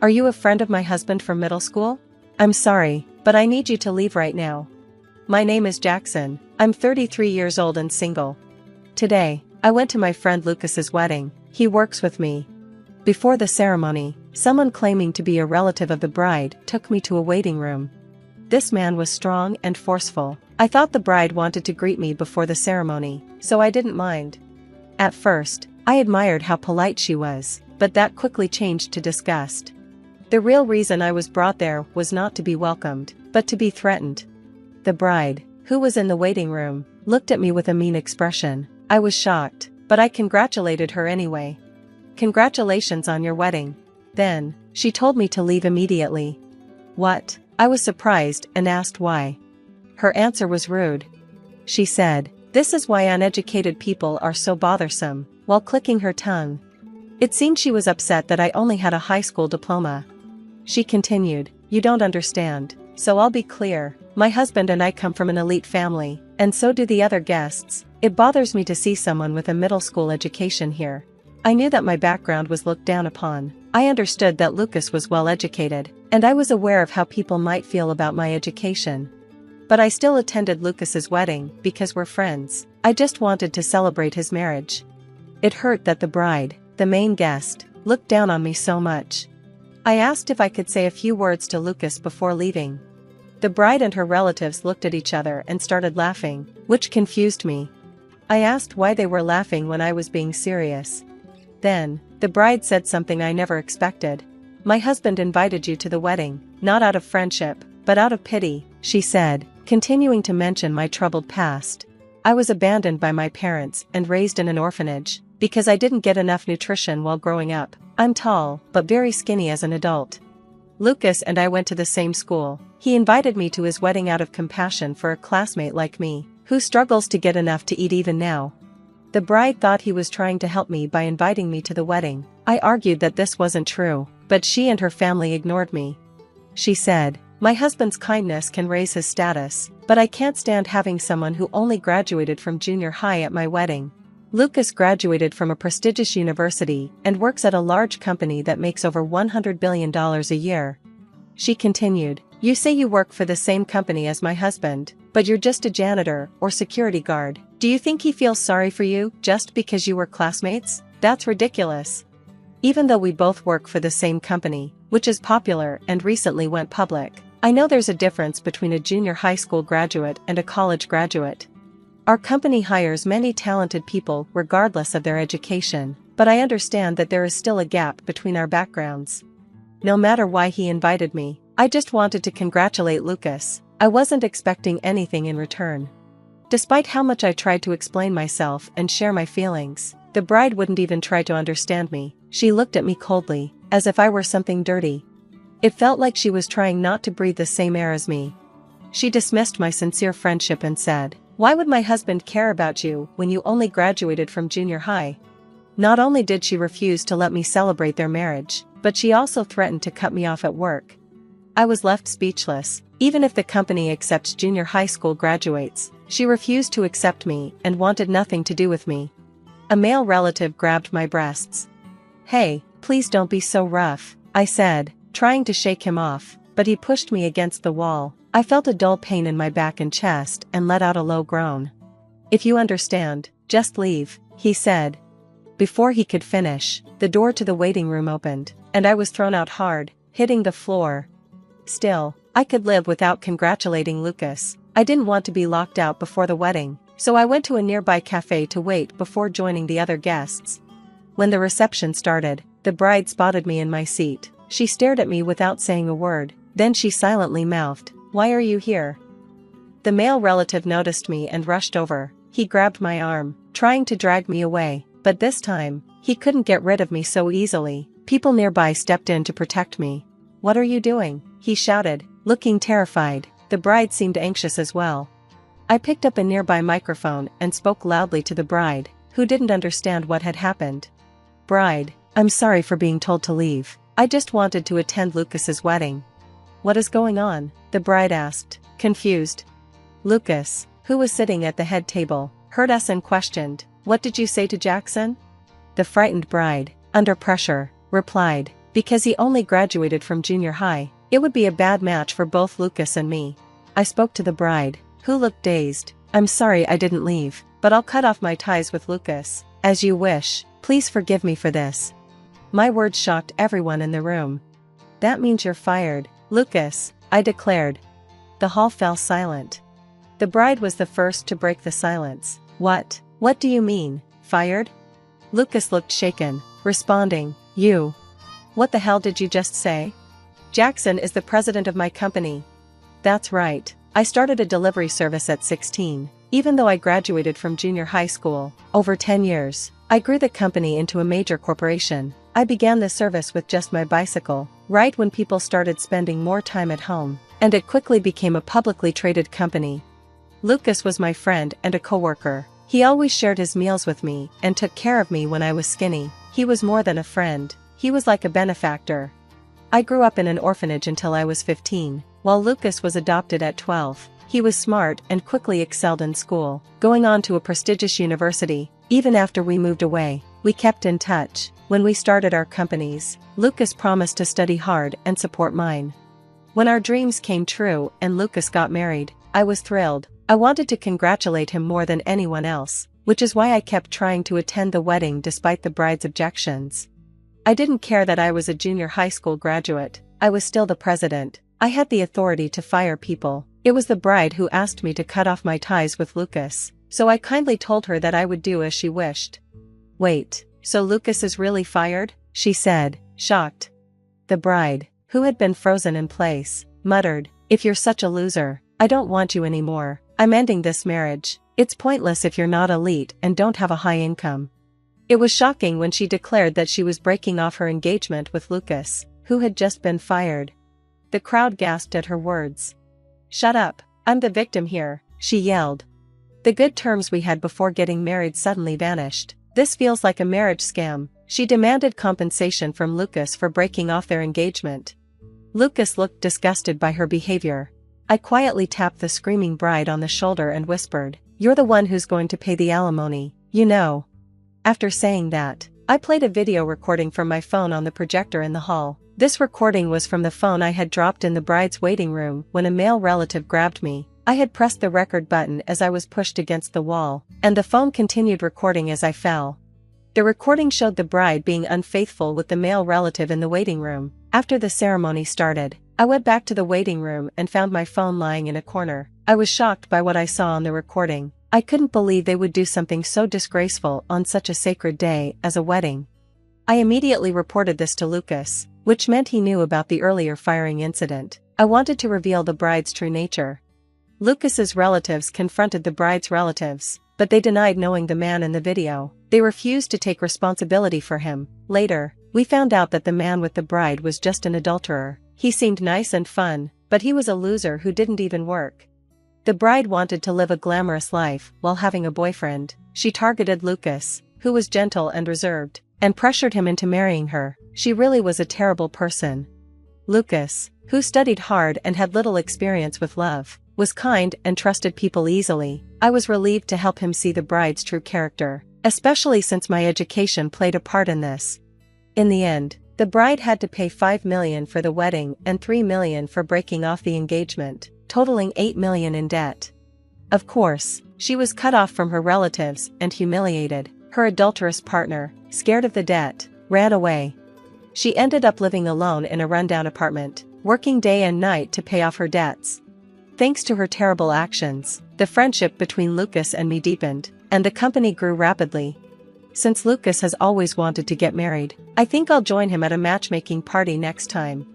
Are you a friend of my husband from middle school? I'm sorry, but I need you to leave right now. My name is Jackson. I'm 33 years old and single. Today, I went to my friend Lucas's wedding. He works with me. Before the ceremony, someone claiming to be a relative of the bride took me to a waiting room. This man was strong and forceful. I thought the bride wanted to greet me before the ceremony, so I didn't mind. At first, I admired how polite she was, but that quickly changed to disgust. The real reason I was brought there was not to be welcomed, but to be threatened. The bride, who was in the waiting room, looked at me with a mean expression. I was shocked, but I congratulated her anyway. Congratulations on your wedding. Then, she told me to leave immediately. What? I was surprised and asked why. Her answer was rude. She said, "This is why uneducated people are so bothersome," while clicking her tongue. It seemed she was upset that I only had a high school diploma. She continued, "You don't understand, so I'll be clear. My husband and I come from an elite family, and so do the other guests. It bothers me to see someone with a middle school education here." I knew that my background was looked down upon. I understood that Lucas was well educated, and I was aware of how people might feel about my education. But I still attended Lucas's wedding because we're friends. I just wanted to celebrate his marriage. It hurt that the bride, the main guest, looked down on me so much. I asked if I could say a few words to Lucas before leaving. The bride and her relatives looked at each other and started laughing, which confused me. I asked why they were laughing when I was being serious. Then, the bride said something I never expected. "My husband invited you to the wedding, not out of friendship, but out of pity," she said, continuing to mention my troubled past. I was abandoned by my parents and raised in an orphanage, because I didn't get enough nutrition while growing up. I'm tall, but very skinny as an adult. Lucas and I went to the same school. He invited me to his wedding out of compassion for a classmate like me, who struggles to get enough to eat even now. The bride thought he was trying to help me by inviting me to the wedding. I argued that this wasn't true, but she and her family ignored me. She said, "My husband's kindness can raise his status, but I can't stand having someone who only graduated from junior high at my wedding." Lucas graduated from a prestigious university and works at a large company that makes over $100 billion a year. She continued, "You say you work for the same company as my husband, but you're just a janitor or security guard. Do you think he feels sorry for you just because you were classmates? That's ridiculous." Even though we both work for the same company, which is popular and recently went public, I know there's a difference between a junior high school graduate and a college graduate. Our company hires many talented people regardless of their education, but I understand that there is still a gap between our backgrounds. No matter why he invited me, I just wanted to congratulate Lucas. I wasn't expecting anything in return. Despite how much I tried to explain myself and share my feelings, the bride wouldn't even try to understand me. She looked at me coldly, as if I were something dirty. It felt like she was trying not to breathe the same air as me. She dismissed my sincere friendship and said, "Why would my husband care about you when you only graduated from junior high?" Not only did she refuse to let me celebrate their marriage, but she also threatened to cut me off at work. I was left speechless. Even if the company accepts junior high school graduates, she refused to accept me and wanted nothing to do with me. A male relative grabbed my breasts. "Hey, please don't be so rough," I said, trying to shake him off, but he pushed me against the wall. I felt a dull pain in my back and chest and let out a low groan. "If you understand, just leave," he said. Before he could finish, the door to the waiting room opened, and I was thrown out hard, hitting the floor. Still, I could live without congratulating Lucas. I didn't want to be locked out before the wedding, so I went to a nearby cafe to wait before joining the other guests. When the reception started, the bride spotted me in my seat. She stared at me without saying a word, then she silently mouthed, "Why are you here?" The male relative noticed me and rushed over. He grabbed my arm, trying to drag me away, but this time, he couldn't get rid of me so easily. People nearby stepped in to protect me. "What are you doing?" he shouted, looking terrified. The bride seemed anxious as well. I picked up a nearby microphone and spoke loudly to the bride, who didn't understand what had happened. "Bride, I'm sorry for being told to leave. I just wanted to attend Lucas's wedding." "What is going on?" the bride asked, confused. Lucas, who was sitting at the head table, heard us and questioned, "What did you say to Jackson?" The frightened bride, under pressure, replied, Because he only graduated from junior high, it would be a bad match for both Lucas and me. I spoke to the bride, who looked dazed. I'm sorry I didn't leave, but I'll cut off my ties with Lucas. As you wish, please forgive me for this. My words shocked everyone in the room. That means you're fired, Lucas, I declared. The hall fell silent. The bride was the first to break the silence. What do you mean, fired? Lucas looked shaken, responding, You. What the hell did you just say? Jackson is the president of my company. That's right, I started a delivery service at 16, even though I graduated from junior high school. Over 10 years, I grew the company into a major corporation. I began the service with just my bicycle, right when people started spending more time at home, and it quickly became a publicly traded company. Lucas was my friend and a coworker. He always shared his meals with me and took care of me when I was skinny. He was more than a friend, he was like a benefactor. I grew up in an orphanage until I was 15, while Lucas was adopted at 12. He was smart and quickly excelled in school, going on to a prestigious university. Even after we moved away, we kept in touch. When we started our companies, Lucas promised to study hard and support mine. When our dreams came true and Lucas got married, I was thrilled. I wanted to congratulate him more than anyone else, which is why I kept trying to attend the wedding despite the bride's objections. I didn't care that I was a junior high school graduate. I was still the president. I had the authority to fire people. It was the bride who asked me to cut off my ties with Lucas, so I kindly told her that I would do as she wished. Wait, so Lucas is really fired? She said, shocked. The bride, who had been frozen in place, muttered, If you're such a loser, I don't want you anymore. I'm ending this marriage. It's pointless if you're not elite and don't have a high income. It was shocking when she declared that she was breaking off her engagement with Lucas, who had just been fired. The crowd gasped at her words. Shut up, I'm the victim here, she yelled. The good terms we had before getting married suddenly vanished. This feels like a marriage scam. She demanded compensation from Lucas for breaking off their engagement. Lucas looked disgusted by her behavior. I quietly tapped the screaming bride on the shoulder and whispered, You're the one who's going to pay the alimony, you know. After saying that, I played a video recording from my phone on the projector in the hall. This recording was from the phone I had dropped in the bride's waiting room when a male relative grabbed me. I had pressed the record button as I was pushed against the wall, and the phone continued recording as I fell. The recording showed the bride being unfaithful with the male relative in the waiting room. After the ceremony started, I went back to the waiting room and found my phone lying in a corner. I was shocked by what I saw on the recording. I couldn't believe they would do something so disgraceful on such a sacred day as a wedding. I immediately reported this to Lucas, which meant he knew about the earlier firing incident. I wanted to reveal the bride's true nature. Lucas's relatives confronted the bride's relatives, but they denied knowing the man in the video. They refused to take responsibility for him. Later, we found out that the man with the bride was just an adulterer. He seemed nice and fun, but he was a loser who didn't even work. The bride wanted to live a glamorous life while having a boyfriend. She targeted Lucas, who was gentle and reserved, and pressured him into marrying her. She really was a terrible person. Lucas, who studied hard and had little experience with love, was kind and trusted people easily. I was relieved to help him see the bride's true character, especially since my education played a part in this. In the end, the bride had to pay $5 million for the wedding and $3 million for breaking off the engagement, totaling $8 million in debt. Of course, she was cut off from her relatives and humiliated. Her adulterous partner, scared of the debt, ran away. She ended up living alone in a rundown apartment, working day and night to pay off her debts. Thanks to her terrible actions, the friendship between Lucas and me deepened, and the company grew rapidly. Since Lucas has always wanted to get married, I think I'll join him at a matchmaking party next time.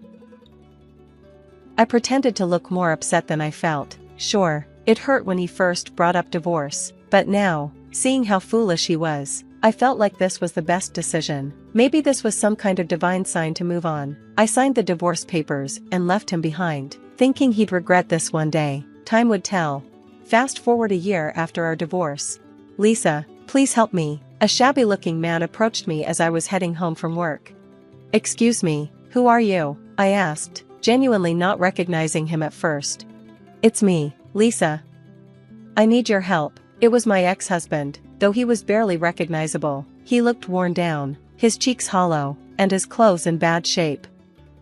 I pretended to look more upset than I felt. Sure, it hurt when he first brought up divorce, but now, seeing how foolish he was, I felt like this was the best decision. Maybe this was some kind of divine sign to move on. I signed the divorce papers and left him behind, thinking he'd regret this one day. Time would tell. Fast forward a year after our divorce. Lisa, please help me. A shabby-looking man approached me as I was heading home from work. Excuse me, who are you? I asked, genuinely not recognizing him at first. It's me, Lisa. I need your help. It was my ex-husband, though he was barely recognizable. He looked worn down, his cheeks hollow, and his clothes in bad shape.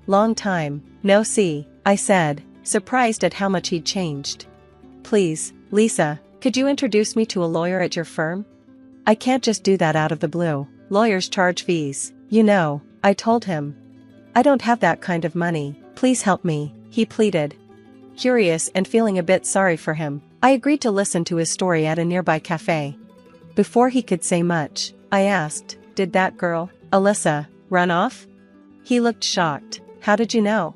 "Long time, no see," I said, surprised at how much he'd changed. "Please, Lisa, could you introduce me to a lawyer at your firm? I can't just do that out of the blue. Lawyers charge fees, you know," I told him. "I don't have that kind of money, please help me," he pleaded. Curious and feeling a bit sorry for him, I agreed to listen to his story at a nearby cafe. Before he could say much, I asked, "Did that girl, Alyssa, run off?" He looked shocked. "How did you know?"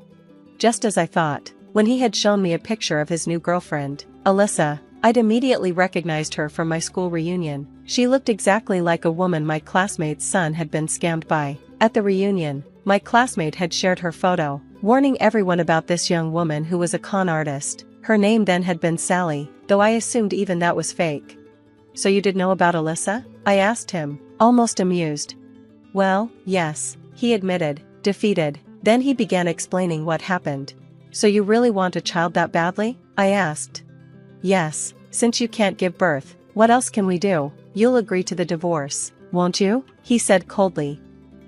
Just as I thought, when he had shown me a picture of his new girlfriend, Alyssa, I'd immediately recognized her from my school reunion. She looked exactly like a woman my classmate's son had been scammed by. At the reunion, my classmate had shared her photo, warning everyone about this young woman who was a con artist. Her name then had been Sally, though I assumed even that was fake. "So you did know about Alyssa?" I asked him, almost amused. "Well, yes," he admitted, defeated. Then he began explaining what happened. "So you really want a child that badly?" I asked. "Yes, since you can't give birth, what else can we do? You'll agree to the divorce, won't you?" he said coldly.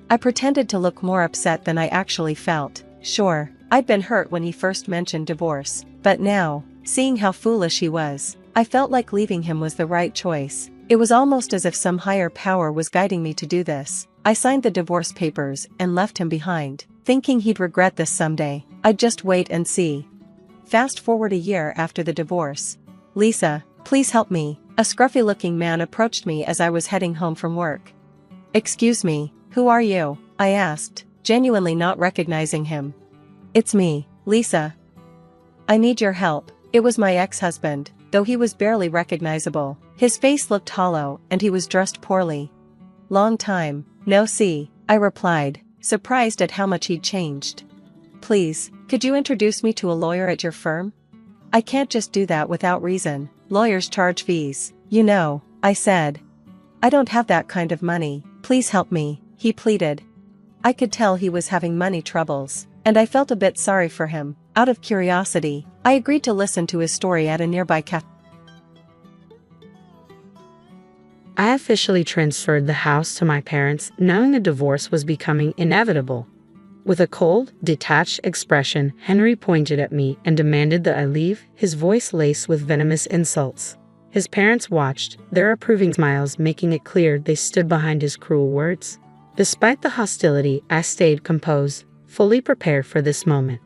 I pretended to look more upset than I actually felt. Sure, I'd been hurt when he first mentioned divorce, but now, seeing how foolish he was, I felt like leaving him was the right choice. It was almost as if some higher power was guiding me to do this. I signed the divorce papers and left him behind, thinking he'd regret this someday. I'd just wait and see. Fast forward a year after the divorce. "Lisa, please help me," a scruffy-looking man approached me as I was heading home from work. "Excuse me, who are you?" I asked, genuinely not recognizing him. "It's me, Lisa. I need your help." It was my ex-husband, though he was barely recognizable. His face looked hollow and he was dressed poorly. "Long time, no see," I replied, surprised at how much he'd changed. "Please, could you introduce me to a lawyer at your firm? I can't just do that without reason. Lawyers charge fees, you know," I said. "I don't have that kind of money, please help me," he pleaded. I could tell he was having money troubles, and I felt a bit sorry for him. Out of curiosity, I agreed to listen to his story at a nearby cafe. I officially transferred the house to my parents, knowing a divorce was becoming inevitable. With a cold, detached expression, Henry pointed at me and demanded that I leave, his voice laced with venomous insults. His parents watched, their approving smiles making it clear they stood behind his cruel words. Despite the hostility, I stayed composed, fully prepared for this moment.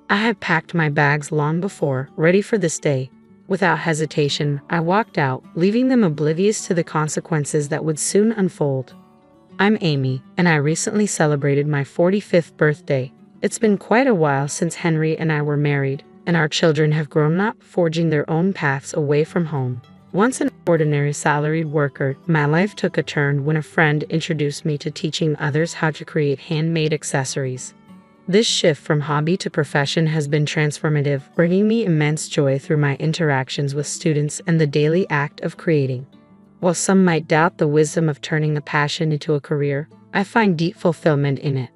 I had packed my bags long before, ready for this day. Without hesitation, I walked out, leaving them oblivious to the consequences that would soon unfold. I'm Amy, and I recently celebrated my 45th birthday. It's been quite a while since Henry and I were married, and our children have grown up, forging their own paths away from home. Once an ordinary salaried worker, my life took a turn when a friend introduced me to teaching others how to create handmade accessories. This shift from hobby to profession has been transformative, bringing me immense joy through my interactions with students and the daily act of creating. While some might doubt the wisdom of turning a passion into a career, I find deep fulfillment in it.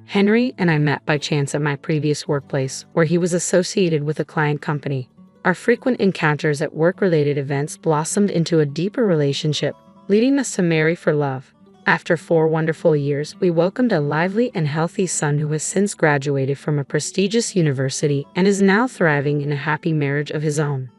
Henry and I met by chance at my previous workplace, where he was associated with a client company. Our frequent encounters at work-related events blossomed into a deeper relationship, leading us to marry for love. After 4 wonderful years, we welcomed a lively and healthy son who has since graduated from a prestigious university and is now thriving in a happy marriage of his own.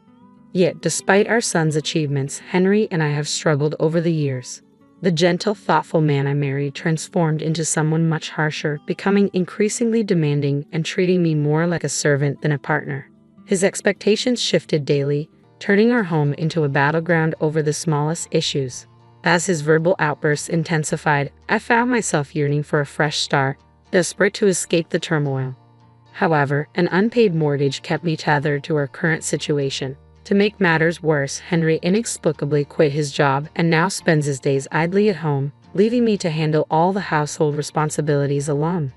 Yet, despite our son's achievements, Henry and I have struggled over the years. The gentle, thoughtful man I married transformed into someone much harsher, becoming increasingly demanding and treating me more like a servant than a partner. His expectations shifted daily, turning our home into a battleground over the smallest issues. As his verbal outbursts intensified, I found myself yearning for a fresh start, desperate to escape the turmoil. However, an unpaid mortgage kept me tethered to our current situation. To make matters worse, Henry inexplicably quit his job and now spends his days idly at home, leaving me to handle all the household responsibilities alone.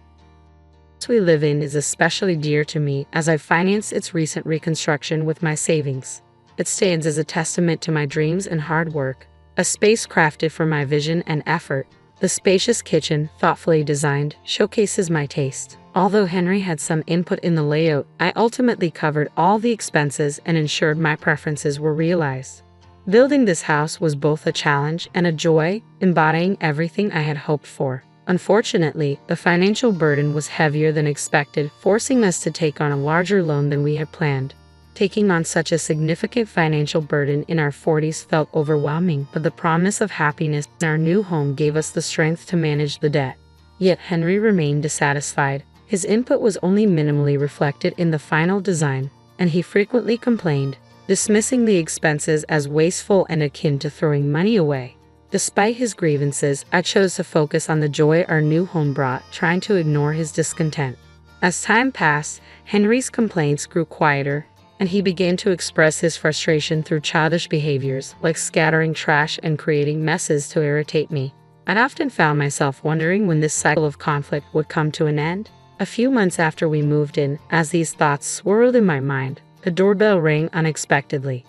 The house we live in is especially dear to me as I finance its recent reconstruction with my savings. It stands as a testament to my dreams and hard work, a space crafted for my vision and effort. The spacious kitchen, thoughtfully designed, showcases my taste. Although Henry had some input in the layout, I ultimately covered all the expenses and ensured my preferences were realized. Building this house was both a challenge and a joy, embodying everything I had hoped for. Unfortunately, the financial burden was heavier than expected, forcing us to take on a larger loan than we had planned. Taking on such a significant financial burden in our 40s felt overwhelming, but the promise of happiness in our new home gave us the strength to manage the debt. Yet Henry remained dissatisfied. His input was only minimally reflected in the final design, and he frequently complained, dismissing the expenses as wasteful and akin to throwing money away. Despite his grievances, I chose to focus on the joy our new home brought, trying to ignore his discontent. As time passed, Henry's complaints grew quieter, and he began to express his frustration through childish behaviors, like scattering trash and creating messes to irritate me. I'd often found myself wondering when this cycle of conflict would come to an end. A few months after we moved in, as these thoughts swirled in my mind, the doorbell rang unexpectedly.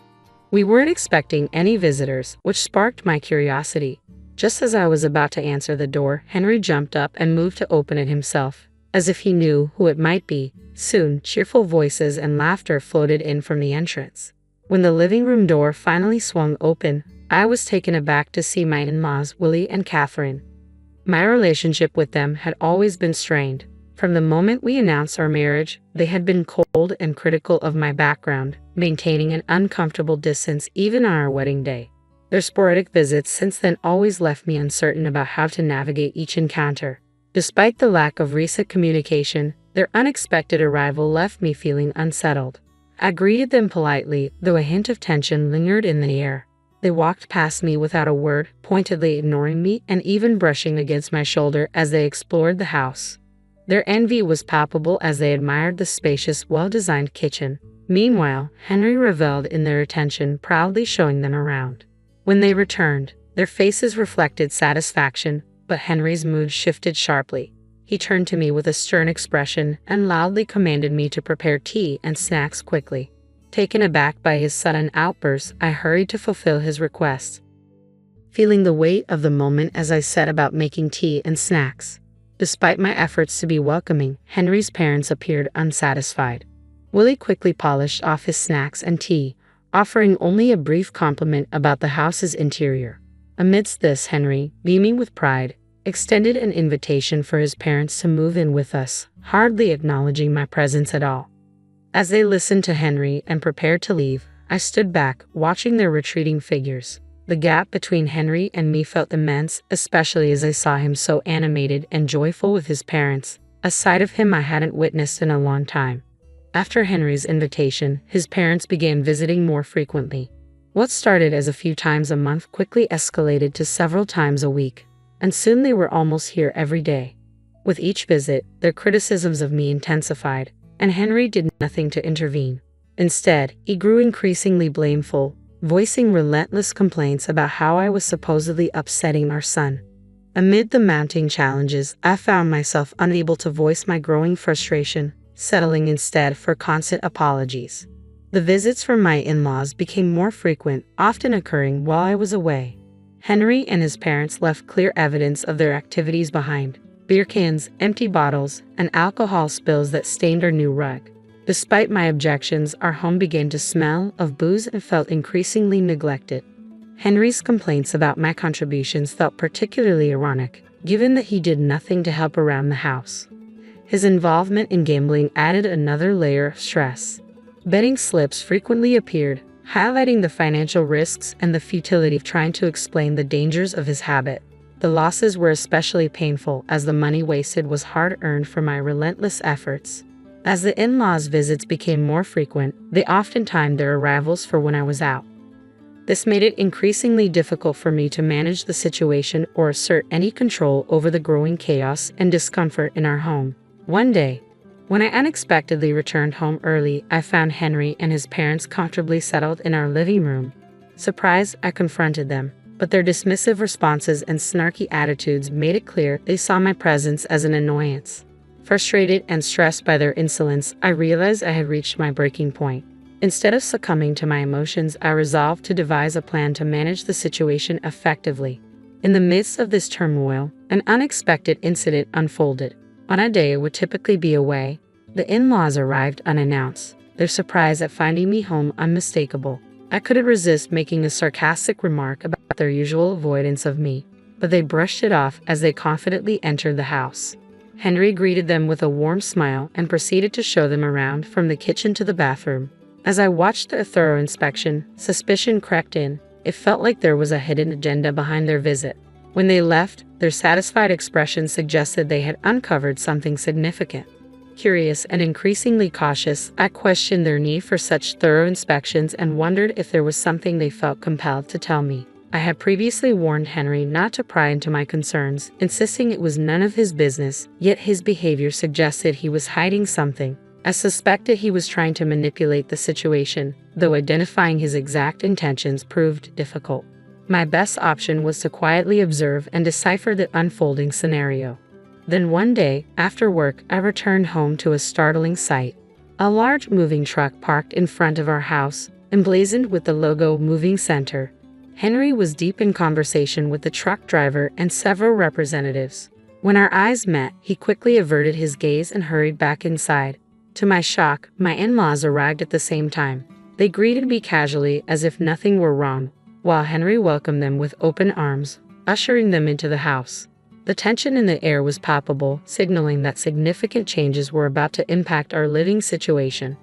We weren't expecting any visitors, which sparked my curiosity. Just as I was about to answer the door, Henry jumped up and moved to open it himself, as if he knew who it might be. Soon, cheerful voices and laughter floated in from the entrance. When the living room door finally swung open, I was taken aback to see my in-laws, Willie and Catherine. My relationship with them had always been strained. From the moment we announced our marriage, they had been cold and critical of my background, maintaining an uncomfortable distance even on our wedding day. Their sporadic visits since then always left me uncertain about how to navigate each encounter. Despite the lack of recent communication, their unexpected arrival left me feeling unsettled. I greeted them politely, though a hint of tension lingered in the air. They walked past me without a word, pointedly ignoring me and even brushing against my shoulder as they explored the house. Their envy was palpable as they admired the spacious, well-designed kitchen. Meanwhile, Henry reveled in their attention, proudly showing them around. When they returned, their faces reflected satisfaction, but Henry's mood shifted sharply. He turned to me with a stern expression and loudly commanded me to prepare tea and snacks quickly. Taken aback by his sudden outburst, I hurried to fulfill his request, feeling the weight of the moment as I set about making tea and snacks. Despite my efforts to be welcoming, Henry's parents appeared unsatisfied. Willie quickly polished off his snacks and tea, offering only a brief compliment about the house's interior. Amidst this, Henry, beaming with pride, extended an invitation for his parents to move in with us, hardly acknowledging my presence at all. As they listened to Henry and prepared to leave, I stood back, watching their retreating figures. The gap between Henry and me felt immense, especially as I saw him so animated and joyful with his parents, a side of him I hadn't witnessed in a long time. After Henry's invitation, his parents began visiting more frequently. What started as a few times a month quickly escalated to several times a week, and soon they were almost here every day. With each visit, their criticisms of me intensified, and Henry did nothing to intervene. Instead, he grew increasingly blameful, voicing relentless complaints about how I was supposedly upsetting our son. Amid the mounting challenges, I found myself unable to voice my growing frustration, settling instead for constant apologies. The visits from my in-laws became more frequent, often occurring while I was away. Henry and his parents left clear evidence of their activities behind: beer cans, empty bottles, and alcohol spills that stained our new rug. Despite my objections, our home began to smell of booze and felt increasingly neglected. Henry's complaints about my contributions felt particularly ironic, given that he did nothing to help around the house. His involvement in gambling added another layer of stress. Betting slips frequently appeared, highlighting the financial risks and the futility of trying to explain the dangers of his habit. The losses were especially painful as the money wasted was hard-earned for my relentless efforts. As the in-laws' visits became more frequent, they often timed their arrivals for when I was out. This made it increasingly difficult for me to manage the situation or assert any control over the growing chaos and discomfort in our home. One day, when I unexpectedly returned home early, I found Henry and his parents comfortably settled in our living room. Surprised, I confronted them, but their dismissive responses and snarky attitudes made it clear they saw my presence as an annoyance. Frustrated and stressed by their insolence, I realized I had reached my breaking point. Instead of succumbing to my emotions, I resolved to devise a plan to manage the situation effectively. In the midst of this turmoil, an unexpected incident unfolded. On a day I would typically be away, the in-laws arrived unannounced, their surprise at finding me home unmistakable. I couldn't resist making a sarcastic remark about their usual avoidance of me. but they brushed it off as they confidently entered the house. Henry greeted them with a warm smile and proceeded to show them around from the kitchen to the bathroom. As I watched their thorough inspection, suspicion crept in. It felt like there was a hidden agenda behind their visit. When they left, their satisfied expression suggested they had uncovered something significant. Curious and increasingly cautious, I questioned their need for such thorough inspections and wondered if there was something they felt compelled to tell me. I had previously warned Henry not to pry into my concerns, insisting it was none of his business, yet his behavior suggested he was hiding something. I suspected he was trying to manipulate the situation, though identifying his exact intentions proved difficult. My best option was to quietly observe and decipher the unfolding scenario. Then one day, after work, I returned home to a startling sight. A large moving truck parked in front of our house, emblazoned with the logo Moving Center. Henry was deep in conversation with the truck driver and several representatives. When our eyes met, he quickly averted his gaze and hurried back inside. To my shock, my in-laws arrived at the same time. They greeted me casually as if nothing were wrong, while Henry welcomed them with open arms, ushering them into the house. The tension in the air was palpable, signaling that significant changes were about to impact our living situation.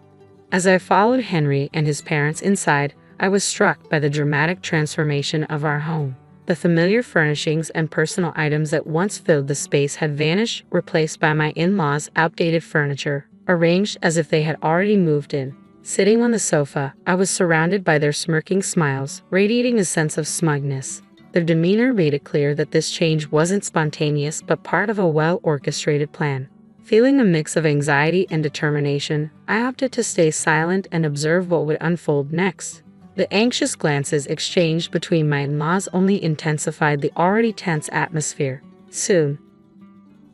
As I followed Henry and his parents inside, I was struck by the dramatic transformation of our home. The familiar furnishings and personal items that once filled the space had vanished, replaced by my in-laws' outdated furniture, arranged as if they had already moved in. Sitting on the sofa, I was surrounded by their smirking smiles, radiating a sense of smugness. Their demeanor made it clear that this change wasn't spontaneous but part of a well-orchestrated plan. Feeling a mix of anxiety and determination, I opted to stay silent and observe what would unfold next. The anxious glances exchanged between my in-laws only intensified the already tense atmosphere. Soon,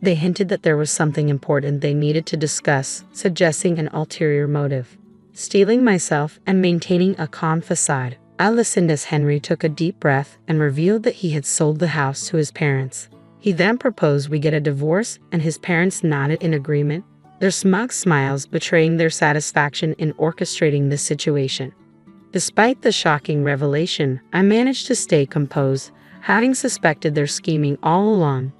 they hinted that there was something important they needed to discuss, suggesting an ulterior motive. Steeling myself and maintaining a calm facade, I listened as Henry took a deep breath and revealed that he had sold the house to his parents. He then proposed we get a divorce, and his parents nodded in agreement, their smug smiles betraying their satisfaction in orchestrating this situation. Despite the shocking revelation, I managed to stay composed, having suspected their scheming all along.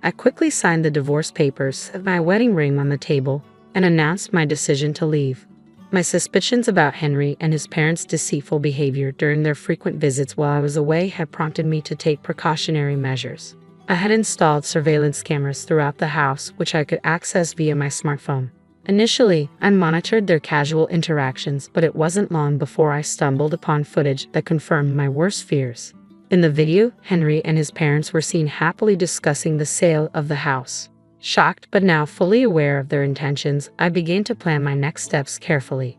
I quickly signed the divorce papers, set my wedding ring on the table, and announced my decision to leave. My suspicions about Henry and his parents' deceitful behavior during their frequent visits while I was away had prompted me to take precautionary measures. I had installed surveillance cameras throughout the house, which I could access via my smartphone. Initially, I monitored their casual interactions, but it wasn't long before I stumbled upon footage that confirmed my worst fears. In the video, Henry and his parents were seen happily discussing the sale of the house. Shocked but now fully aware of their intentions, I began to plan my next steps carefully.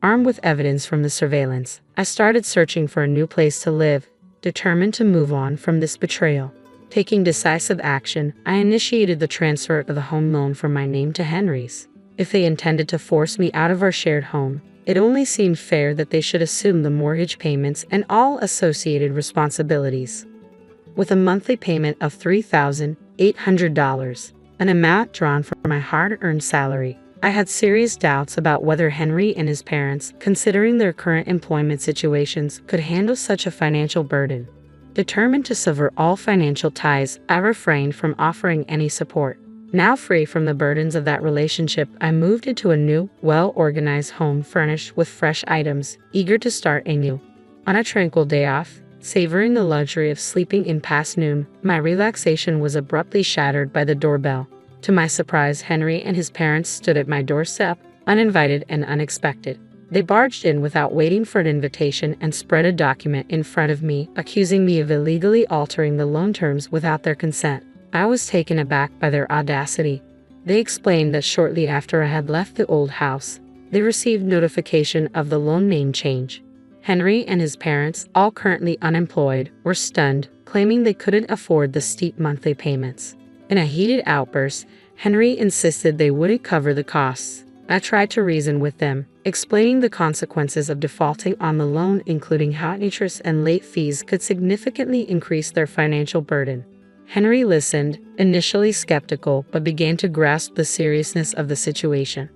Armed with evidence from the surveillance, I started searching for a new place to live, determined to move on from this betrayal. Taking decisive action, I initiated the transfer of the home loan from my name to Henry's. If they intended to force me out of our shared home, it only seemed fair that they should assume the mortgage payments and all associated responsibilities. With a monthly payment of $3,800, an amount drawn from my hard-earned salary, I had serious doubts about whether Henry and his parents, considering their current employment situations, could handle such a financial burden. Determined to sever all financial ties, I refrained from offering any support. Now free from the burdens of that relationship, I moved into a new, well-organized home furnished with fresh items, eager to start anew. On a tranquil day off, savoring the luxury of sleeping in past noon, my relaxation was abruptly shattered by the doorbell. To my surprise, Henry and his parents stood at my doorstep, uninvited and unexpected. They barged in without waiting for an invitation and spread a document in front of me, accusing me of illegally altering the loan terms without their consent. I was taken aback by their audacity. They explained that shortly after I had left the old house, they received notification of the loan name change. Henry and his parents, all currently unemployed, were stunned, claiming they couldn't afford the steep monthly payments. In a heated outburst, Henry insisted they wouldn't cover the costs. I tried to reason with them, explaining the consequences of defaulting on the loan, including how interest and late fees could significantly increase their financial burden. Henry listened, initially skeptical, but began to grasp the seriousness of the situation.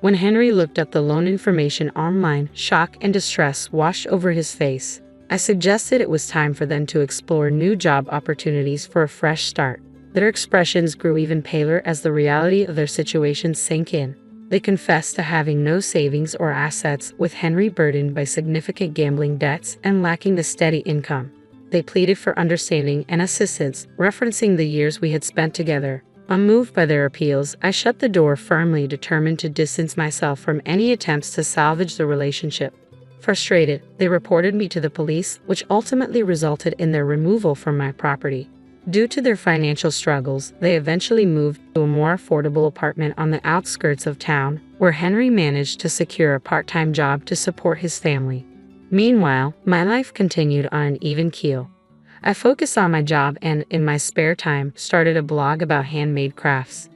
When Henry looked up the loan information online, shock and distress washed over his face. I suggested it was time for them to explore new job opportunities for a fresh start. Their expressions grew even paler as the reality of their situation sank in. They confessed to having no savings or assets, with Henry burdened by significant gambling debts and lacking the steady income. They pleaded for understanding and assistance, referencing the years we had spent together. Unmoved by their appeals, I shut the door firmly, determined to distance myself from any attempts to salvage the relationship. Frustrated, they reported me to the police, which ultimately resulted in their removal from my property. Due to their financial struggles, they eventually moved to a more affordable apartment on the outskirts of town, where Henry managed to secure a part-time job to support his family. Meanwhile, my life continued on an even keel. I focused on my job and, in my spare time, started a blog about handmade crafts.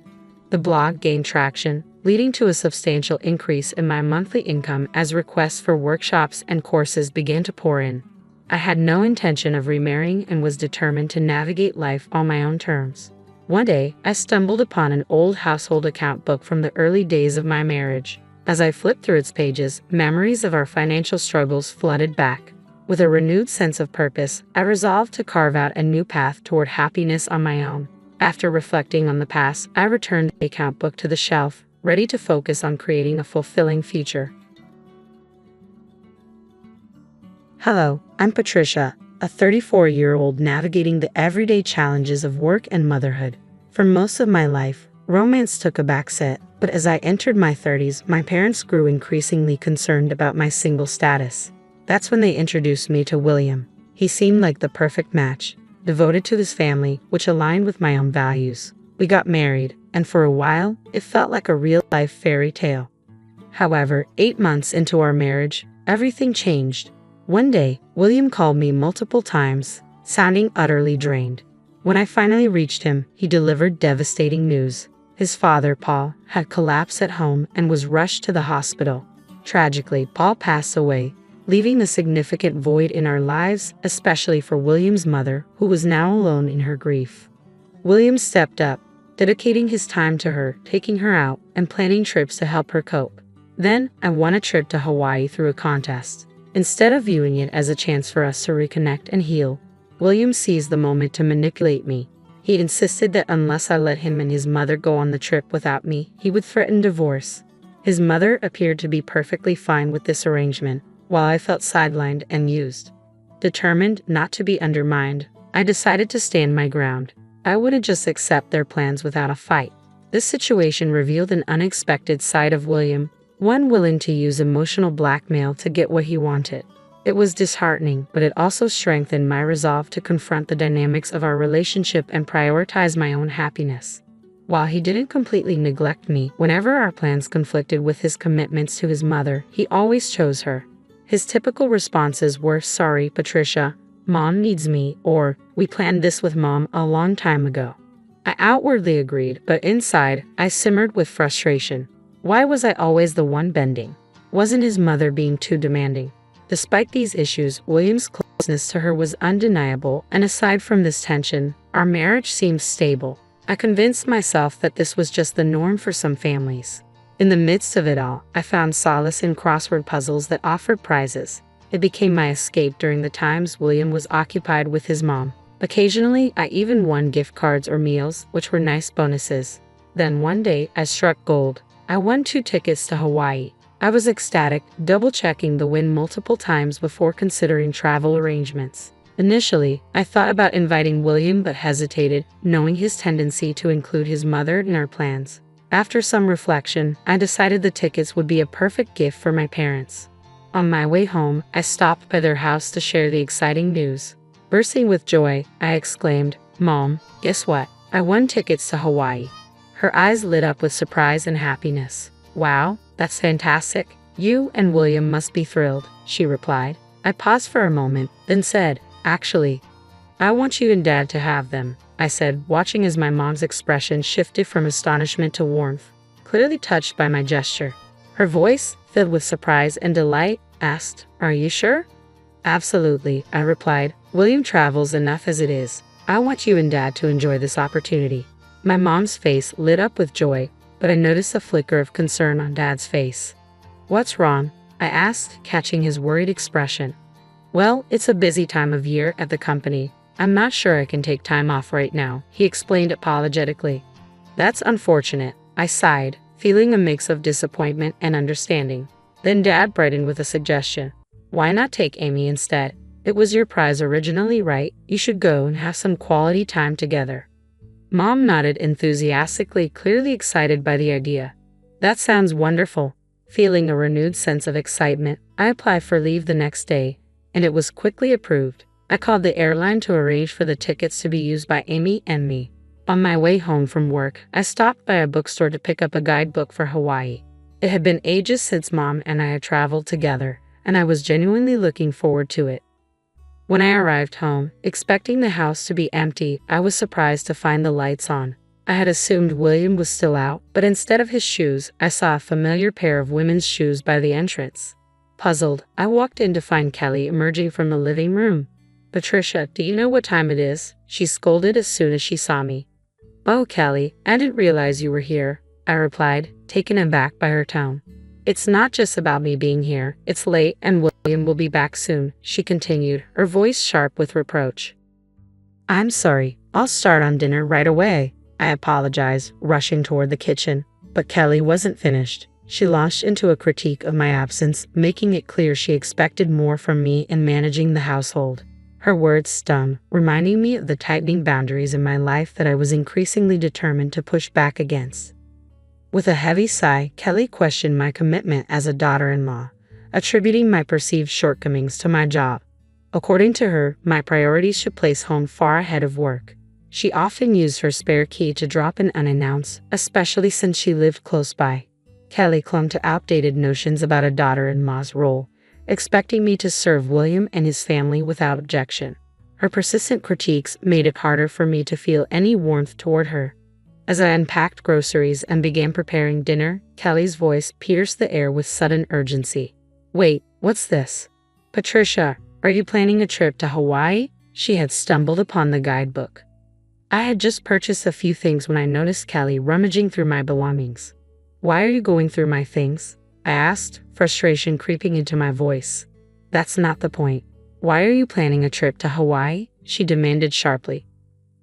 The blog gained traction, leading to a substantial increase in my monthly income as requests for workshops and courses began to pour in. I had no intention of remarrying and was determined to navigate life on my own terms. One day, I stumbled upon an old household account book from the early days of my marriage. As I flipped through its pages, memories of our financial struggles flooded back. With a renewed sense of purpose, I resolved to carve out a new path toward happiness on my own. After reflecting on the past, I returned the account book to the shelf, ready to focus on creating a fulfilling future. Hello, I'm Patricia, a 34-year-old navigating the everyday challenges of work and motherhood. For most of my life, romance took a backseat, but as I entered my 30s, my parents grew increasingly concerned about my single status. That's when they introduced me to William. He seemed like the perfect match, devoted to his family, which aligned with my own values. We got married, and for a while, it felt like a real-life fairy tale. However, 8 months into our marriage, everything changed. One day, William called me multiple times, sounding utterly drained. When I finally reached him, he delivered devastating news. His father, Paul, had collapsed at home and was rushed to the hospital. Tragically, Paul passed away, leaving a significant void in our lives, especially for William's mother, who was now alone in her grief. William stepped up, dedicating his time to her, taking her out, and planning trips to help her cope. Then, I won a trip to Hawaii through a contest. Instead of viewing it as a chance for us to reconnect and heal, William seized the moment to manipulate me. He insisted that unless I let him and his mother go on the trip without me, he would threaten divorce. His mother appeared to be perfectly fine with this arrangement, while I felt sidelined and used. Determined not to be undermined, I decided to stand my ground. I wouldn't just accept their plans without a fight. This situation revealed an unexpected side of William, one willing to use emotional blackmail to get what he wanted. It was disheartening, but it also strengthened my resolve to confront the dynamics of our relationship and prioritize my own happiness. While he didn't completely neglect me, whenever our plans conflicted with his commitments to his mother, he always chose her. His typical responses were, "Sorry, Patricia, Mom needs me," or "We planned this with Mom a long time ago." I outwardly agreed, but inside, I simmered with frustration. Why was I always the one bending? Wasn't his mother being too demanding? Despite these issues, William's closeness to her was undeniable, and aside from this tension, our marriage seemed stable. I convinced myself that this was just the norm for some families. In the midst of it all, I found solace in crossword puzzles that offered prizes. It became my escape during the times William was occupied with his mom. Occasionally, I even won gift cards or meals, which were nice bonuses. Then one day, I struck gold. I won 2 tickets to Hawaii. I was ecstatic, double-checking the win multiple times before considering travel arrangements. Initially, I thought about inviting William but hesitated, knowing his tendency to include his mother in our plans. After some reflection, I decided the tickets would be a perfect gift for my parents. On my way home, I stopped by their house to share the exciting news. Bursting with joy, I exclaimed, "Mom, guess what? I won tickets to Hawaii." Her eyes lit up with surprise and happiness. "Wow, that's fantastic. You and William must be thrilled," she replied. I paused for a moment, then said, "Actually, I want you and Dad to have them," I said, watching as my mom's expression shifted from astonishment to warmth, clearly touched by my gesture. Her voice, filled with surprise and delight, asked, "Are you sure?" "Absolutely," I replied. "William travels enough as it is. I want you and Dad to enjoy this opportunity." My mom's face lit up with joy, but I noticed a flicker of concern on Dad's face. "What's wrong?" I asked, catching his worried expression. Well, it's a busy time of year at the company. I'm not sure I can take time off right now, he explained apologetically. That's unfortunate, I sighed, feeling a mix of disappointment and understanding. Then Dad brightened with a suggestion. Why not take Amy instead? It was your prize originally, right? You should go and have some quality time together. Mom nodded enthusiastically, clearly excited by the idea. That sounds wonderful. Feeling a renewed sense of excitement, I applied for leave the next day, and it was quickly approved. I called the airline to arrange for the tickets to be used by Amy and me. On my way home from work, I stopped by a bookstore to pick up a guidebook for Hawaii. It had been ages since Mom and I had traveled together, and I was genuinely looking forward to it. When I arrived home, expecting the house to be empty, I was surprised to find the lights on. I had assumed William was still out, but instead of his shoes, I saw a familiar pair of women's shoes by the entrance. Puzzled, I walked in to find Kelly emerging from the living room. Patricia, do you know what time it is? She scolded as soon as she saw me. Oh, Kelly, I didn't realize you were here, I replied, taken aback by her tone. It's not just about me being here. It's late and William will be back soon, she continued, her voice sharp with reproach. I'm sorry, I'll start on dinner right away, I apologized, rushing toward the kitchen. But Kelly wasn't finished. She launched into a critique of my absence, making it clear she expected more from me in managing the household. Her words stung, reminding me of the tightening boundaries in my life that I was increasingly determined to push back against. With a heavy sigh, Kelly questioned my commitment as a daughter-in-law, attributing my perceived shortcomings to my job. According to her, my priorities should place home far ahead of work. She often used her spare key to drop in unannounced, especially since she lived close by. Kelly clung to outdated notions about a daughter-in-law's role, expecting me to serve William and his family without objection. Her persistent critiques made it harder for me to feel any warmth toward her. As I unpacked groceries and began preparing dinner, Kelly's voice pierced the air with sudden urgency. Wait, what's this? Patricia, are you planning a trip to Hawaii? She had stumbled upon the guidebook. I had just purchased a few things when I noticed Kelly rummaging through my belongings. Why are you going through my things? I asked, frustration creeping into my voice. That's not the point. Why are you planning a trip to Hawaii? She demanded sharply.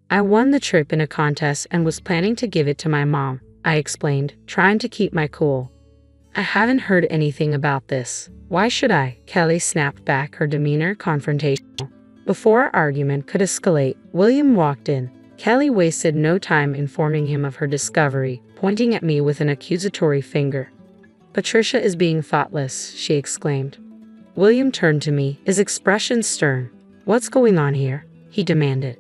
I won the trip in a contest and was planning to give it to my mom, I explained, trying to keep my cool. I haven't heard anything about this. Why should I? Kelly snapped back, her demeanor confrontational. Before our argument could escalate, William walked in. Kelly wasted no time informing him of her discovery, pointing at me with an accusatory finger. Patricia is being thoughtless, she exclaimed. William turned to me, his expression stern. What's going on here? He demanded.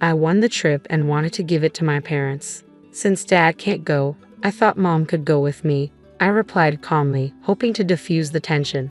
I won the trip and wanted to give it to my parents. Since Dad can't go, I thought Mom could go with me, I replied calmly, hoping to diffuse the tension.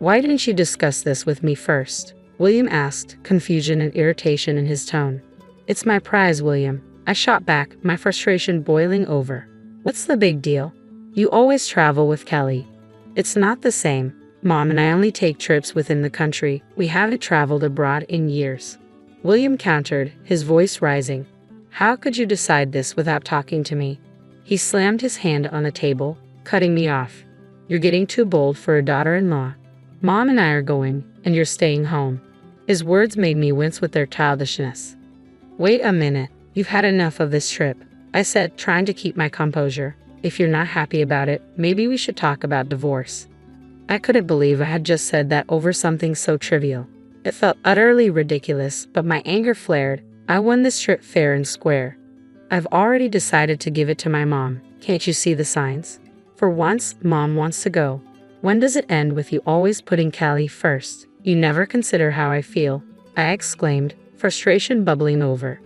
Why didn't you discuss this with me first? William asked, confusion and irritation in his tone. It's my prize, William. I shot back, my frustration boiling over. What's the big deal? You always travel with Kelly. It's not the same. Mom and I only take trips within the country. We haven't traveled abroad in years. William countered, his voice rising. How could you decide this without talking to me? He slammed his hand on the table, cutting me off. You're getting too bold for a daughter-in-law. Mom and I are going, and you're staying home. His words made me wince with their childishness. Wait a minute. You've had enough of this trip, I said, trying to keep my composure. If you're not happy about it, maybe we should talk about divorce. I couldn't believe I had just said that over something so trivial. It felt utterly ridiculous, but my anger flared. I won this trip fair and square. I've already decided to give it to my mom. Can't you see the signs? For once, Mom wants to go. When does it end with you always putting Kelly first? You never consider how I feel, I exclaimed, frustration bubbling over.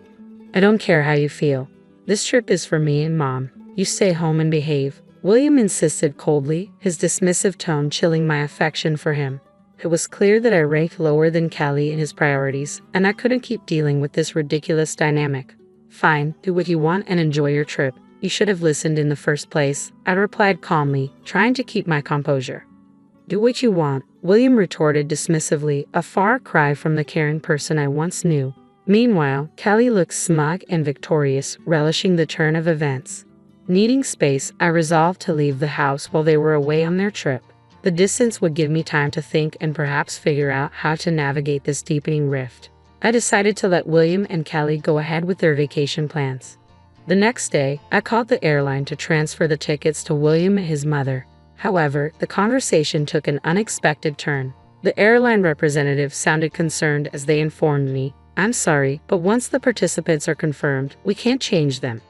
I don't care how you feel. This trip is for me and Mom. You stay home and behave, William insisted coldly, his dismissive tone chilling my affection for him. It was clear that I ranked lower than Kelly in his priorities, and I couldn't keep dealing with this ridiculous dynamic. Fine, do what you want and enjoy your trip. You should have listened in the first place, I replied calmly, trying to keep my composure. Do what you want, William retorted dismissively, a far cry from the caring person I once knew. Meanwhile, Kelly looked smug and victorious, relishing the turn of events. Needing space, I resolved to leave the house while they were away on their trip. The distance would give me time to think and perhaps figure out how to navigate this deepening rift. I decided to let William and Kelly go ahead with their vacation plans. The next day, I called the airline to transfer the tickets to William and his mother. However, the conversation took an unexpected turn. The airline representative sounded concerned as they informed me, "I'm sorry, but once the participants are confirmed, we can't change them."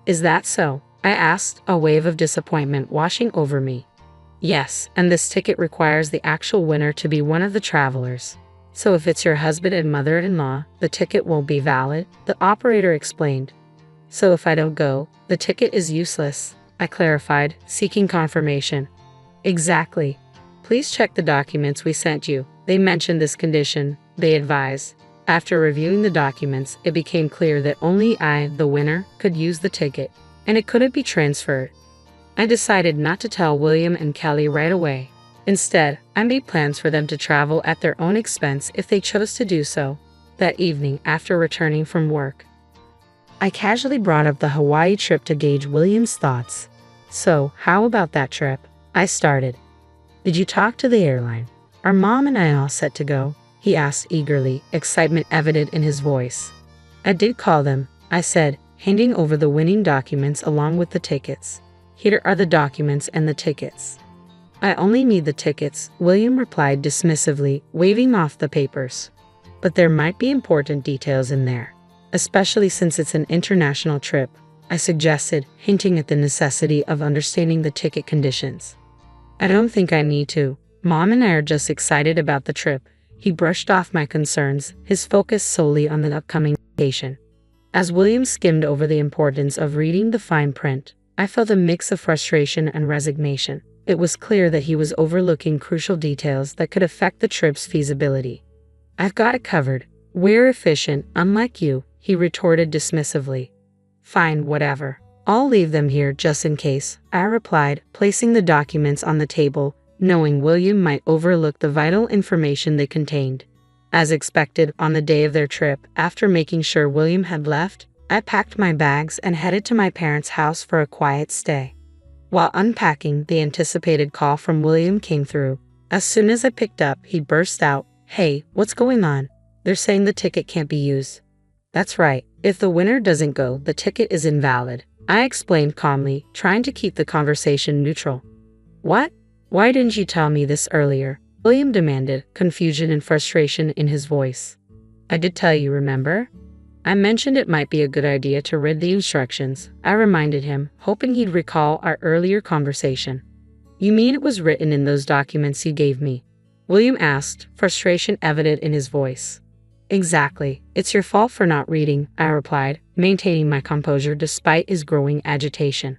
"Is that so?" I asked, a wave of disappointment washing over me. "Yes, and this ticket requires the actual winner to be one of the travelers. So if it's your husband and mother-in-law, the ticket won't be valid," the operator explained. "So if I don't go, the ticket is useless," I clarified, seeking confirmation. "Exactly. Please check the documents we sent you. They mentioned this condition," they advised. After reviewing the documents, it became clear that only I, the winner, could use the ticket, and it couldn't be transferred. I decided not to tell William and Kelly right away. Instead, I made plans for them to travel at their own expense if they chose to do so. That evening, after returning from work, I casually brought up the Hawaii trip to gauge William's thoughts. "So, how about that trip?" I started. "Did you talk to the airline? Are Mom and I all set to go?" he asked eagerly, excitement evident in his voice. "I did call them," I said, handing over the winning documents along with the tickets. "Here are the documents and the tickets." "I only need the tickets," William replied dismissively, waving off the papers. "But there might be important details in there, especially since it's an international trip," I suggested, hinting at the necessity of understanding the ticket conditions. "I don't think I need to. Mom and I are just excited about the trip." He brushed off my concerns, his focus solely on the upcoming vacation. As William skimmed over the importance of reading the fine print, I felt a mix of frustration and resignation. It was clear that he was overlooking crucial details that could affect the trip's feasibility. "I've got it covered. We're efficient, unlike you," he retorted dismissively. "Fine, whatever. I'll leave them here just in case," I replied, placing the documents on the table, knowing William might overlook the vital information they contained. As expected, on the day of their trip, after making sure William had left, I packed my bags and headed to my parents' house for a quiet stay. While unpacking, the anticipated call from William came through. As soon as I picked up, he burst out, "Hey, what's going on? They're saying the ticket can't be used." "That's right. If the winner doesn't go, the ticket is invalid," I explained calmly, trying to keep the conversation neutral. "What? Why didn't you tell me this earlier?" William demanded, confusion and frustration in his voice. "I did tell you, remember? I mentioned it might be a good idea to read the instructions," I reminded him, hoping he'd recall our earlier conversation. "You mean it was written in those documents you gave me?" William asked, frustration evident in his voice. "Exactly. It's your fault for not reading," I replied, maintaining my composure despite his growing agitation.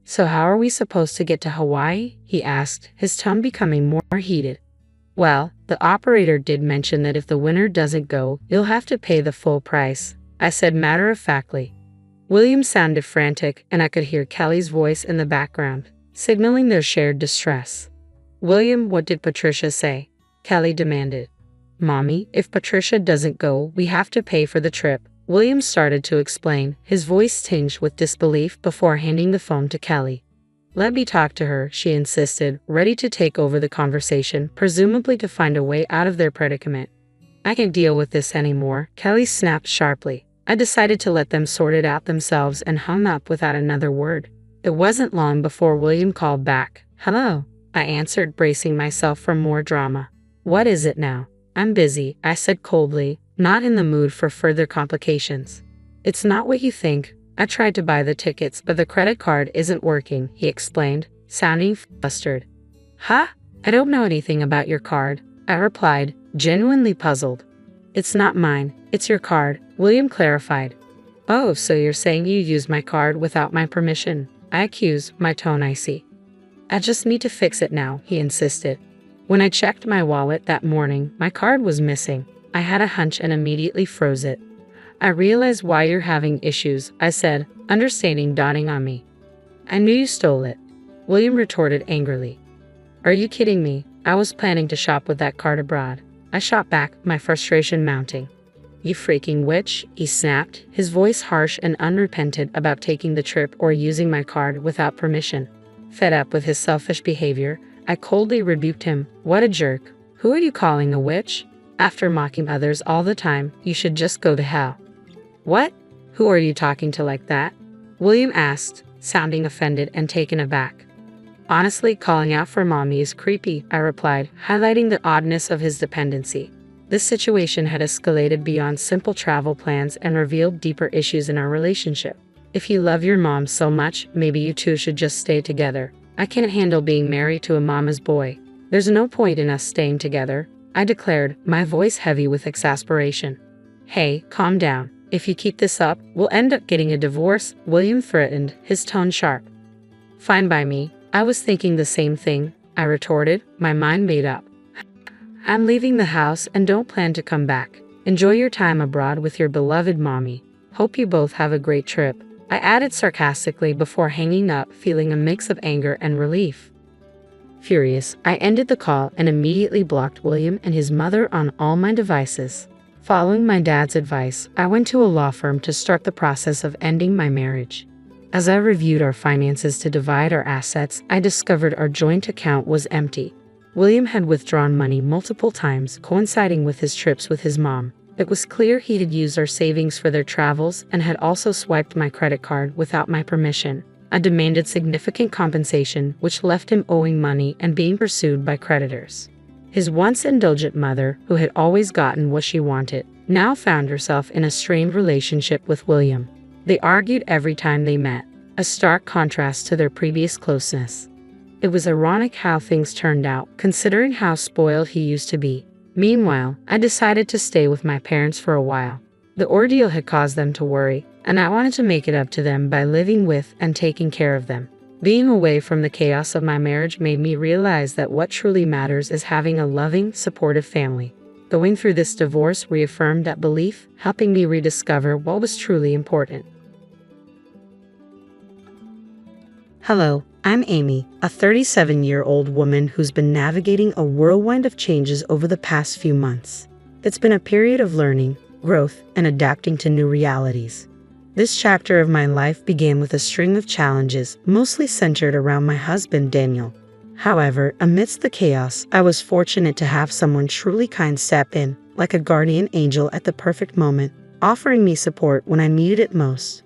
"So how are we supposed to get to Hawaii?" he asked, his tone becoming more heated. "Well, the operator did mention that if the winner doesn't go, you'll have to pay the full price," I said matter-of-factly. William sounded frantic, and I could hear Kelly's voice in the background, signaling their shared distress. "William, what did Patricia say?" Kelly demanded. "Mommy, if Patricia doesn't go, we have to pay for the trip," William started to explain, his voice tinged with disbelief before handing the phone to Kelly. "Let me talk to her," she insisted, ready to take over the conversation, presumably to find a way out of their predicament. "I can't deal with this anymore," Kelly snapped sharply. I decided to let them sort it out themselves and hung up without another word. It wasn't long before William called back. "Hello," I answered, bracing myself for more drama. "What is it now?" "I'm busy," I said coldly, not in the mood for further complications. "It's not what you think. I tried to buy the tickets, but the credit card isn't working," he explained, sounding flustered. "Huh? I don't know anything about your card," I replied, genuinely puzzled. "It's not mine, it's your card," William clarified. "Oh, so you're saying you used my card without my permission?" I accused, my tone icy. "I just need to fix it now," he insisted. When I checked my wallet that morning, my card was missing. I had a hunch and immediately froze it. "I realize why you're having issues," I said, understanding dawning on me. "I knew you stole it," William retorted angrily. "Are you kidding me? I was planning to shop with that card abroad," I shot back, my frustration mounting. "You freaking witch," he snapped, his voice harsh and unrepentant about taking the trip or using my card without permission. Fed up with his selfish behavior, I coldly rebuked him. What a jerk. Who are you calling a witch? After mocking others all the time, you should just go to hell. What? Who are you talking to like that? William asked, sounding offended and taken aback. Honestly, calling out for mommy is creepy, I replied, highlighting the oddness of his dependency. This situation had escalated beyond simple travel plans and revealed deeper issues in our relationship. If you love your mom so much, maybe you two should just stay together. I can't handle being married to a mama's boy. There's no point in us staying together, I declared, my voice heavy with exasperation. Hey, calm down. If you keep this up, we'll end up getting a divorce, William threatened, his tone sharp. Fine by me. I was thinking the same thing, I retorted, my mind made up. I'm leaving the house and don't plan to come back. Enjoy your time abroad with your beloved mommy. Hope you both have a great trip, I added sarcastically before hanging up, feeling a mix of anger and relief. Furious, I ended the call and immediately blocked William and his mother on all my devices. Following my dad's advice, I went to a law firm to start the process of ending my marriage. As I reviewed our finances to divide our assets, I discovered our joint account was empty. William had withdrawn money multiple times, coinciding with his trips with his mom. It was clear he had used our savings for their travels and had also swiped my credit card without my permission. I demanded significant compensation, which left him owing money and being pursued by creditors. His once indulgent mother, who had always gotten what she wanted, now found herself in a strained relationship with William. They argued every time they met, a stark contrast to their previous closeness. It was ironic how things turned out, considering how spoiled he used to be. Meanwhile, I decided to stay with my parents for a while. The ordeal had caused them to worry, and I wanted to make it up to them by living with and taking care of them. Being away from the chaos of my marriage made me realize that what truly matters is having a loving, supportive family. Going through this divorce reaffirmed that belief, helping me rediscover what was truly important. Hello, I'm Amy, a 37-year-old woman who's been navigating a whirlwind of changes over the past few months. It's been a period of learning, growth, and adapting to new realities. This chapter of my life began with a string of challenges, mostly centered around my husband, Daniel. However, amidst the chaos, I was fortunate to have someone truly kind step in, like a guardian angel at the perfect moment, offering me support when I needed it most.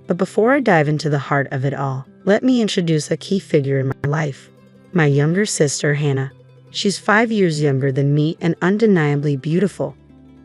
But before I dive into the heart of it all, let me introduce a key figure in my life, my younger sister, Hannah. She's 5 years younger than me and undeniably beautiful.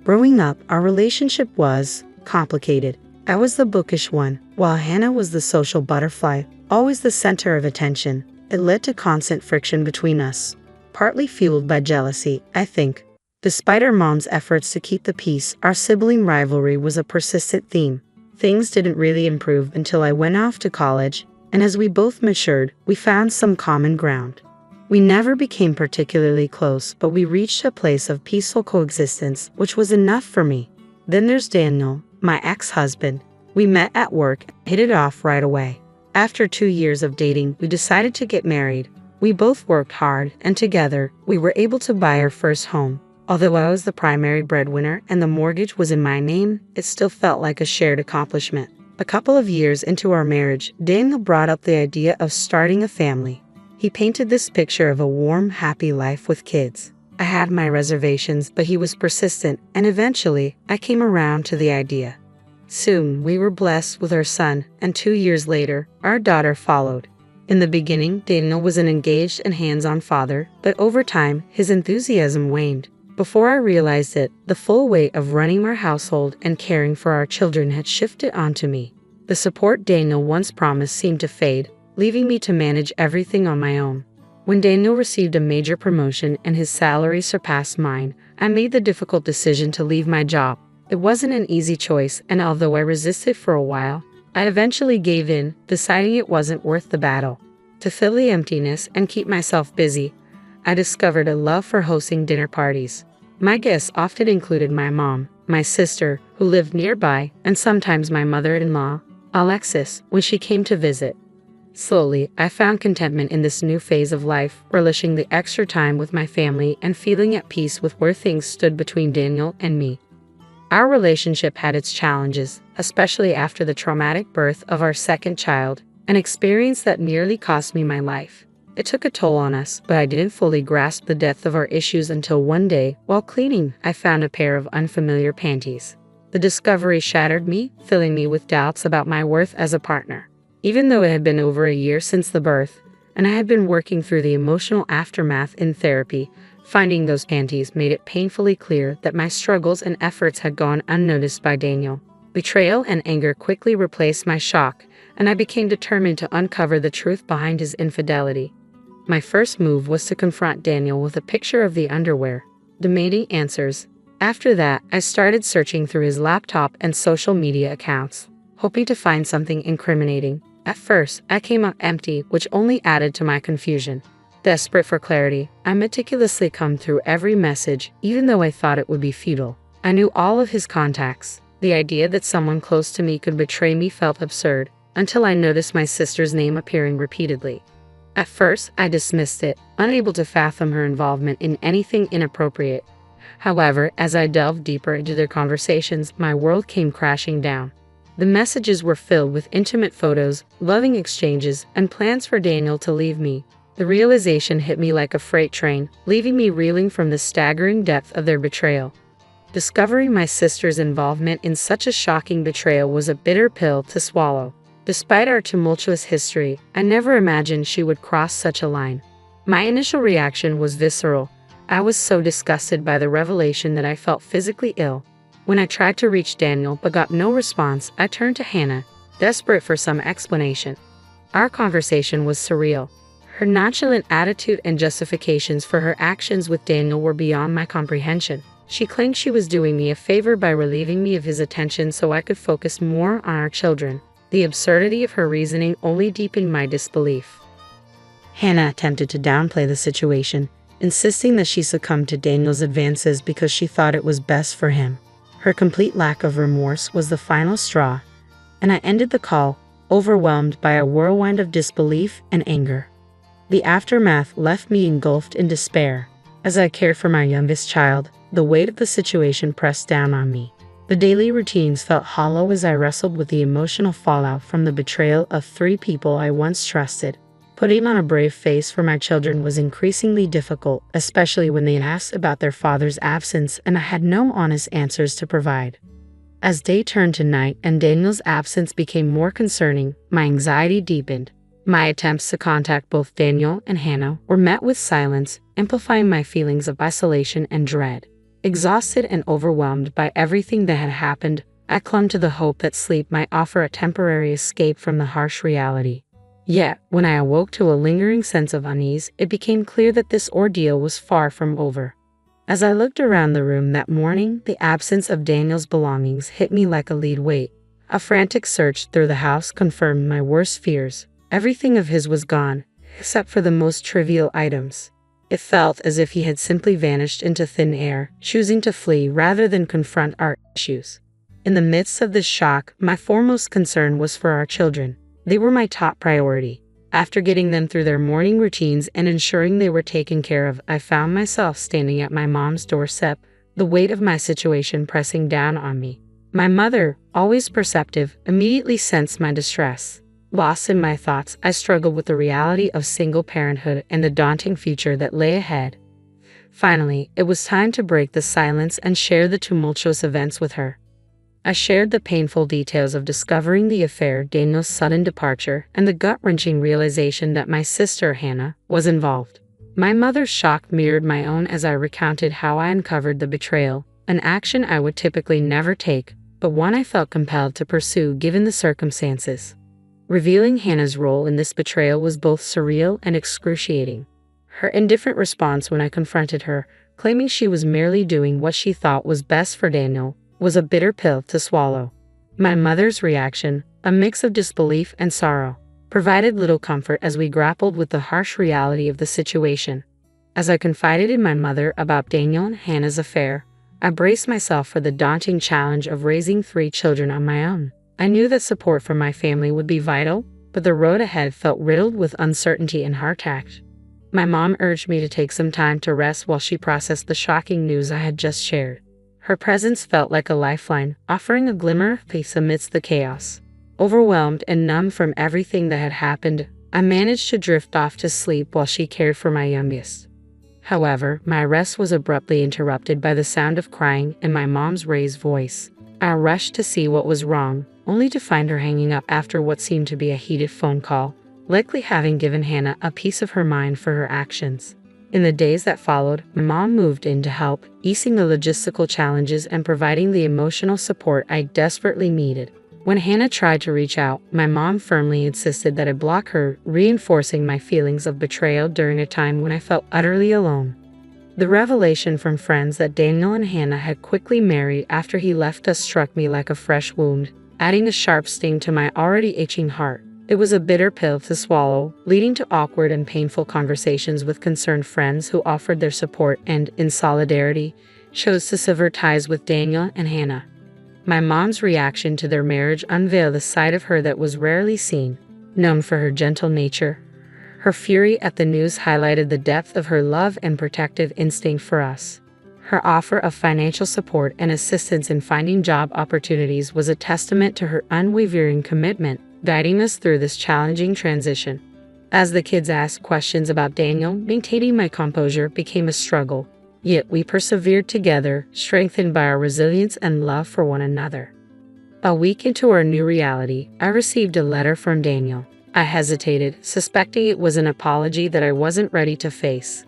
Growing up, our relationship was complicated. I was the bookish one, while Hannah was the social butterfly, always the center of attention. It led to constant friction between us, partly fueled by jealousy, I think. Despite our mom's efforts to keep the peace, our sibling rivalry was a persistent theme. Things didn't really improve until I went off to college, and as we both matured, we found some common ground. We never became particularly close, but we reached a place of peaceful coexistence, which was enough for me. Then there's Daniel, my ex-husband. We met at work and hit it off right away. After 2 years of dating, we decided to get married. We both worked hard, and together, we were able to buy our first home. Although I was the primary breadwinner and the mortgage was in my name, it still felt like a shared accomplishment. A couple of years into our marriage, Daniel brought up the idea of starting a family. He painted this picture of a warm, happy life with kids. I had my reservations, but he was persistent, and eventually, I came around to the idea. Soon, we were blessed with our son, and 2 years later, our daughter followed. In the beginning, Daniel was an engaged and hands-on father, but over time, his enthusiasm waned. Before I realized it, the full weight of running our household and caring for our children had shifted onto me. The support Daniel once promised seemed to fade, leaving me to manage everything on my own. When Daniel received a major promotion and his salary surpassed mine, I made the difficult decision to leave my job. It wasn't an easy choice, and although I resisted for a while, I eventually gave in, deciding it wasn't worth the battle. To fill the emptiness and keep myself busy, I discovered a love for hosting dinner parties. My guests often included my mom, my sister, who lived nearby, and sometimes my mother-in-law, Alexis, when she came to visit. Slowly, I found contentment in this new phase of life, relishing the extra time with my family and feeling at peace with where things stood between Daniel and me. Our relationship had its challenges, especially after the traumatic birth of our second child, an experience that nearly cost me my life. It took a toll on us, but I didn't fully grasp the depth of our issues until one day, while cleaning, I found a pair of unfamiliar panties. The discovery shattered me, filling me with doubts about my worth as a partner. Even though it had been over a year since the birth, and I had been working through the emotional aftermath in therapy, finding those panties made it painfully clear that my struggles and efforts had gone unnoticed by Daniel. Betrayal and anger quickly replaced my shock, and I became determined to uncover the truth behind his infidelity. My first move was to confront Daniel with a picture of the underwear, demanding answers. After that, I started searching through his laptop and social media accounts, hoping to find something incriminating. At first, I came up empty, which only added to my confusion. Desperate for clarity, I meticulously combed through every message, even though I thought it would be futile. I knew all of his contacts. The idea that someone close to me could betray me felt absurd, until I noticed my sister's name appearing repeatedly. At first, I dismissed it, unable to fathom her involvement in anything inappropriate. However, as I delved deeper into their conversations, my world came crashing down. The messages were filled with intimate photos, loving exchanges, and plans for Daniel to leave me. The realization hit me like a freight train, leaving me reeling from the staggering depth of their betrayal. Discovering my sister's involvement in such a shocking betrayal was a bitter pill to swallow. Despite our tumultuous history, I never imagined she would cross such a line. My initial reaction was visceral. I was so disgusted by the revelation that I felt physically ill. When I tried to reach Daniel but got no response, I turned to Hannah, desperate for some explanation. Our conversation was surreal. Her nonchalant attitude and justifications for her actions with Daniel were beyond my comprehension. She claimed she was doing me a favor by relieving me of his attention so I could focus more on our children. The absurdity of her reasoning only deepened my disbelief. Hannah attempted to downplay the situation, insisting that she succumbed to Daniel's advances because she thought it was best for him. Her complete lack of remorse was the final straw, and I ended the call, overwhelmed by a whirlwind of disbelief and anger. The aftermath left me engulfed in despair. As I cared for my youngest child, the weight of the situation pressed down on me. The daily routines felt hollow as I wrestled with the emotional fallout from the betrayal of 3 people I once trusted. Putting on a brave face for my children was increasingly difficult, especially when they asked about their father's absence and I had no honest answers to provide. As day turned to night and Daniel's absence became more concerning, my anxiety deepened. My attempts to contact both Daniel and Hannah were met with silence, amplifying my feelings of isolation and dread. Exhausted and overwhelmed by everything that had happened, I clung to the hope that sleep might offer a temporary escape from the harsh reality. Yet, when I awoke to a lingering sense of unease, it became clear that this ordeal was far from over. As I looked around the room that morning, the absence of Daniel's belongings hit me like a lead weight. A frantic search through the house confirmed my worst fears. Everything of his was gone, except for the most trivial items. It felt as if he had simply vanished into thin air, choosing to flee rather than confront our issues. In the midst of this shock, my foremost concern was for our children. They were my top priority. After getting them through their morning routines and ensuring they were taken care of, I found myself standing at my mom's doorstep, the weight of my situation pressing down on me. My mother, always perceptive, immediately sensed my distress. Lost in my thoughts, I struggled with the reality of single parenthood and the daunting future that lay ahead. Finally, it was time to break the silence and share the tumultuous events with her. I shared the painful details of discovering the affair, Daniel's sudden departure, and the gut-wrenching realization that my sister, Hannah, was involved. My mother's shock mirrored my own as I recounted how I uncovered the betrayal, an action I would typically never take, but one I felt compelled to pursue given the circumstances. Revealing Hannah's role in this betrayal was both surreal and excruciating. Her indifferent response when I confronted her, claiming she was merely doing what she thought was best for Daniel, was a bitter pill to swallow. My mother's reaction, a mix of disbelief and sorrow, provided little comfort as we grappled with the harsh reality of the situation. As I confided in my mother about Daniel and Hannah's affair, I braced myself for the daunting challenge of raising 3 children on my own. I knew that support from my family would be vital, but the road ahead felt riddled with uncertainty and heart-ache. My mom urged me to take some time to rest while she processed the shocking news I had just shared. Her presence felt like a lifeline, offering a glimmer of peace amidst the chaos. Overwhelmed and numb from everything that had happened, I managed to drift off to sleep while she cared for my youngest. However, my rest was abruptly interrupted by the sound of crying and my mom's raised voice. I rushed to see what was wrong, only to find her hanging up after what seemed to be a heated phone call, likely having given Hannah a piece of her mind for her actions. In the days that followed, my mom moved in to help, easing the logistical challenges and providing the emotional support I desperately needed. When Hannah tried to reach out, my mom firmly insisted that I block her, reinforcing my feelings of betrayal during a time when I felt utterly alone. The revelation from friends that Daniel and Hannah had quickly married after he left us struck me like a fresh wound, adding a sharp sting to my already aching heart. It was a bitter pill to swallow, leading to awkward and painful conversations with concerned friends who offered their support and, in solidarity, chose to sever ties with Daniel and Hannah. My mom's reaction to their marriage unveiled a side of her that was rarely seen. Known for her gentle nature, her fury at the news highlighted the depth of her love and protective instinct for us. Her offer of financial support and assistance in finding job opportunities was a testament to her unwavering commitment, guiding us through this challenging transition. As the kids asked questions about Daniel, maintaining my composure became a struggle. Yet we persevered together, strengthened by our resilience and love for one another. A week into our new reality, I received a letter from Daniel. I hesitated, suspecting it was an apology that I wasn't ready to face.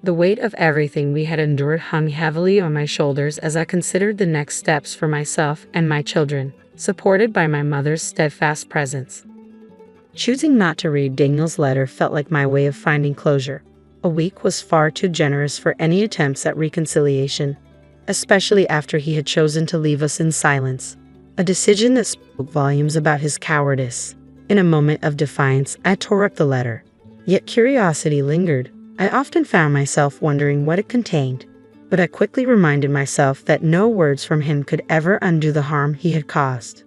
The weight of everything we had endured hung heavily on my shoulders as I considered the next steps for myself and my children, supported by my mother's steadfast presence. Choosing not to read Daniel's letter felt like my way of finding closure. A week was far too generous for any attempts at reconciliation, especially after he had chosen to leave us in silence, a decision that spoke volumes about his cowardice. In a moment of defiance, I tore up the letter. Yet curiosity lingered. I often found myself wondering what it contained, but I quickly reminded myself that no words from him could ever undo the harm he had caused.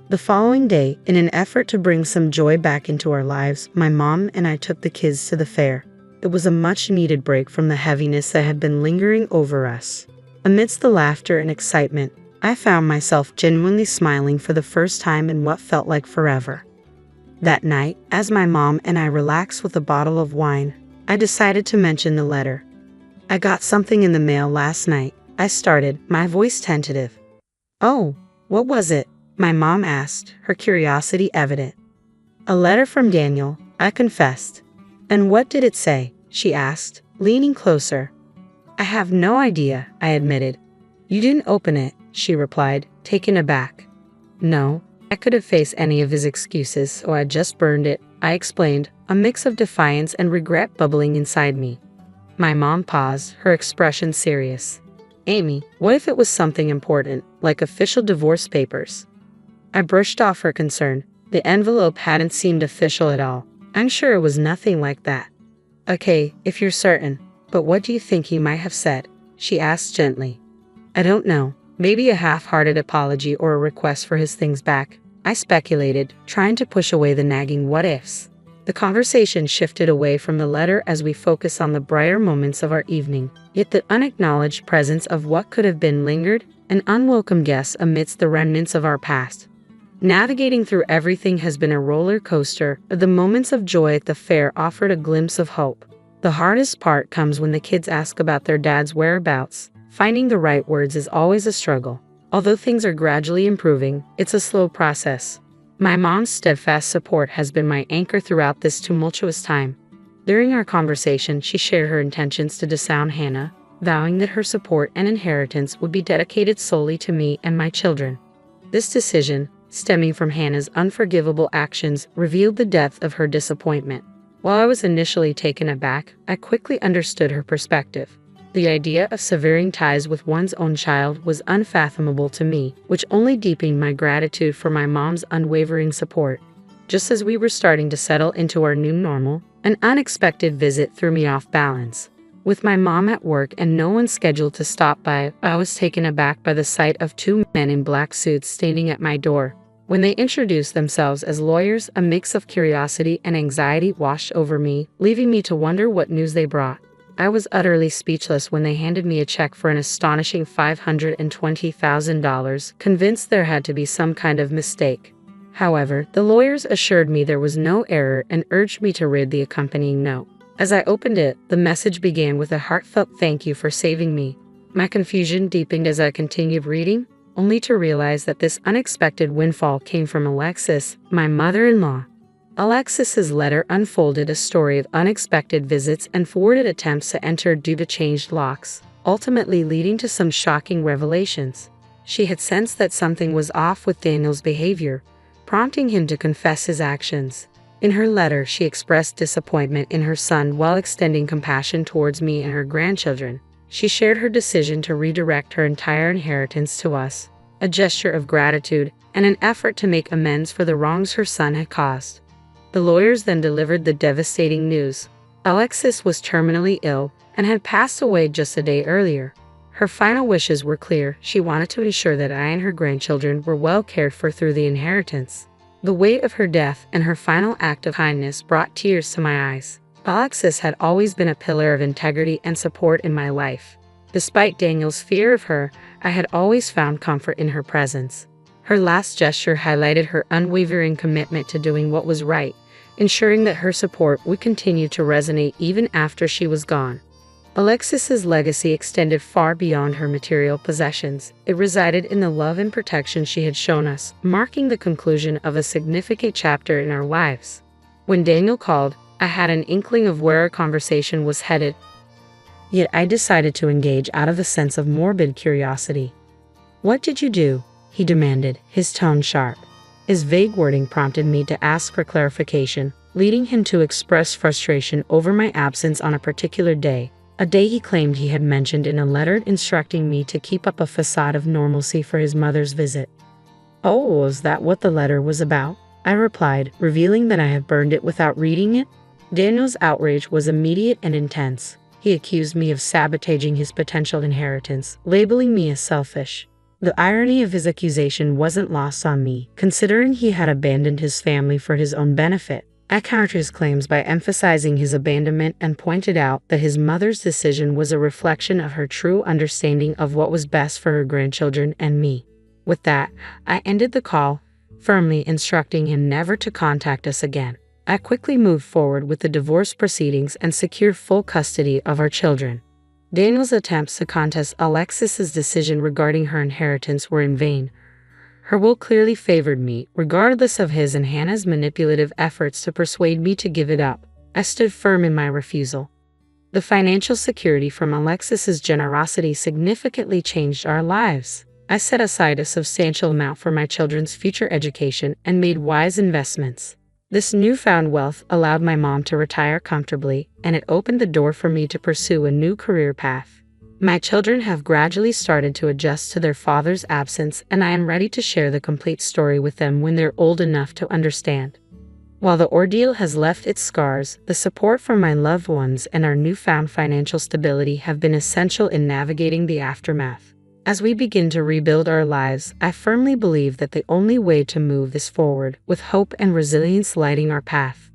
The following day, in an effort to bring some joy back into our lives, my mom and I took the kids to the fair. It was a much-needed break from the heaviness that had been lingering over us. Amidst the laughter and excitement, I found myself genuinely smiling for the first time in what felt like forever. That night, as my mom and I relaxed with a bottle of wine, I decided to mention the letter. "I got something in the mail last night," I started, my voice tentative. "Oh, what was it?" my mom asked, her curiosity evident. "A letter from Daniel," I confessed. "And what did it say?" she asked, leaning closer. "I have no idea," I admitted. "You didn't open it," she replied, taken aback. "No, I could have faced any of his excuses, so I just burned it," I explained, a mix of defiance and regret bubbling inside me. My mom paused, her expression serious. "Amy, what if it was something important, like official divorce papers?" I brushed off her concern. The envelope hadn't seemed official at all. "I'm sure it was nothing like that." "Okay, if you're certain. But what do you think he might have said?" she asked gently. "I don't know. Maybe a half-hearted apology or a request for his things back," I speculated, trying to push away the nagging what-ifs. The conversation shifted away from the letter as we focused on the brighter moments of our evening, yet the unacknowledged presence of what could have been lingered, an unwelcome guest amidst the remnants of our past. Navigating through everything has been a roller coaster, but the moments of joy at the fair offered a glimpse of hope. The hardest part comes when the kids ask about their dad's whereabouts. Finding the right words is always a struggle. Although things are gradually improving, it's a slow process. My mom's steadfast support has been my anchor throughout this tumultuous time. During our conversation, she shared her intentions to disown Hannah, vowing that her support and inheritance would be dedicated solely to me and my children. This decision, stemming from Hannah's unforgivable actions, revealed the depth of her disappointment. While I was initially taken aback, I quickly understood her perspective. The idea of severing ties with one's own child was unfathomable to me, which only deepened my gratitude for my mom's unwavering support. Just as we were starting to settle into our new normal, an unexpected visit threw me off balance. With my mom at work and no one scheduled to stop by, I was taken aback by the sight of two men in black suits standing at my door. When they introduced themselves as lawyers, a mix of curiosity and anxiety washed over me, leaving me to wonder what news they brought. I was utterly speechless when they handed me a check for an astonishing $520,000, convinced there had to be some kind of mistake. However, the lawyers assured me there was no error and urged me to read the accompanying note. As I opened it, the message began with a heartfelt thank you for saving me. My confusion deepened as I continued reading, only to realize that this unexpected windfall came from Alexis, my mother-in-law. Alexis's letter unfolded a story of unexpected visits and thwarted attempts to enter due to changed locks, ultimately leading to some shocking revelations. She had sensed that something was off with Daniel's behavior, prompting him to confess his actions. In her letter, she expressed disappointment in her son while extending compassion towards me and her grandchildren. She shared her decision to redirect her entire inheritance to us, a gesture of gratitude and an effort to make amends for the wrongs her son had caused. The lawyers then delivered the devastating news. Alexis was terminally ill and had passed away just a day earlier. Her final wishes were clear. She wanted to ensure that I and her grandchildren were well cared for through the inheritance. The weight of her death and her final act of kindness brought tears to my eyes. Alexis had always been a pillar of integrity and support in my life. Despite Daniel's fear of her, I had always found comfort in her presence. Her last gesture highlighted her unwavering commitment to doing what was right, ensuring that her support would continue to resonate even after she was gone. Alexis's legacy extended far beyond her material possessions. It resided in the love and protection she had shown us, marking the conclusion of a significant chapter in our lives. When Daniel called, I had an inkling of where our conversation was headed. Yet I decided to engage out of a sense of morbid curiosity. "What did you do?" he demanded, his tone sharp. His vague wording prompted me to ask for clarification, leading him to express frustration over my absence on a particular day. A day he claimed he had mentioned in a letter instructing me to keep up a facade of normalcy for his mother's visit. "Oh, was that what the letter was about?" I replied, revealing that I had burned it without reading it. Daniel's outrage was immediate and intense. He accused me of sabotaging his potential inheritance, labeling me as selfish. The irony of his accusation wasn't lost on me, considering he had abandoned his family for his own benefit. I countered his claims by emphasizing his abandonment and pointed out that his mother's decision was a reflection of her true understanding of what was best for her grandchildren and me. With that, I ended the call, firmly instructing him never to contact us again. I quickly moved forward with the divorce proceedings and secured full custody of our children. Daniel's attempts to contest Alexis's decision regarding her inheritance were in vain. Her will clearly favored me, regardless of his and Hannah's manipulative efforts to persuade me to give it up. I stood firm in my refusal. The financial security from Alexis's generosity significantly changed our lives. I set aside a substantial amount for my children's future education and made wise investments. This newfound wealth allowed my mom to retire comfortably, and it opened the door for me to pursue a new career path. My children have gradually started to adjust to their father's absence, and I am ready to share the complete story with them when they're old enough to understand. While the ordeal has left its scars, the support from my loved ones and our newfound financial stability have been essential in navigating the aftermath. As we begin to rebuild our lives, I firmly believe that the only way to move is forward, with hope and resilience lighting our path.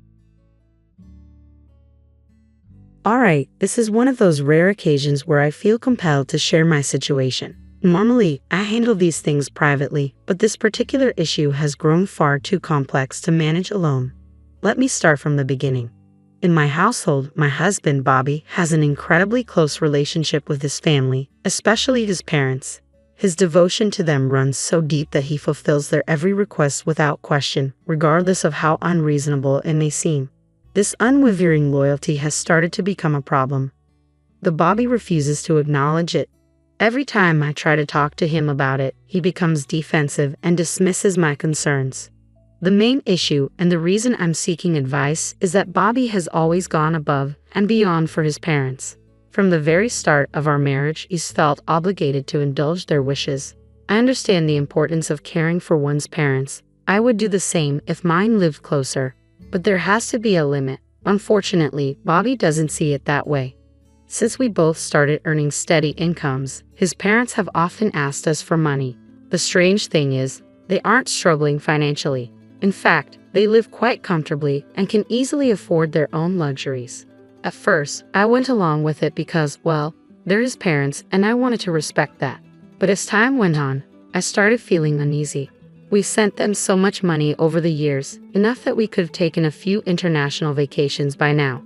Alright, this is one of those rare occasions where I feel compelled to share my situation. Normally, I handle these things privately, but this particular issue has grown far too complex to manage alone. Let me start from the beginning. In my household, my husband, Bobby, has an incredibly close relationship with his family, especially his parents. His devotion to them runs so deep that he fulfills their every request without question, regardless of how unreasonable it may seem. This unwavering loyalty has started to become a problem. The Bobby refuses to acknowledge it. Every time I try to talk to him about it, he becomes defensive and dismisses my concerns. The main issue, and the reason I'm seeking advice, is that Bobby has always gone above and beyond for his parents. From the very start of our marriage, he's felt obligated to indulge their wishes. I understand the importance of caring for one's parents. I would do the same if mine lived closer. But there has to be a limit. Unfortunately, Bobby doesn't see it that way. Since we both started earning steady incomes, his parents have often asked us for money. The strange thing is, they aren't struggling financially. In fact, they live quite comfortably and can easily afford their own luxuries. At first, I went along with it because, well, they're his parents and I wanted to respect that. But as time went on, I started feeling uneasy. We sent them so much money over the years, enough that we could have taken a few international vacations by now.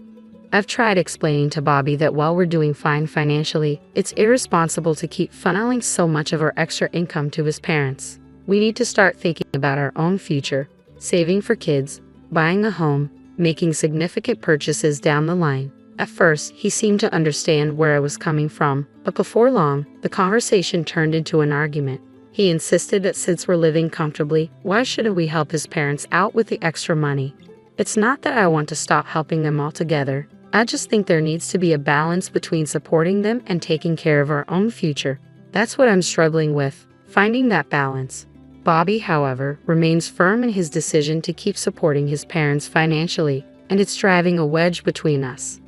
I've tried explaining to Bobby that while we're doing fine financially, it's irresponsible to keep funneling so much of our extra income to his parents. We need to start thinking about our own future, saving for kids, buying a home, making significant purchases down the line. At first, he seemed to understand where I was coming from, but before long, the conversation turned into an argument. He insisted that since we're living comfortably, why shouldn't we help his parents out with the extra money? It's not that I want to stop helping them altogether. I just think there needs to be a balance between supporting them and taking care of our own future. That's what I'm struggling with, finding that balance. Bobby, however, remains firm in his decision to keep supporting his parents financially, and it's driving a wedge between us.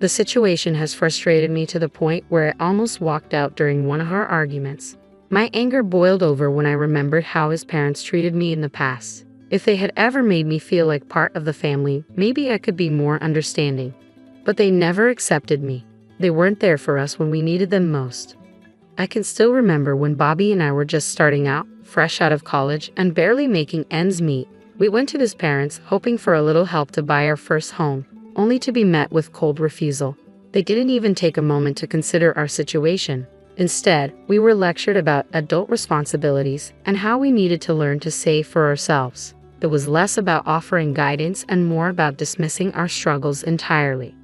The situation has frustrated me to the point where I almost walked out during one of our arguments. My anger boiled over when I remembered how his parents treated me in the past. If they had ever made me feel like part of the family, maybe I could be more understanding. But they never accepted me. They weren't there for us when we needed them most. I can still remember when Bobby and I were just starting out, fresh out of college, and barely making ends meet. We went to his parents, hoping for a little help to buy our first home, only to be met with cold refusal. They didn't even take a moment to consider our situation. Instead, we were lectured about adult responsibilities and how we needed to learn to save for ourselves. It was less about offering guidance and more about dismissing our struggles entirely.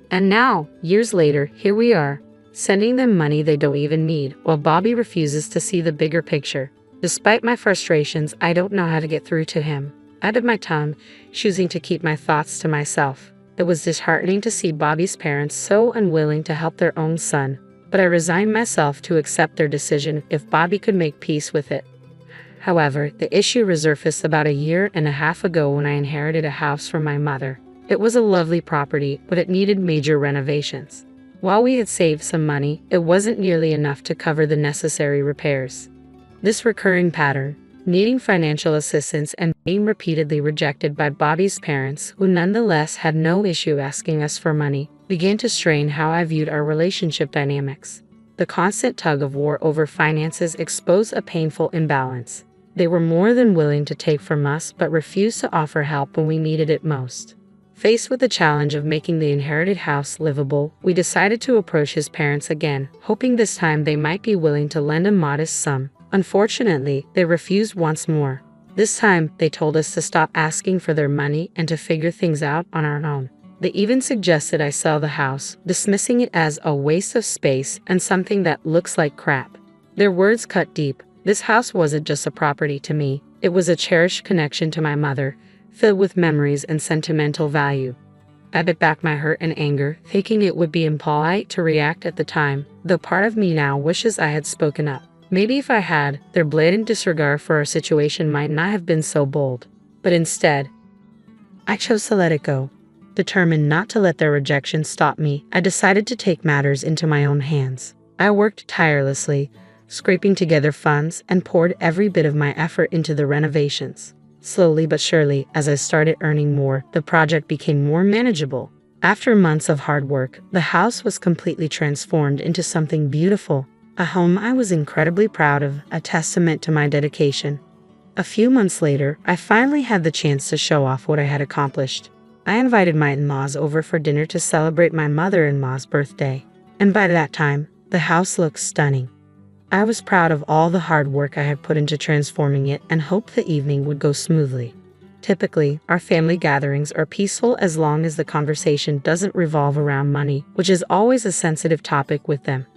And now, years later, here we are, sending them money they don't even need, while Bobby refuses to see the bigger picture. Despite my frustrations, I don't know how to get through to him. I bit my tongue, choosing to keep my thoughts to myself. It was disheartening to see Bobby's parents so unwilling to help their own son, but I resigned myself to accept their decision if Bobby could make peace with it. However, the issue resurfaced about a year and a half ago when I inherited a house from my mother. It was a lovely property, but it needed major renovations. While we had saved some money, it wasn't nearly enough to cover the necessary repairs. This recurring pattern, needing financial assistance and being repeatedly rejected by Bobby's parents, who nonetheless had no issue asking us for money, began to strain how I viewed our relationship dynamics. The constant tug of war over finances exposed a painful imbalance. They were more than willing to take from us but refused to offer help when we needed it most. Faced with the challenge of making the inherited house livable, we decided to approach his parents again, hoping this time they might be willing to lend a modest sum. Unfortunately, they refused once more. This time, they told us to stop asking for their money and to figure things out on our own. They even suggested I sell the house, dismissing it as a waste of space and something that looks like crap. Their words cut deep. This house wasn't just a property to me, it was a cherished connection to my mother, filled with memories and sentimental value. I bit back my hurt and anger, thinking it would be impolite to react at the time, though part of me now wishes I had spoken up. Maybe if I had, their blatant disregard for our situation might not have been so bold. But instead, I chose to let it go. Determined not to let their rejection stop me, I decided to take matters into my own hands. I worked tirelessly, scraping together funds, and poured every bit of my effort into the renovations. Slowly but surely, as I started earning more, the project became more manageable. After months of hard work, the house was completely transformed into something beautiful, a home I was incredibly proud of, a testament to my dedication. A few months later, I finally had the chance to show off what I had accomplished. I invited my in-laws over for dinner to celebrate my mother-in-law's birthday, and by that time, the house looked stunning. I was proud of all the hard work I had put into transforming it and hoped the evening would go smoothly. Typically, our family gatherings are peaceful as long as the conversation doesn't revolve around money, which is always a sensitive topic with them.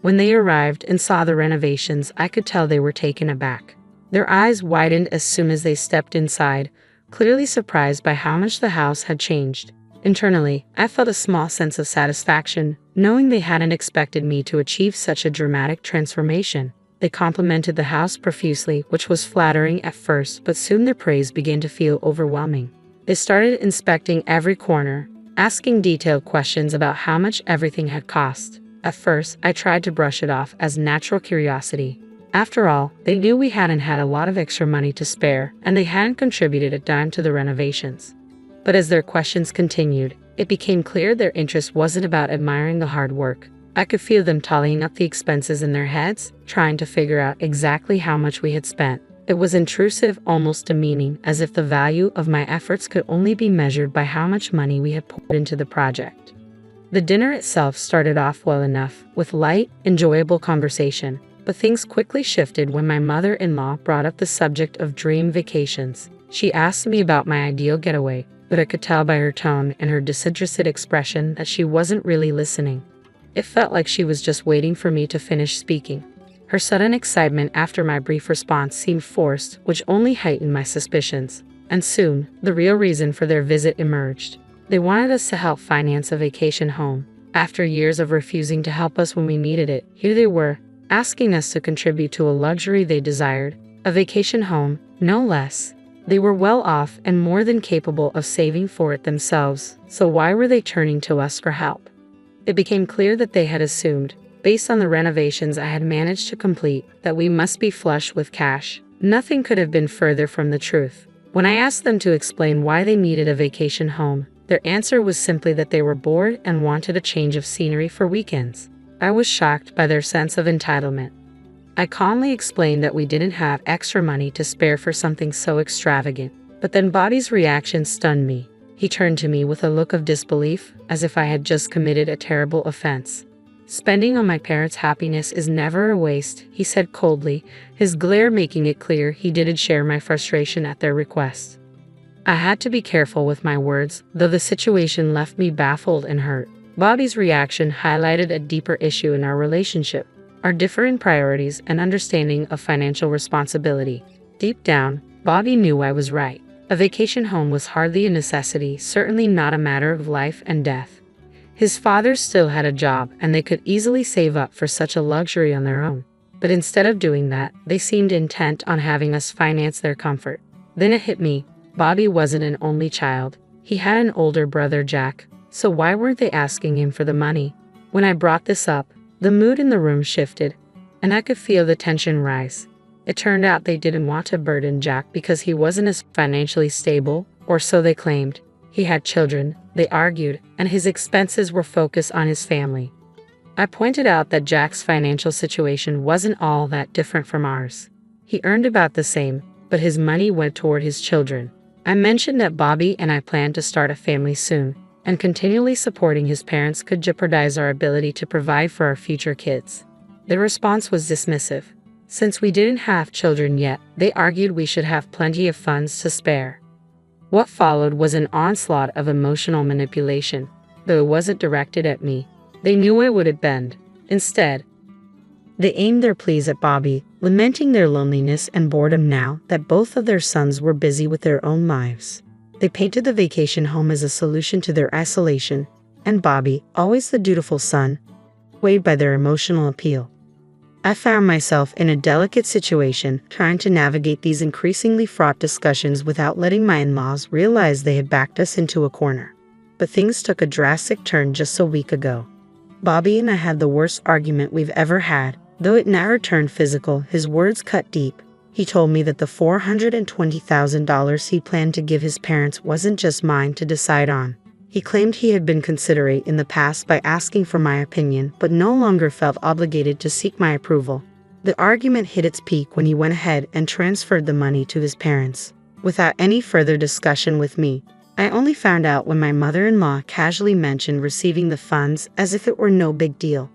When they arrived and saw the renovations, I could tell they were taken aback. Their eyes widened as soon as they stepped inside, clearly surprised by how much the house had changed. Internally, I felt a small sense of satisfaction, knowing they hadn't expected me to achieve such a dramatic transformation. They complimented the house profusely, which was flattering at first, but soon their praise began to feel overwhelming. They started inspecting every corner, asking detailed questions about how much everything had cost. At first, I tried to brush it off as natural curiosity. After all, they knew we hadn't had a lot of extra money to spare, and they hadn't contributed a dime to the renovations. But as their questions continued, it became clear their interest wasn't about admiring the hard work. I could feel them tallying up the expenses in their heads, trying to figure out exactly how much we had spent. It was intrusive, almost demeaning, as if the value of my efforts could only be measured by how much money we had poured into the project. The dinner itself started off well enough, with light, enjoyable conversation, but things quickly shifted when my mother-in-law brought up the subject of dream vacations. She asked me about my ideal getaway, but I could tell by her tone and her disinterested expression that she wasn't really listening. It felt like she was just waiting for me to finish speaking. Her sudden excitement after my brief response seemed forced, which only heightened my suspicions. And soon, the real reason for their visit emerged. They wanted us to help finance a vacation home. After years of refusing to help us when we needed it, here they were, asking us to contribute to a luxury they desired, a vacation home, no less. They were well off and more than capable of saving for it themselves, so why were they turning to us for help? It became clear that they had assumed, based on the renovations I had managed to complete, that we must be flush with cash. Nothing could have been further from the truth. When I asked them to explain why they needed a vacation home, their answer was simply that they were bored and wanted a change of scenery for weekends. I was shocked by their sense of entitlement. I calmly explained that we didn't have extra money to spare for something so extravagant, but then Bobby's reaction stunned me. He turned to me with a look of disbelief, as if I had just committed a terrible offense. "Spending on my parents' happiness is never a waste," he said coldly, his glare making it clear he didn't share my frustration at their request. I had to be careful with my words, though the situation left me baffled and hurt. Bobby's reaction highlighted a deeper issue in our relationship, our differing priorities and understanding of financial responsibility. Deep down, Bobby knew I was right. A vacation home was hardly a necessity, certainly not a matter of life and death. His father still had a job, and they could easily save up for such a luxury on their own. But instead of doing that, they seemed intent on having us finance their comfort. Then it hit me. Bobby wasn't an only child. He had an older brother, Jack. So why weren't they asking him for the money? When I brought this up, the mood in the room shifted, and I could feel the tension rise. It turned out they didn't want to burden Jack because he wasn't as financially stable, or so they claimed. He had children, they argued, and his expenses were focused on his family. I pointed out that Jack's financial situation wasn't all that different from ours. He earned about the same, but his money went toward his children. I mentioned that Bobby and I planned to start a family soon, and continually supporting his parents could jeopardize our ability to provide for our future kids. Their response was dismissive. Since we didn't have children yet, they argued we should have plenty of funds to spare. What followed was an onslaught of emotional manipulation, though it wasn't directed at me. They knew I wouldn't bend. Instead, they aimed their pleas at Bobby, lamenting their loneliness and boredom now that both of their sons were busy with their own lives. They painted the vacation home as a solution to their isolation, and Bobby, always the dutiful son, swayed by their emotional appeal. I found myself in a delicate situation, trying to navigate these increasingly fraught discussions without letting my in-laws realize they had backed us into a corner. But things took a drastic turn just a week ago. Bobby and I had the worst argument we've ever had. Though it never turned physical, his words cut deep. He told me that the $420,000 he planned to give his parents wasn't just mine to decide on. He claimed he had been considerate in the past by asking for my opinion, but no longer felt obligated to seek my approval. The argument hit its peak when he went ahead and transferred the money to his parents, without any further discussion with me. I only found out when my mother-in-law casually mentioned receiving the funds as if it were no big deal.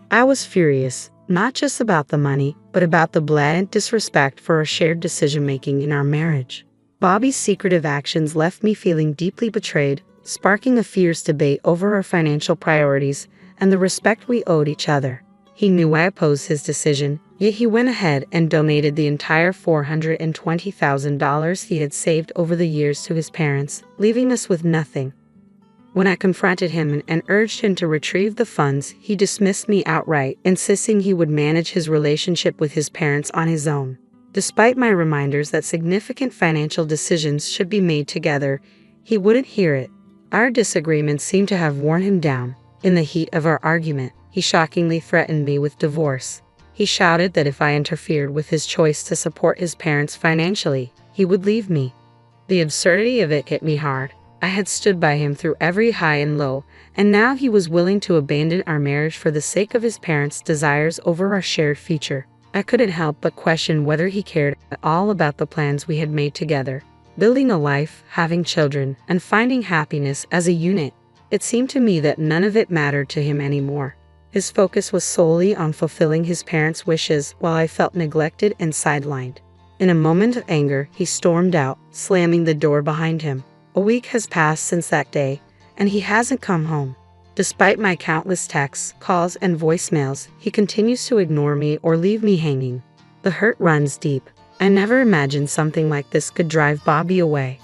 I was furious, not just about the money, but about the blatant disrespect for our shared decision-making in our marriage. Bobby's secretive actions left me feeling deeply betrayed, sparking a fierce debate over our financial priorities and the respect we owed each other. He knew I opposed his decision, yet he went ahead and donated the entire $420,000 he had saved over the years to his parents, leaving us with nothing. When I confronted him and urged him to retrieve the funds, he dismissed me outright, insisting he would manage his relationship with his parents on his own. Despite my reminders that significant financial decisions should be made together, he wouldn't hear it. Our disagreement seemed to have worn him down. In the heat of our argument, he shockingly threatened me with divorce. He shouted that if I interfered with his choice to support his parents financially, he would leave me. The absurdity of it hit me hard. I had stood by him through every high and low, and now he was willing to abandon our marriage for the sake of his parents' desires over our shared future. I couldn't help but question whether he cared at all about the plans we had made together, building a life, having children, and finding happiness as a unit. It seemed to me that none of it mattered to him anymore. His focus was solely on fulfilling his parents' wishes while I felt neglected and sidelined. In a moment of anger, he stormed out, slamming the door behind him. A week has passed since that day, and he hasn't come home. Despite my countless texts, calls, and voicemails, he continues to ignore me or leave me hanging. The hurt runs deep. I never imagined something like this could drive Bobby away.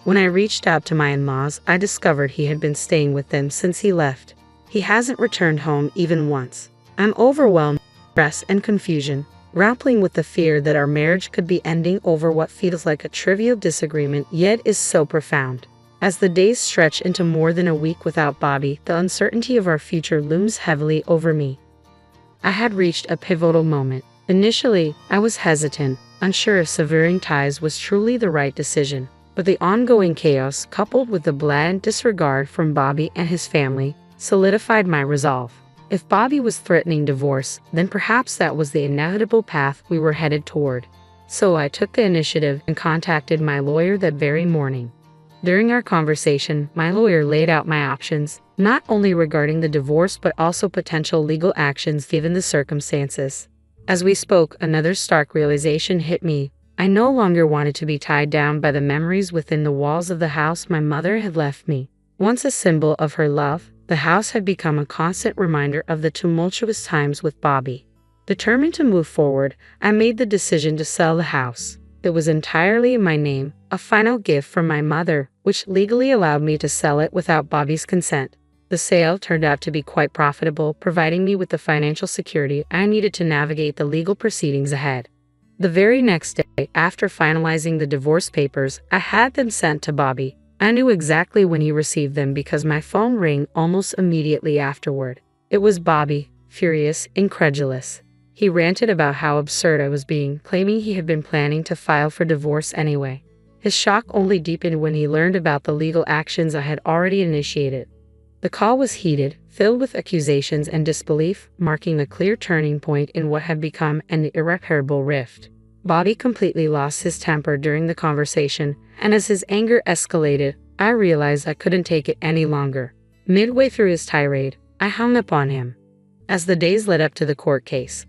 When I reached out to my in-laws, I discovered he had been staying with them since he left. He hasn't returned home even once. I'm overwhelmed with stress and confusion, grappling with the fear that our marriage could be ending over what feels like a trivial disagreement yet is so profound. As the days stretch into more than a week without Bobby, the uncertainty of our future looms heavily over me. I had reached a pivotal moment. Initially, I was hesitant, unsure if severing ties was truly the right decision, but the ongoing chaos, coupled with the blatant disregard from Bobby and his family, solidified my resolve. If Bobby was threatening divorce, then perhaps that was the inevitable path we were headed toward. So I took the initiative and contacted my lawyer that very morning. During our conversation, my lawyer laid out my options, not only regarding the divorce but also potential legal actions given the circumstances. As we spoke, another stark realization hit me. I no longer wanted to be tied down by the memories within the walls of the house my mother had left me. Once a symbol of her love, the house had become a constant reminder of the tumultuous times with Bobby. Determined to move forward, I made the decision to sell the house. It was entirely in my name, a final gift from my mother, which legally allowed me to sell it without Bobby's consent. The sale turned out to be quite profitable, providing me with the financial security I needed to navigate the legal proceedings ahead. The very next day, after finalizing the divorce papers, I had them sent to Bobby. I knew exactly when he received them because my phone rang almost immediately afterward. It was Bobby, furious, incredulous. He ranted about how absurd I was being, claiming he had been planning to file for divorce anyway. His shock only deepened when he learned about the legal actions I had already initiated. The call was heated, filled with accusations and disbelief, marking a clear turning point in what had become an irreparable rift. Bobby completely lost his temper during the conversation, and as his anger escalated, I realized I couldn't take it any longer. Midway through his tirade, I hung up on him. As the days led up to the court case,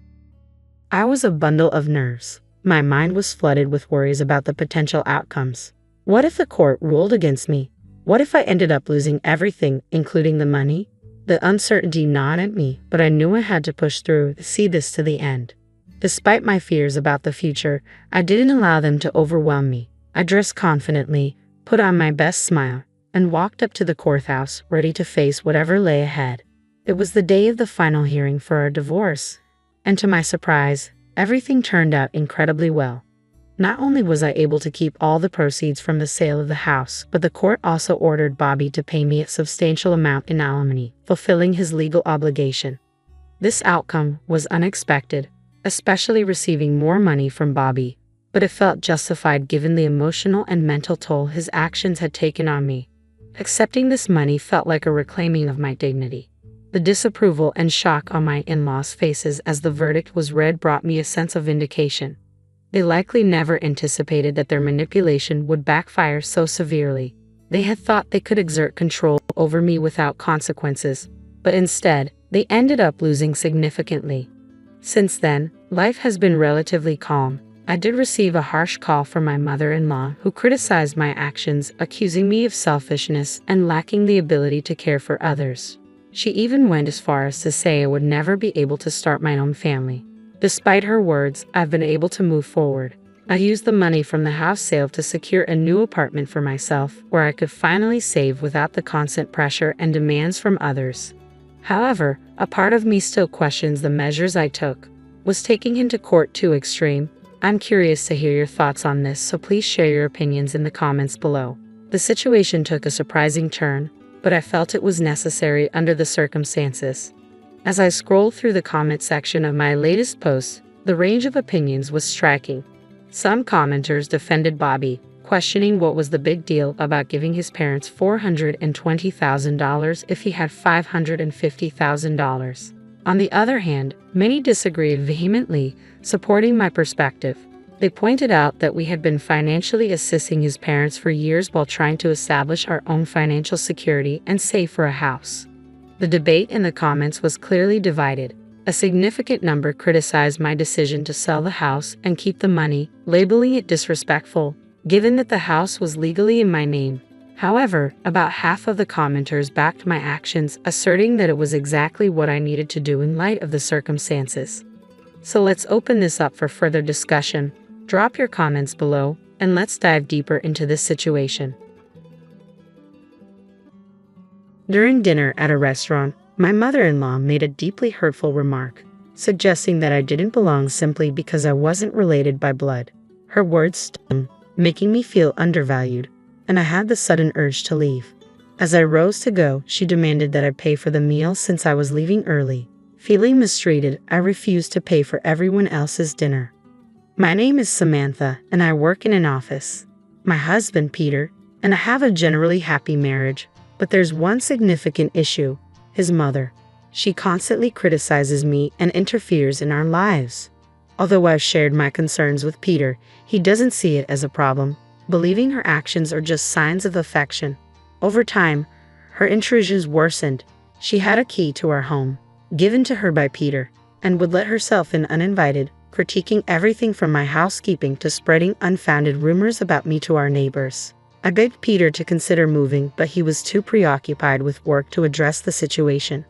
I was a bundle of nerves. My mind was flooded with worries about the potential outcomes. What if the court ruled against me? What if I ended up losing everything, including the money? The uncertainty gnawed at me, but I knew I had to push through to see this to the end. Despite my fears about the future, I didn't allow them to overwhelm me. I dressed confidently, put on my best smile, and walked up to the courthouse, ready to face whatever lay ahead. It was the day of the final hearing for our divorce, and to my surprise, everything turned out incredibly well. Not only was I able to keep all the proceeds from the sale of the house, but the court also ordered Bobby to pay me a substantial amount in alimony, fulfilling his legal obligation. This outcome was unexpected, especially receiving more money from Bobby, but it felt justified given the emotional and mental toll his actions had taken on me. Accepting this money felt like a reclaiming of my dignity. The disapproval and shock on my in-laws' faces as the verdict was read brought me a sense of vindication. They likely never anticipated that their manipulation would backfire so severely. They had thought they could exert control over me without consequences, but instead, they ended up losing significantly. Since then, life has been relatively calm. I did receive a harsh call from my mother-in-law who criticized my actions, accusing me of selfishness and lacking the ability to care for others. She even went as far as to say I would never be able to start my own family. Despite her words, I've been able to move forward. I used the money from the house sale to secure a new apartment for myself, where I could finally save without the constant pressure and demands from others. However, a part of me still questions the measures I took. Was taking him to court too extreme? I'm curious to hear your thoughts on this, so please share your opinions in the comments below. The situation took a surprising turn, but I felt it was necessary under the circumstances. As I scrolled through the comment section of my latest post, the range of opinions was striking. Some commenters defended Bobby, questioning what was the big deal about giving his parents $420,000 if he had $550,000. On the other hand, many disagreed vehemently, supporting my perspective. They pointed out that we had been financially assisting his parents for years while trying to establish our own financial security and save for a house. The debate in the comments was clearly divided. A significant number criticized my decision to sell the house and keep the money, labeling it disrespectful, given that the house was legally in my name. However, about half of the commenters backed my actions, asserting that it was exactly what I needed to do in light of the circumstances. So let's open this up for further discussion. Drop your comments below, and let's dive deeper into this situation. During dinner at a restaurant, my mother-in-law made a deeply hurtful remark, suggesting that I didn't belong simply because I wasn't related by blood. Her words stung, making me feel undervalued, and I had the sudden urge to leave. As I rose to go, she demanded that I pay for the meal since I was leaving early. Feeling mistreated, I refused to pay for everyone else's dinner. My name is Samantha, and I work in an office. My husband, Peter, and I have a generally happy marriage, but there's one significant issue: his mother. She constantly criticizes me and interferes in our lives. Although I've shared my concerns with Peter, he doesn't see it as a problem, believing her actions are just signs of affection. Over time, her intrusions worsened. She had a key to our home, given to her by Peter, and would let herself in uninvited, critiquing everything from my housekeeping to spreading unfounded rumors about me to our neighbors. I begged Peter to consider moving, but he was too preoccupied with work to address the situation.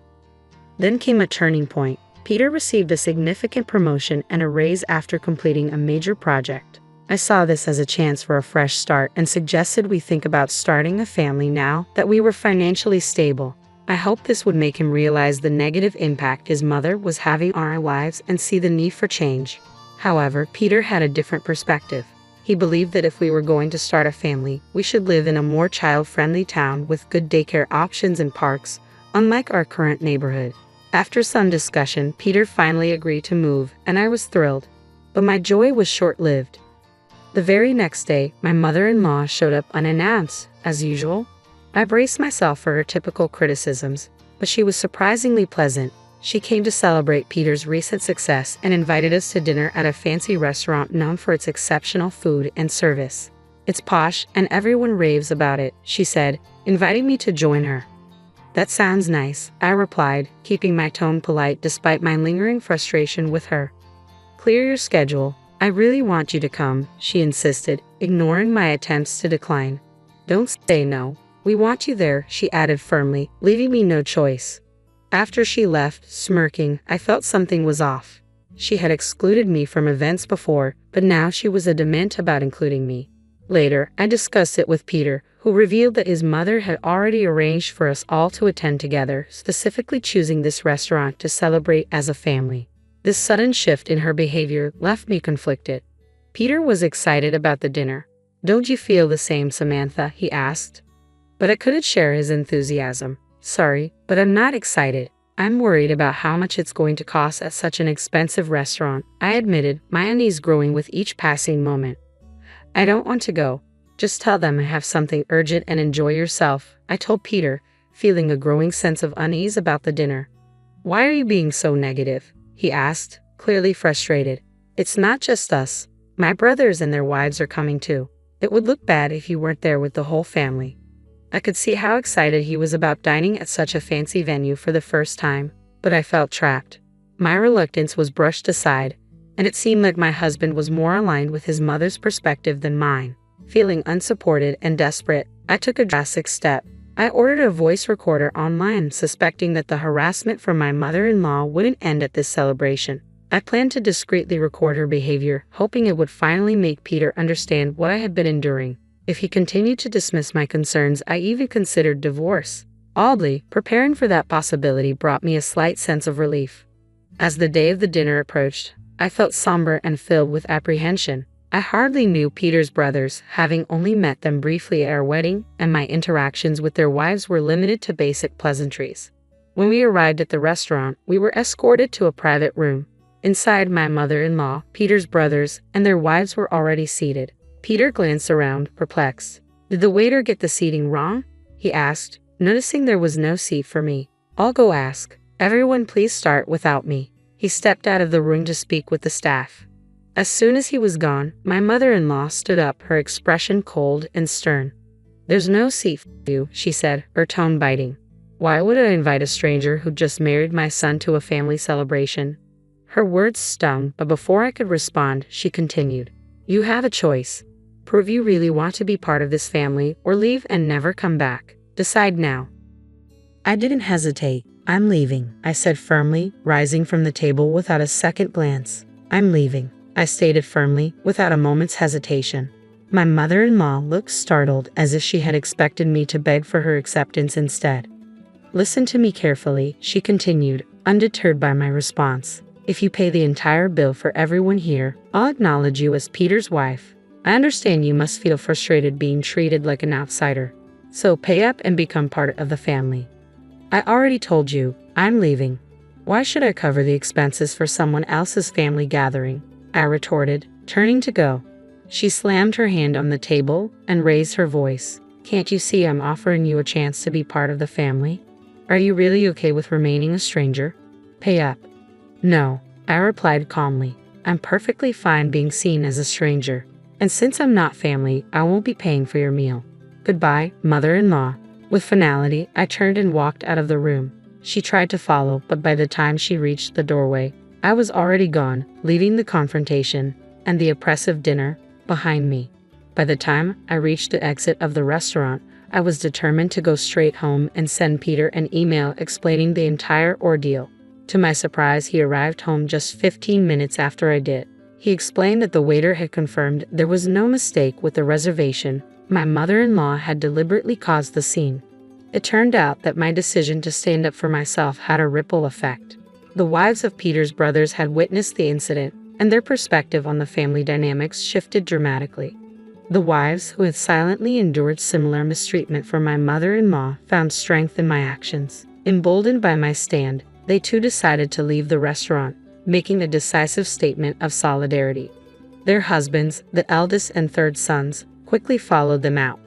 Then came a turning point. Peter received a significant promotion and a raise after completing a major project. I saw this as a chance for a fresh start and suggested we think about starting a family now that we were financially stable. I hoped this would make him realize the negative impact his mother was having on our lives and see the need for change. However, Peter had a different perspective. He believed that if we were going to start a family, we should live in a more child-friendly town with good daycare options and parks, unlike our current neighborhood. After some discussion, Peter finally agreed to move, and I was thrilled. But my joy was short-lived. The very next day, my mother-in-law showed up unannounced, as usual. I braced myself for her typical criticisms, but she was surprisingly pleasant. She came to celebrate Peter's recent success and invited us to dinner at a fancy restaurant known for its exceptional food and service. "It's posh, and everyone raves about it," she said, inviting me to join her. "That sounds nice," I replied, keeping my tone polite despite my lingering frustration with her. "Clear your schedule. I really want you to come," she insisted, ignoring my attempts to decline. "Don't say no. We want you there," she added firmly, leaving me no choice. After she left, smirking, I felt something was off. She had excluded me from events before, but now she was adamant about including me. Later, I discussed it with Peter, who revealed that his mother had already arranged for us all to attend together, specifically choosing this restaurant to celebrate as a family. This sudden shift in her behavior left me conflicted. Peter was excited about the dinner. "Don't you feel the same, Samantha?" he asked. But I couldn't share his enthusiasm. "Sorry, but I'm not excited. I'm worried about how much it's going to cost at such an expensive restaurant," I admitted, my unease growing with each passing moment. "I don't want to go. Just tell them I have something urgent and enjoy yourself," I told Peter, feeling a growing sense of unease about the dinner. "Why are you being so negative?" he asked, clearly frustrated. "It's not just us. My brothers and their wives are coming too. It would look bad if you weren't there with the whole family." I could see how excited he was about dining at such a fancy venue for the first time, but I felt trapped. My reluctance was brushed aside, and it seemed like my husband was more aligned with his mother's perspective than mine. Feeling unsupported and desperate, I took a drastic step. I ordered a voice recorder online, suspecting that the harassment from my mother-in-law wouldn't end at this celebration. I planned to discreetly record her behavior, hoping it would finally make Peter understand what I had been enduring. If he continued to dismiss my concerns, I even considered divorce. Oddly, preparing for that possibility brought me a slight sense of relief. As the day of the dinner approached, I felt somber and filled with apprehension. I hardly knew Peter's brothers, having only met them briefly at our wedding, and my interactions with their wives were limited to basic pleasantries. When we arrived at the restaurant, we were escorted to a private room. Inside, my mother-in-law, Peter's brothers, and their wives were already seated. Peter glanced around, perplexed. "Did the waiter get the seating wrong?" he asked, noticing there was no seat for me. "I'll go ask." Everyone please start without me." He stepped out of the room to speak with the staff. As soon as he was gone, my mother-in-law stood up, her expression cold and stern. "There's no seat for you," she said, her tone biting. "Why would I invite a stranger who just married my son to a family celebration?" Her words stung, but before I could respond, she continued, "You have a choice. Prove you really want to be part of this family, or leave and never come back. Decide now." I didn't hesitate. "I'm leaving," I said firmly, rising from the table without a second glance. "I'm leaving," I stated firmly, without a moment's hesitation. My mother-in-law looked startled, as if she had expected me to beg for her acceptance instead. "Listen to me carefully," she continued, undeterred by my response. "If you pay the entire bill for everyone here, I'll acknowledge you as Peter's wife. I understand you must feel frustrated being treated like an outsider. So pay up and become part of the family." "I already told you, I'm leaving. Why should I cover the expenses for someone else's family gathering?" I retorted, turning to go. She slammed her hand on the table and raised her voice. "Can't you see I'm offering you a chance to be part of the family? Are you really okay with remaining a stranger? Pay up." "No," I replied calmly. "I'm perfectly fine being seen as a stranger. And since I'm not family, I won't be paying for your meal. Goodbye, mother-in-law." With finality, I turned and walked out of the room. She tried to follow, but by the time she reached the doorway, I was already gone, leaving the confrontation and the oppressive dinner behind me. By the time I reached the exit of the restaurant, I was determined to go straight home and send Peter an email explaining the entire ordeal. To my surprise, he arrived home just 15 minutes after I did. He explained that the waiter had confirmed there was no mistake with the reservation. My mother-in-law had deliberately caused the scene. It turned out that my decision to stand up for myself had a ripple effect. The wives of Peter's brothers had witnessed the incident, and their perspective on the family dynamics shifted dramatically. The wives who had silently endured similar mistreatment from my mother-in-law found strength in my actions. Emboldened by my stand, they too decided to leave the restaurant, making a decisive statement of solidarity. Their husbands, the eldest and third sons, quickly followed them out.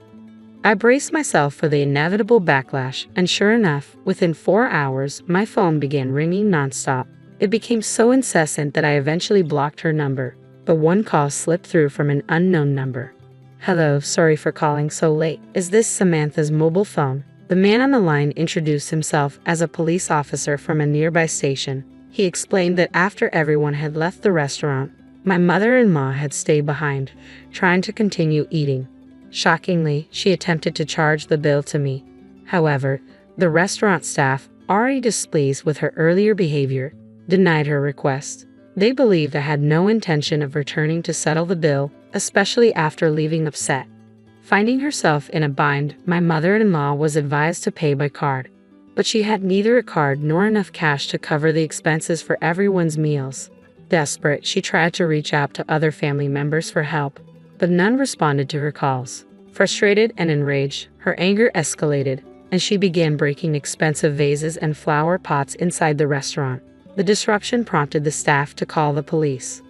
I braced myself for the inevitable backlash, and sure enough, within 4 hours, my phone began ringing nonstop. It became so incessant that I eventually blocked her number, but one call slipped through from an unknown number. "Hello, sorry for calling so late. Is this Samantha's mobile phone?" The man on the line introduced himself as a police officer from a nearby station. He explained that after everyone had left the restaurant, my mother-in-law had stayed behind, trying to continue eating. Shockingly, she attempted to charge the bill to me. However, the restaurant staff, already displeased with her earlier behavior, denied her request. They believed I had no intention of returning to settle the bill, especially after leaving upset. Finding herself in a bind, my mother-in-law was advised to pay by card. But she had neither a card nor enough cash to cover the expenses for everyone's meals. Desperate, she tried to reach out to other family members for help, but none responded to her calls. Frustrated and enraged, her anger escalated, and she began breaking expensive vases and flower pots inside the restaurant. The disruption prompted the staff to call the police.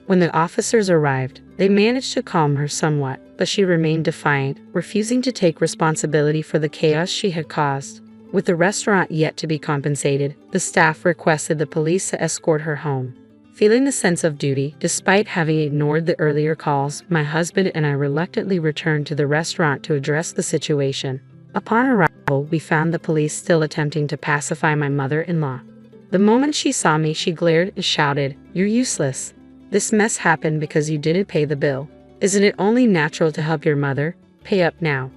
When the officers arrived, they managed to calm her somewhat, but she remained defiant, refusing to take responsibility for the chaos she had caused. With the restaurant yet to be compensated, the staff requested the police to escort her home. Feeling a sense of duty, despite having ignored the earlier calls, my husband and I reluctantly returned to the restaurant to address the situation. Upon arrival, we found the police still attempting to pacify my mother-in-law. The moment she saw me, she glared and shouted, "You're useless. This mess happened because you didn't pay the bill. Isn't it only natural to help your mother? Pay up now."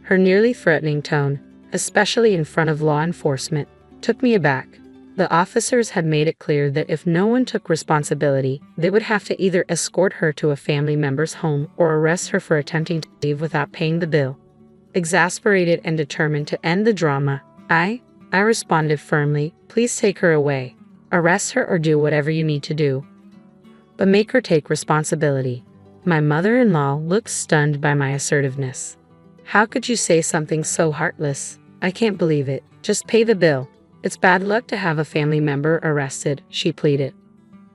Her nearly threatening tone, especially in front of law enforcement, took me aback. The officers had made it clear that if no one took responsibility, they would have to either escort her to a family member's home or arrest her for attempting to leave without paying the bill. Exasperated and determined to end the drama, I responded firmly, "Please take her away. Arrest her or do whatever you need to do. But make her take responsibility." My mother-in-law looked stunned by my assertiveness. "How could you say something so heartless? I can't believe it. Just pay the bill. It's bad luck to have a family member arrested," she pleaded.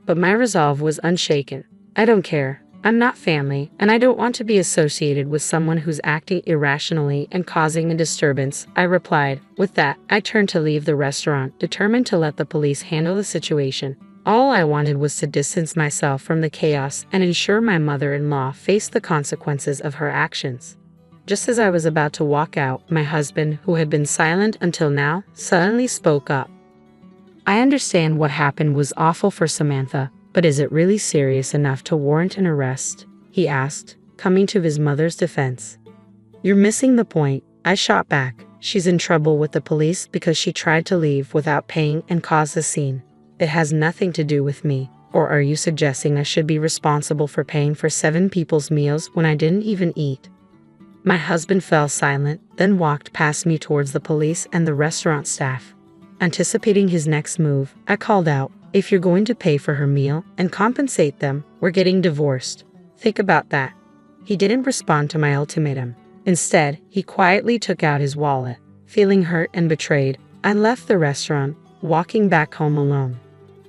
But my resolve was unshaken. "I don't care. I'm not family, and I don't want to be associated with someone who's acting irrationally and causing a disturbance, I replied. With that, I turned to leave the restaurant, determined to let the police handle the situation. All I wanted was to distance myself from the chaos and ensure my mother-in-law faced the consequences of her actions. Just as I was about to walk out, my husband, who had been silent until now, suddenly spoke up. I understand what happened was awful for Samantha, but is it really serious enough to warrant an arrest? He asked, coming to his mother's defense. You're missing the point, I shot back. She's in trouble with the police because she tried to leave without paying and caused a scene. It has nothing to do with me. Or are you suggesting I should be responsible for paying for 7 people's meals when I didn't even eat? My husband fell silent, then walked past me towards the police and the restaurant staff. Anticipating his next move, I called out, if you're going to pay for her meal and compensate them, we're getting divorced. Think about that. He didn't respond to my ultimatum. Instead, he quietly took out his wallet. Feeling hurt and betrayed, I left the restaurant, walking back home alone.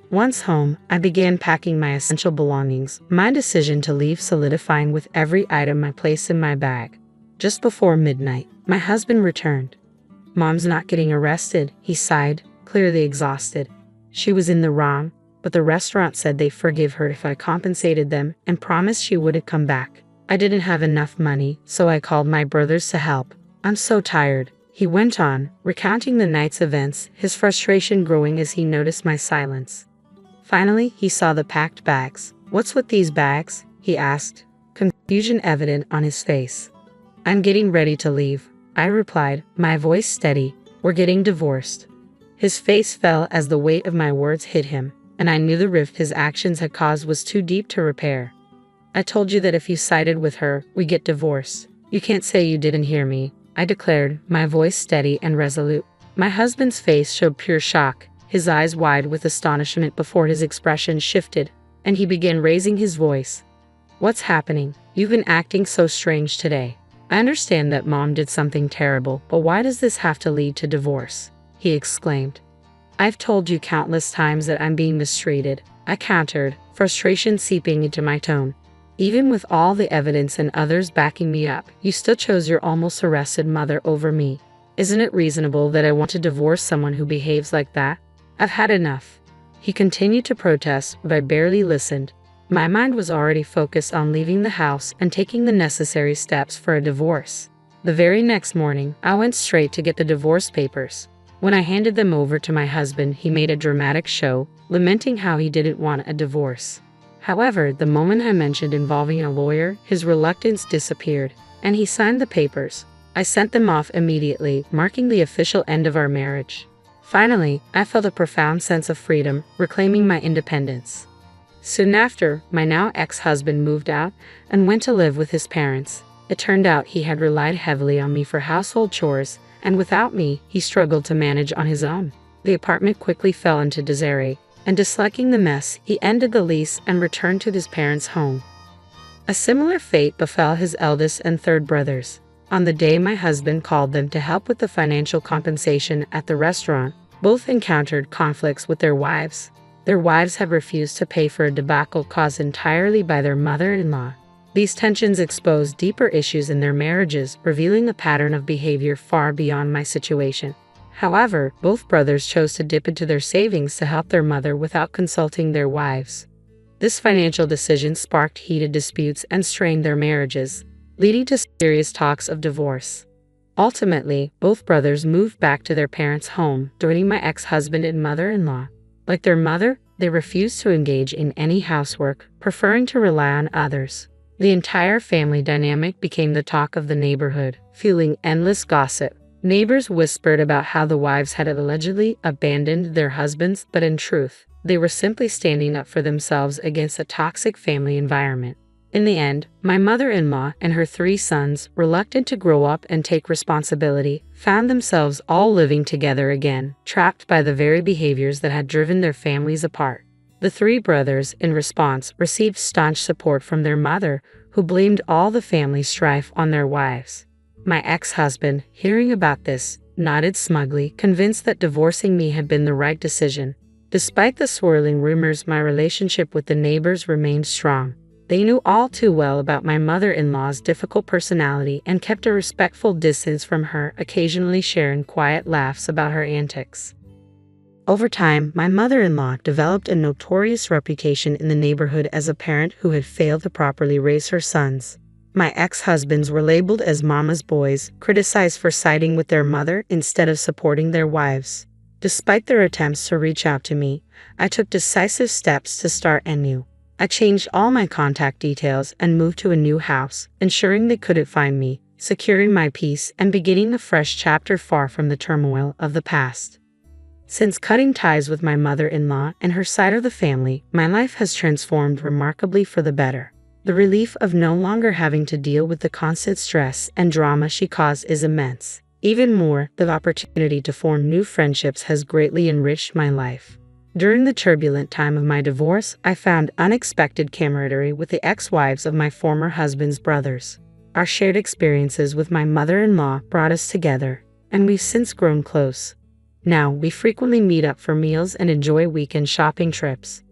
Once home, I began packing my essential belongings, my decision to leave solidifying with every item I placed in my bag. Just before midnight, my husband returned. Mom's not getting arrested, he sighed, clearly exhausted. She was in the wrong, but the restaurant said they'd forgive her if I compensated them and promised she wouldn't come back. I didn't have enough money, so I called my brothers to help. I'm so tired, he went on, recounting the night's events, his frustration growing as he noticed my silence. Finally, he saw the packed bags. What's with these bags? He asked, confusion evident on his face. I'm getting ready to leave, I replied, my voice steady. We're getting divorced. His face fell as the weight of my words hit him, and I knew the rift his actions had caused was too deep to repair. I told you that if you sided with her, we get divorced. You can't say you didn't hear me, I declared, my voice steady and resolute. My husband's face showed pure shock, his eyes wide with astonishment before his expression shifted, and he began raising his voice. What's happening? You've been acting so strange today. I understand that Mom did something terrible, but why does this have to lead to divorce? He exclaimed. I've told you countless times that I'm being mistreated, I countered, frustration seeping into my tone. Even with all the evidence and others backing me up, you still chose your almost arrested mother over me. Isn't it reasonable that I want to divorce someone who behaves like that? I've had enough. He continued to protest, but I barely listened. My mind was already focused on leaving the house and taking the necessary steps for a divorce. The very next morning, I went straight to get the divorce papers. When I handed them over to my husband, he made a dramatic show, lamenting how he didn't want a divorce. However, the moment I mentioned involving a lawyer, his reluctance disappeared, and he signed the papers. I sent them off immediately, marking the official end of our marriage. Finally, I felt a profound sense of freedom, reclaiming my independence. Soon after, my now ex-husband moved out and went to live with his parents. It turned out he had relied heavily on me for household chores, and without me, he struggled to manage on his own. The apartment quickly fell into disarray, and disliking the mess, he ended the lease and returned to his parents' home. A similar fate befell his eldest and third brothers. On the day my husband called them to help with the financial compensation at the restaurant, both encountered conflicts with their wives. Their wives had refused to pay for a debacle caused entirely by their mother-in-law. These tensions exposed deeper issues in their marriages, revealing a pattern of behavior far beyond my situation. However, both brothers chose to dip into their savings to help their mother without consulting their wives. This financial decision sparked heated disputes and strained their marriages, leading to serious talks of divorce. Ultimately, both brothers moved back to their parents' home, joining my ex-husband and mother-in-law. Like their mother, they refused to engage in any housework, preferring to rely on others. The entire family dynamic became the talk of the neighborhood, fueling endless gossip. Neighbors whispered about how the wives had allegedly abandoned their husbands, but in truth, they were simply standing up for themselves against a toxic family environment. In the end, my mother-in-law and her 3 sons, reluctant to grow up and take responsibility, found themselves all living together again, trapped by the very behaviors that had driven their families apart. The 3 brothers, in response, received staunch support from their mother, who blamed all the family strife on their wives. My ex-husband, hearing about this, nodded smugly, convinced that divorcing me had been the right decision. Despite the swirling rumors, my relationship with the neighbors remained strong. They knew all too well about my mother-in-law's difficult personality and kept a respectful distance from her, occasionally sharing quiet laughs about her antics. Over time, my mother-in-law developed a notorious reputation in the neighborhood as a parent who had failed to properly raise her sons. My ex-husbands were labeled as mama's boys, criticized for siding with their mother instead of supporting their wives. Despite their attempts to reach out to me, I took decisive steps to start anew. I changed all my contact details and moved to a new house, ensuring they couldn't find me, securing my peace and beginning a fresh chapter far from the turmoil of the past. Since cutting ties with my mother-in-law and her side of the family, my life has transformed remarkably for the better. The relief of no longer having to deal with the constant stress and drama she caused is immense. Even more, the opportunity to form new friendships has greatly enriched my life. During the turbulent time of my divorce, I found unexpected camaraderie with the ex-wives of my former husband's brothers. Our shared experiences with my mother-in-law brought us together, and we've since grown close. Now, we frequently meet up for meals and enjoy weekend shopping trips.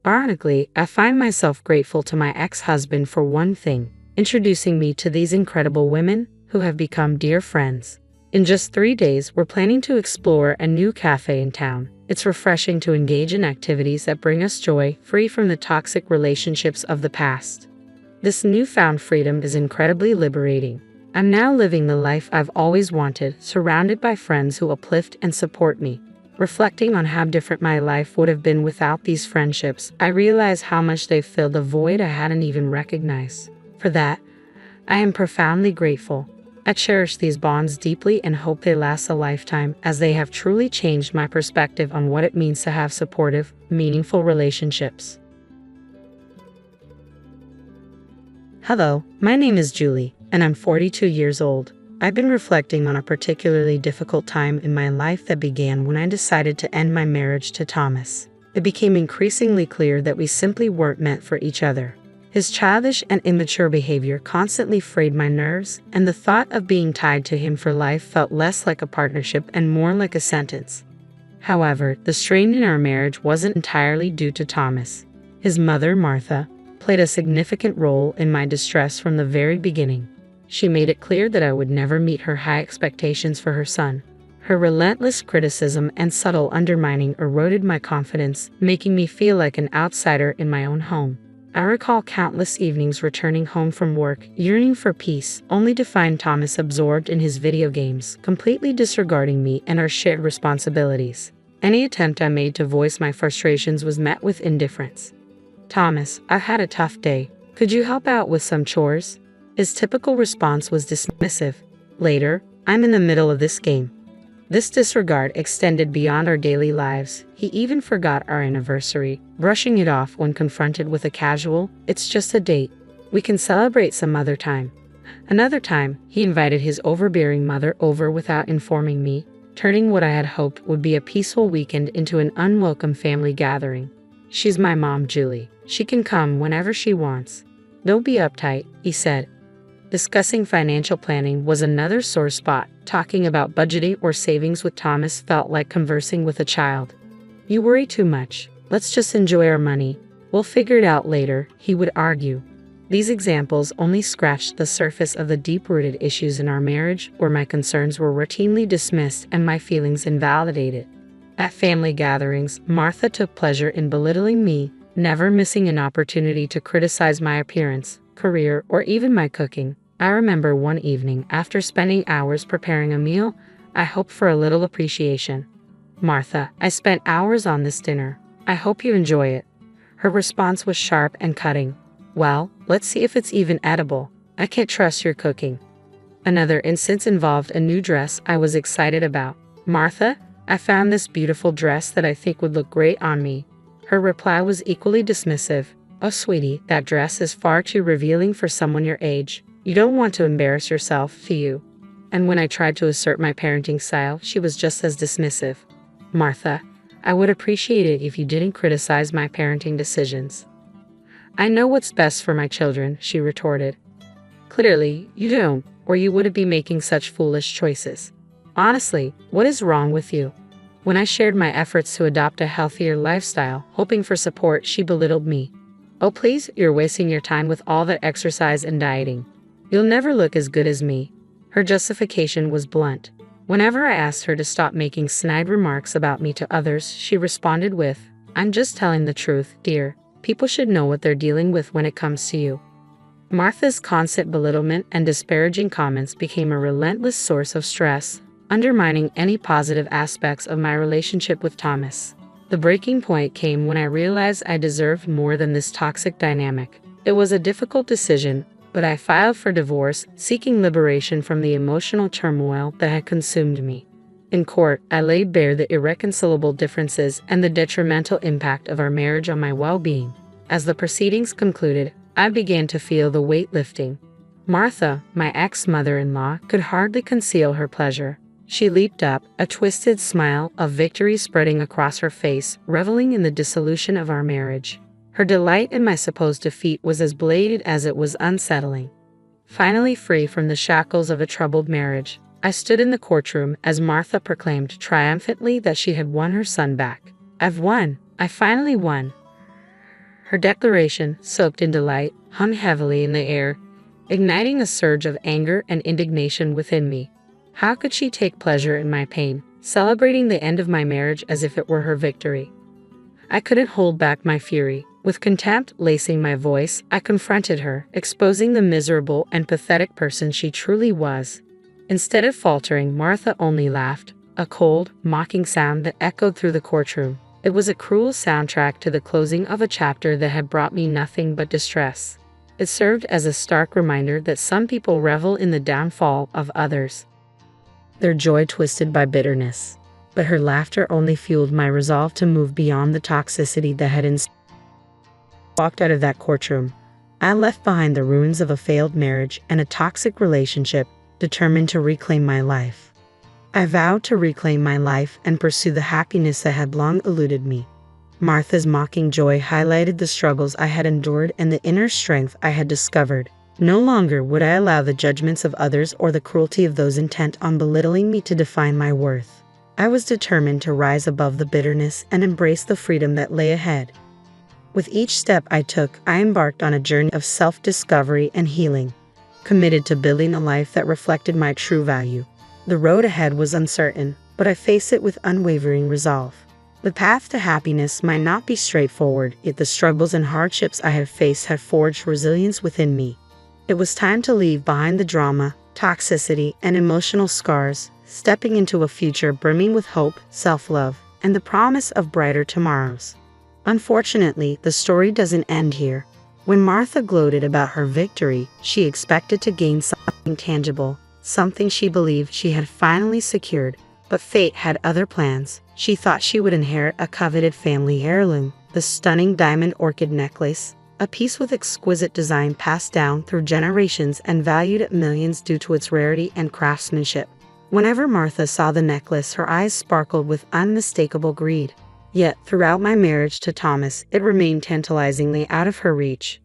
Ironically, I find myself grateful to my ex-husband for one thing, introducing me to these incredible women who have become dear friends. In just 3 days, we're planning to explore a new cafe in town. It's refreshing to engage in activities that bring us joy, free from the toxic relationships of the past. This newfound freedom is incredibly liberating. I'm now living the life I've always wanted, surrounded by friends who uplift and support me. Reflecting on how different my life would have been without these friendships, I realize how much they've filled a void I hadn't even recognized. For that, I am profoundly grateful. I cherish these bonds deeply and hope they last a lifetime, as they have truly changed my perspective on what it means to have supportive, meaningful relationships. Hello, my name is Julie, and I'm 42 years old. I've been reflecting on a particularly difficult time in my life that began when I decided to end my marriage to Thomas. It became increasingly clear that we simply weren't meant for each other. His childish and immature behavior constantly frayed my nerves, and the thought of being tied to him for life felt less like a partnership and more like a sentence. However, the strain in our marriage wasn't entirely due to Thomas. His mother, Martha, played a significant role in my distress from the very beginning. She made it clear that I would never meet her high expectations for her son. Her relentless criticism and subtle undermining eroded my confidence, making me feel like an outsider in my own home. I recall countless evenings returning home from work, yearning for peace, only to find Thomas absorbed in his video games, completely disregarding me and our shared responsibilities. Any attempt I made to voice my frustrations was met with indifference. "Thomas, I've had a tough day. Could you help out with some chores?" His typical response was dismissive. Later, "I'm in the middle of this game." This disregard extended beyond our daily lives. He even forgot our anniversary, brushing it off when confronted with a casual, "It's just a date. We can celebrate some other time." Another time, he invited his overbearing mother over without informing me, turning what I had hoped would be a peaceful weekend into an unwelcome family gathering. "She's my mom, Julie. She can come whenever she wants. Don't be uptight," he said. Discussing financial planning was another sore spot. Talking about budgeting or savings with Thomas felt like conversing with a child. "You worry too much. Let's just enjoy our money. We'll figure it out later," he would argue. These examples only scratched the surface of the deep-rooted issues in our marriage, where my concerns were routinely dismissed and my feelings invalidated. At family gatherings, Martha took pleasure in belittling me, never missing an opportunity to criticize my appearance, career, or even my cooking. I remember one evening, after spending hours preparing a meal, I hoped for a little appreciation. "Martha, I spent hours on this dinner. I hope you enjoy it." Her response was sharp and cutting. "Well, let's see if it's even edible. I can't trust your cooking." Another instance involved a new dress I was excited about. "Martha, I found this beautiful dress that I think would look great on me." Her reply was equally dismissive. "Oh, sweetie, that dress is far too revealing for someone your age. You don't want to embarrass yourself, do you?" And when I tried to assert my parenting style, she was just as dismissive. "Martha, I would appreciate it if you didn't criticize my parenting decisions." "I know what's best for my children," she retorted. "Clearly, you don't, or you wouldn't be making such foolish choices. Honestly, what is wrong with you?" When I shared my efforts to adopt a healthier lifestyle, hoping for support, she belittled me. "Oh please, you're wasting your time with all that exercise and dieting. You'll never look as good as me." Her justification was blunt. Whenever I asked her to stop making snide remarks about me to others, she responded with, "I'm just telling the truth, dear. People should know what they're dealing with when it comes to you." Martha's constant belittlement and disparaging comments became a relentless source of stress, undermining any positive aspects of my relationship with Thomas. The breaking point came when I realized I deserved more than this toxic dynamic. It was a difficult decision, but I filed for divorce, seeking liberation from the emotional turmoil that had consumed me. In court, I laid bare the irreconcilable differences and the detrimental impact of our marriage on my well-being. As the proceedings concluded, I began to feel the weight lifting. Martha, my ex-mother-in-law, could hardly conceal her pleasure. She leaped up, a twisted smile of victory spreading across her face, reveling in the dissolution of our marriage. Her delight in my supposed defeat was as blatant as it was unsettling. Finally free from the shackles of a troubled marriage, I stood in the courtroom as Martha proclaimed triumphantly that she had won her son back. "I've won! I finally won!" Her declaration, soaked in delight, hung heavily in the air, igniting a surge of anger and indignation within me. How could she take pleasure in my pain, celebrating the end of my marriage as if it were her victory? I couldn't hold back my fury. With contempt lacing my voice, I confronted her, exposing the miserable and pathetic person she truly was. Instead of faltering, Martha only laughed, a cold, mocking sound that echoed through the courtroom. It was a cruel soundtrack to the closing of a chapter that had brought me nothing but distress. It served as a stark reminder that some people revel in the downfall of others, their joy twisted by bitterness. But her laughter only fueled my resolve to move beyond the toxicity that had walked out of that courtroom. I left behind the ruins of a failed marriage and a toxic relationship, determined to reclaim my life. I vowed to reclaim my life and pursue the happiness that had long eluded me. Martha's mocking joy highlighted the struggles I had endured and the inner strength I had discovered. No longer would I allow the judgments of others or the cruelty of those intent on belittling me to define my worth. I was determined to rise above the bitterness and embrace the freedom that lay ahead. With each step I took, I embarked on a journey of self-discovery and healing, committed to building a life that reflected my true value. The road ahead was uncertain, but I faced it with unwavering resolve. The path to happiness might not be straightforward, yet the struggles and hardships I had faced had forged resilience within me. It was time to leave behind the drama, toxicity, and emotional scars, stepping into a future brimming with hope, self-love, and the promise of brighter tomorrows. Unfortunately, the story doesn't end here. When Martha gloated about her victory, she expected to gain something tangible, something she believed she had finally secured. But fate had other plans. She thought she would inherit a coveted family heirloom, the stunning diamond orchid necklace, a piece with exquisite design passed down through generations and valued at millions due to its rarity and craftsmanship. Whenever Martha saw the necklace, her eyes sparkled with unmistakable greed. Yet, throughout my marriage to Thomas, it remained tantalizingly out of her reach.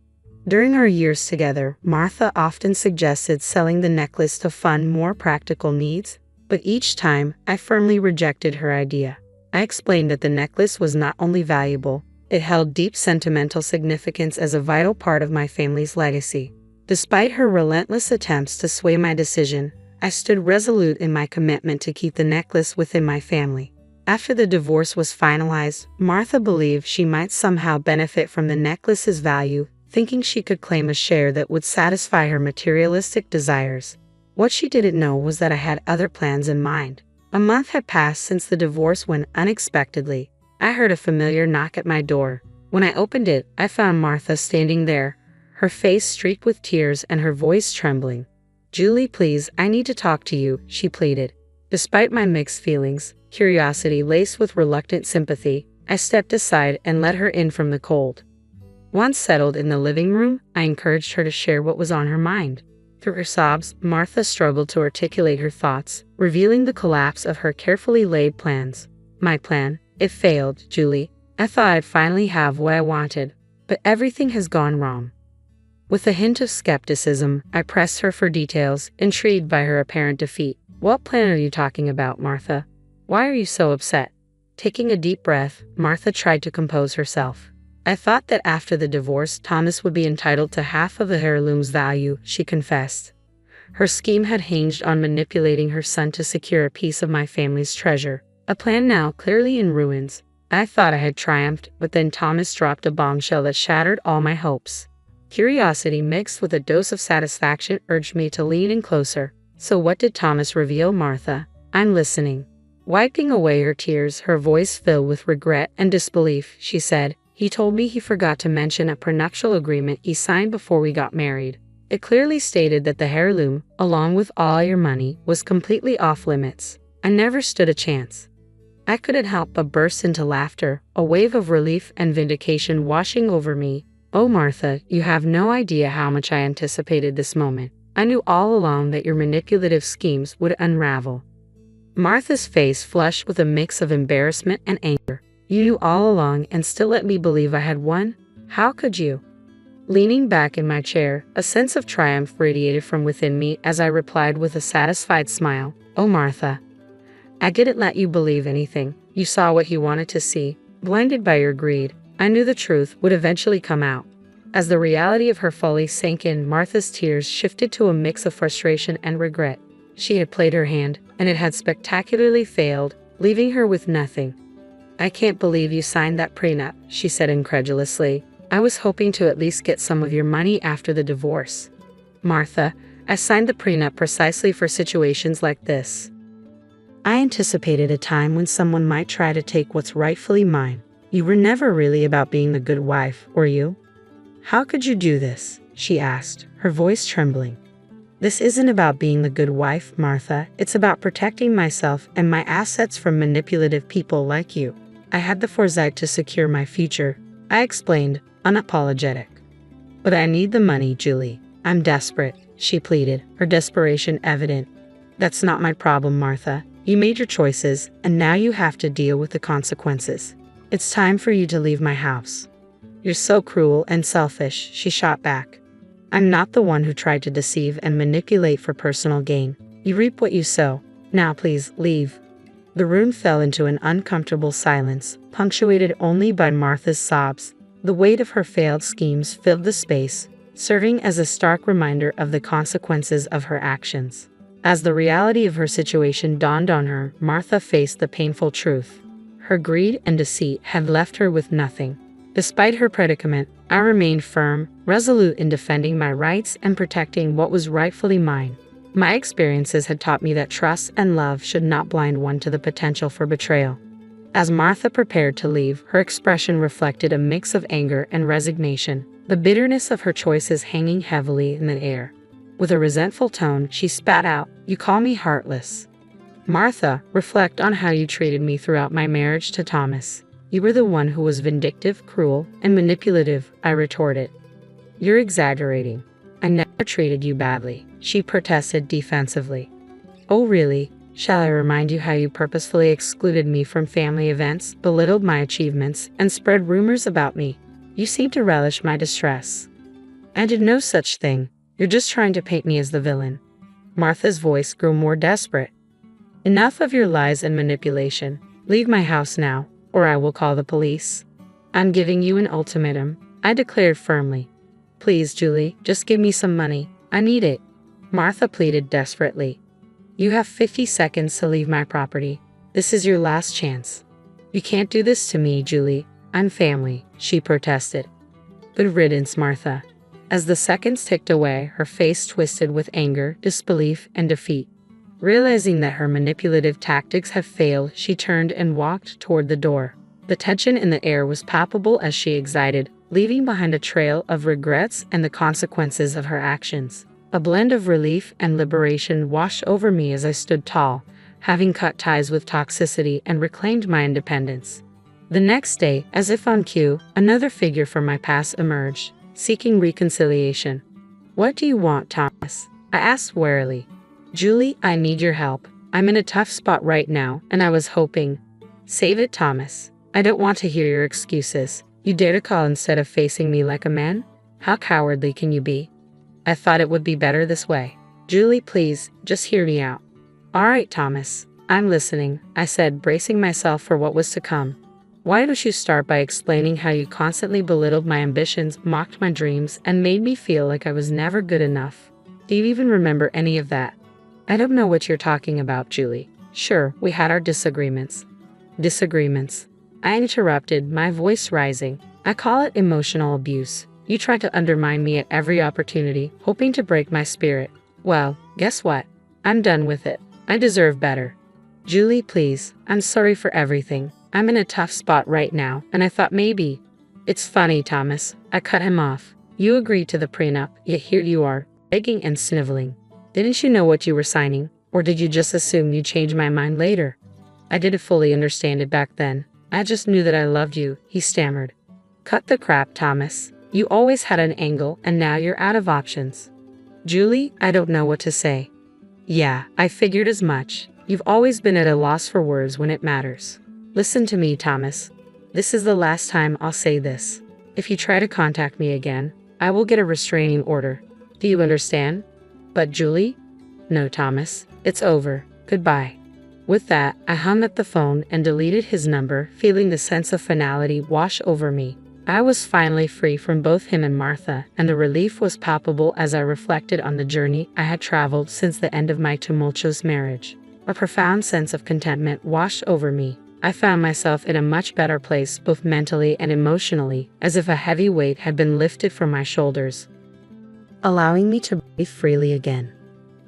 During our years together, Martha often suggested selling the necklace to fund more practical needs, but each time, I firmly rejected her idea. I explained that the necklace was not only valuable, it held deep sentimental significance as a vital part of my family's legacy. Despite her relentless attempts to sway my decision, I stood resolute in my commitment to keep the necklace within my family. After the divorce was finalized, Martha believed she might somehow benefit from the necklace's value, thinking she could claim a share that would satisfy her materialistic desires. What she didn't know was that I had other plans in mind. A month had passed since the divorce when, unexpectedly, I heard a familiar knock at my door. When I opened it, I found Martha standing there, her face streaked with tears and her voice trembling. "Julie, please, I need to talk to you," she pleaded. Despite my mixed feelings, curiosity laced with reluctant sympathy, I stepped aside and let her in from the cold. Once settled in the living room, I encouraged her to share what was on her mind. Through her sobs, Martha struggled to articulate her thoughts, revealing the collapse of her carefully laid plans. "My plan, it failed, Julie. I thought I'd finally have what I wanted, but everything has gone wrong." With a hint of skepticism, I pressed her for details, intrigued by her apparent defeat. "What plan are you talking about, Martha? Why are you so upset?" Taking a deep breath, Martha tried to compose herself. I thought that after the divorce, Thomas would be entitled to half of the heirloom's value, she confessed. Her scheme had hinged on manipulating her son to secure a piece of my family's treasure, a plan now clearly in ruins. I thought I had triumphed, but then Thomas dropped a bombshell that shattered all my hopes. Curiosity mixed with a dose of satisfaction urged me to lean in closer. So what did Thomas reveal, Martha? I'm listening. Wiping away her tears, her voice filled with regret and disbelief, she said, "He told me he forgot to mention a prenuptial agreement he signed before we got married. It clearly stated that the heirloom, along with all your money, was completely off limits. I never stood a chance." I couldn't help but burst into laughter, a wave of relief and vindication washing over me. "Oh, Martha, you have no idea how much I anticipated this moment. I knew all along that your manipulative schemes would unravel." Martha's face flushed with a mix of embarrassment and anger. "You knew all along and still let me believe I had won? How could you?" Leaning back in my chair, a sense of triumph radiated from within me as I replied with a satisfied smile, "Oh, Martha, I didn't let you believe anything. You saw what you wanted to see. Blinded by your greed, I knew the truth would eventually come out." As the reality of her folly sank in, Martha's tears shifted to a mix of frustration and regret. She had played her hand, and it had spectacularly failed, leaving her with nothing. "I can't believe you signed that prenup," she said incredulously. "I was hoping to at least get some of your money after the divorce." "Martha, I signed the prenup precisely for situations like this. I anticipated a time when someone might try to take what's rightfully mine. You were never really about being the good wife, were you?" "How could you do this?" she asked, her voice trembling. "This isn't about being the good wife, Martha. It's about protecting myself and my assets from manipulative people like you. I had the foresight to secure my future," I explained, unapologetic. "But I need the money, Julie. I'm desperate," she pleaded, her desperation evident. "That's not my problem, Martha. You made your choices, and now you have to deal with the consequences. It's time for you to leave my house." "You're so cruel and selfish," she shot back. "I'm not the one who tried to deceive and manipulate for personal gain. You reap what you sow. Now please, leave." The room fell into an uncomfortable silence, punctuated only by Martha's sobs. The weight of her failed schemes filled the space, serving as a stark reminder of the consequences of her actions. As the reality of her situation dawned on her, Martha faced the painful truth. Her greed and deceit had left her with nothing. Despite her predicament, I remained firm, resolute in defending my rights and protecting what was rightfully mine. My experiences had taught me that trust and love should not blind one to the potential for betrayal. As Martha prepared to leave, her expression reflected a mix of anger and resignation, the bitterness of her choices hanging heavily in the air. With a resentful tone, she spat out, "You call me heartless. Martha, reflect on how you treated me throughout my marriage to Thomas. You were the one who was vindictive, cruel, and manipulative," I retorted. "You're exaggerating. I never treated you badly," she protested defensively. "Oh really? Shall I remind you how you purposefully excluded me from family events, belittled my achievements, and spread rumors about me? You seem to relish my distress." "I did no such thing. You're just trying to paint me as the villain." Martha's voice grew more desperate. "Enough of your lies and manipulation. Leave my house now, or I will call the police. I'm giving you an ultimatum," I declared firmly. "Please, Julie, just give me some money. I need it," Martha pleaded desperately. "You have 50 seconds to leave my property. This is your last chance." "You can't do this to me, Julie. I'm family," she protested. "Good riddance, Martha." As the seconds ticked away, her face twisted with anger, disbelief, and defeat. Realizing that her manipulative tactics had failed, she turned and walked toward the door. The tension in the air was palpable as she exited, leaving behind a trail of regrets and the consequences of her actions. A blend of relief and liberation washed over me as I stood tall, having cut ties with toxicity and reclaimed my independence. The next day, as if on cue, another figure from my past emerged, seeking reconciliation. "What do you want, Thomas?" I asked warily. "Julie, I need your help. I'm in a tough spot right now, and I was hoping—" "Save it, Thomas. I don't want to hear your excuses. You dare to call instead of facing me like a man? How cowardly can you be? I thought it would be better this way. Julie, please, just hear me out." "All right, Thomas. I'm listening," I said, bracing myself for what was to come. Why don't you start by explaining how you constantly belittled my ambitions, mocked my dreams, and made me feel like I was never good enough? Do you even remember any of that? I don't know what you're talking about, Julie. Sure, we had our disagreements. Disagreements. I interrupted, my voice rising. I call it emotional abuse. You tried to undermine me at every opportunity, hoping to break my spirit. Well, guess what? I'm done with it. I deserve better. Julie, please, I'm sorry for everything. I'm in a tough spot right now, and I thought maybe. It's funny, Thomas. I cut him off. You agreed to the prenup, yet here you are, begging and sniveling. Didn't you know what you were signing, or did you just assume you'd change my mind later? I didn't fully understand it back then. I just knew that I loved you, he stammered. Cut the crap, Thomas. You always had an angle, and now you're out of options. Julie, I don't know what to say. Yeah, I figured as much. You've always been at a loss for words when it matters. Listen to me, Thomas. This is the last time I'll say this. If you try to contact me again, I will get a restraining order. Do you understand? But Julie? No, Thomas. It's over. Goodbye. With that, I hung up the phone and deleted his number, feeling the sense of finality wash over me. I was finally free from both him and Martha, and the relief was palpable as I reflected on the journey I had traveled since the end of my tumultuous marriage. A profound sense of contentment washed over me. I found myself in a much better place both mentally and emotionally, as if a heavy weight had been lifted from my shoulders, allowing me to breathe freely again.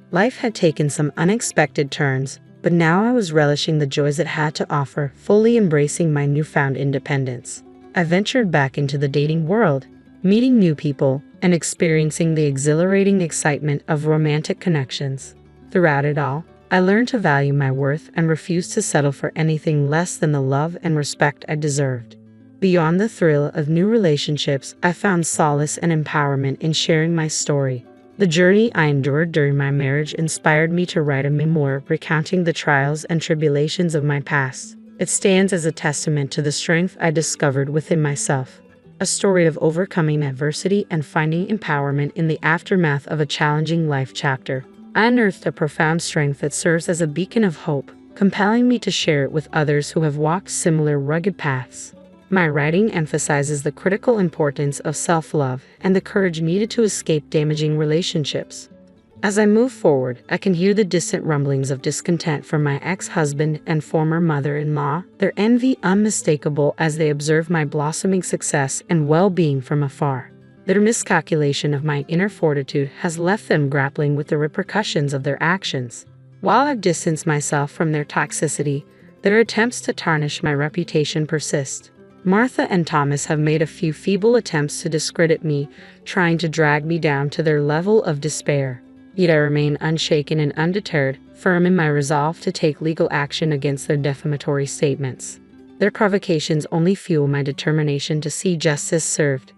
Life had taken some unexpected turns, but now I was relishing the joys it had to offer, fully embracing my newfound independence. I ventured back into the dating world, meeting new people, and experiencing the exhilarating excitement of romantic connections. Throughout it all, I learned to value my worth and refused to settle for anything less than the love and respect I deserved. Beyond the thrill of new relationships, I found solace and empowerment in sharing my story. The journey I endured during my marriage inspired me to write a memoir recounting the trials and tribulations of my past. It stands as a testament to the strength I discovered within myself. A story of overcoming adversity and finding empowerment in the aftermath of a challenging life chapter. I unearthed a profound strength that serves as a beacon of hope, compelling me to share it with others who have walked similar rugged paths. My writing emphasizes the critical importance of self-love and the courage needed to escape damaging relationships. As I move forward, I can hear the distant rumblings of discontent from my ex-husband and former mother-in-law, their envy unmistakable as they observe my blossoming success and well-being from afar. Their miscalculation of my inner fortitude has left them grappling with the repercussions of their actions. While I've distanced myself from their toxicity, their attempts to tarnish my reputation persist. Martha and Thomas have made a few feeble attempts to discredit me, trying to drag me down to their level of despair. Yet I remain unshaken and undeterred, firm in my resolve to take legal action against their defamatory statements. Their provocations only fuel my determination to see justice served.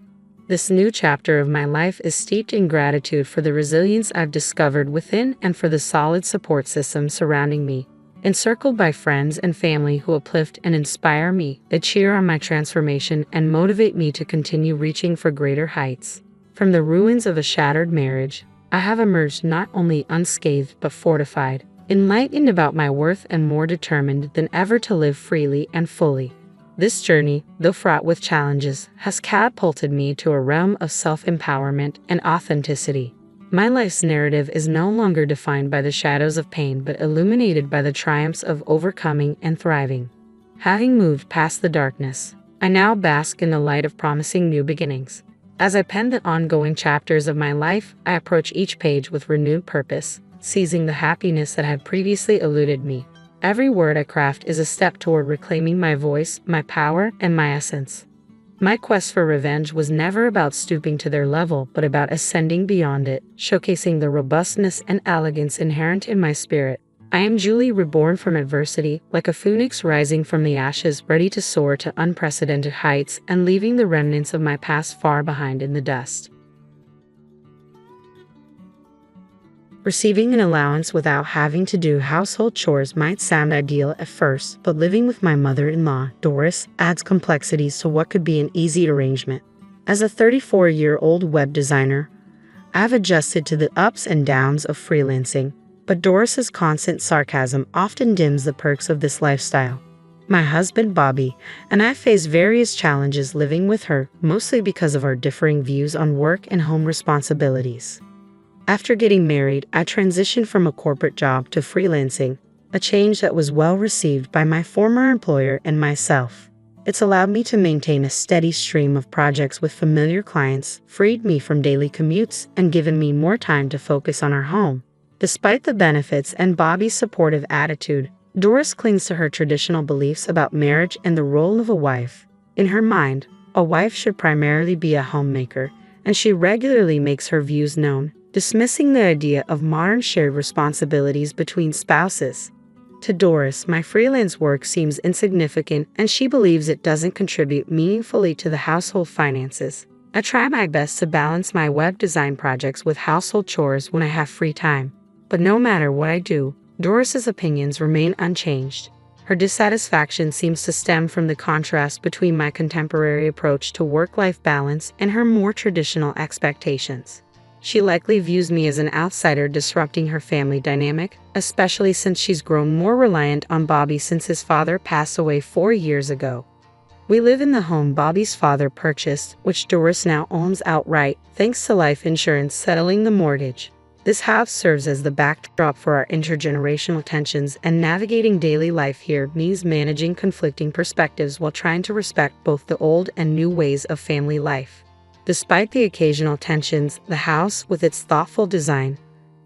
This new chapter of my life is steeped in gratitude for the resilience I've discovered within and for the solid support system surrounding me. Encircled by friends and family who uplift and inspire me, they cheer on my transformation and motivate me to continue reaching for greater heights. From the ruins of a shattered marriage, I have emerged not only unscathed but fortified, enlightened about my worth and more determined than ever to live freely and fully. This journey, though fraught with challenges, has catapulted me to a realm of self-empowerment and authenticity. My life's narrative is no longer defined by the shadows of pain but illuminated by the triumphs of overcoming and thriving. Having moved past the darkness, I now bask in the light of promising new beginnings. As I pen the ongoing chapters of my life, I approach each page with renewed purpose, seizing the happiness that had previously eluded me. Every word I craft is a step toward reclaiming my voice, my power, and my essence. My quest for revenge was never about stooping to their level, but about ascending beyond it, showcasing the robustness and elegance inherent in my spirit. I am Julie, reborn from adversity, like a phoenix rising from the ashes, ready to soar to unprecedented heights and leaving the remnants of my past far behind in the dust. Receiving an allowance without having to do household chores might sound ideal at first, but living with my mother-in-law, Doris, adds complexities to what could be an easy arrangement. As a 34-year-old web designer, I've adjusted to the ups and downs of freelancing, but Doris's constant sarcasm often dims the perks of this lifestyle. my husband Bobby, and I face various challenges living with her, mostly because of our differing views on work and home responsibilities. After getting married, I transitioned from a corporate job to freelancing, a change that was well received by my former employer and myself. It's allowed me to maintain a steady stream of projects with familiar clients, freed me from daily commutes, and given me more time to focus on our home. Despite the benefits and Bobby's supportive attitude, Doris clings to her traditional beliefs about marriage and the role of a wife. In her mind, a wife should primarily be a homemaker, and she regularly makes her views known, dismissing the idea of modern shared responsibilities between spouses. To Doris, my freelance work seems insignificant, and she believes it doesn't contribute meaningfully to the household finances. I try my best to balance my web design projects with household chores when I have free time. But no matter what I do, Doris's opinions remain unchanged. Her dissatisfaction seems to stem from the contrast between my contemporary approach to work-life balance and her more traditional expectations. She likely views me as an outsider disrupting her family dynamic, especially since she's grown more reliant on Bobby since his father passed away 4 years ago. We live in the home Bobby's father purchased, which Doris now owns outright, thanks to life insurance settling the mortgage. This house serves as the backdrop for our intergenerational tensions, and navigating daily life here means managing conflicting perspectives while trying to respect both the old and new ways of family life. Despite the occasional tensions, the house, with its thoughtful design,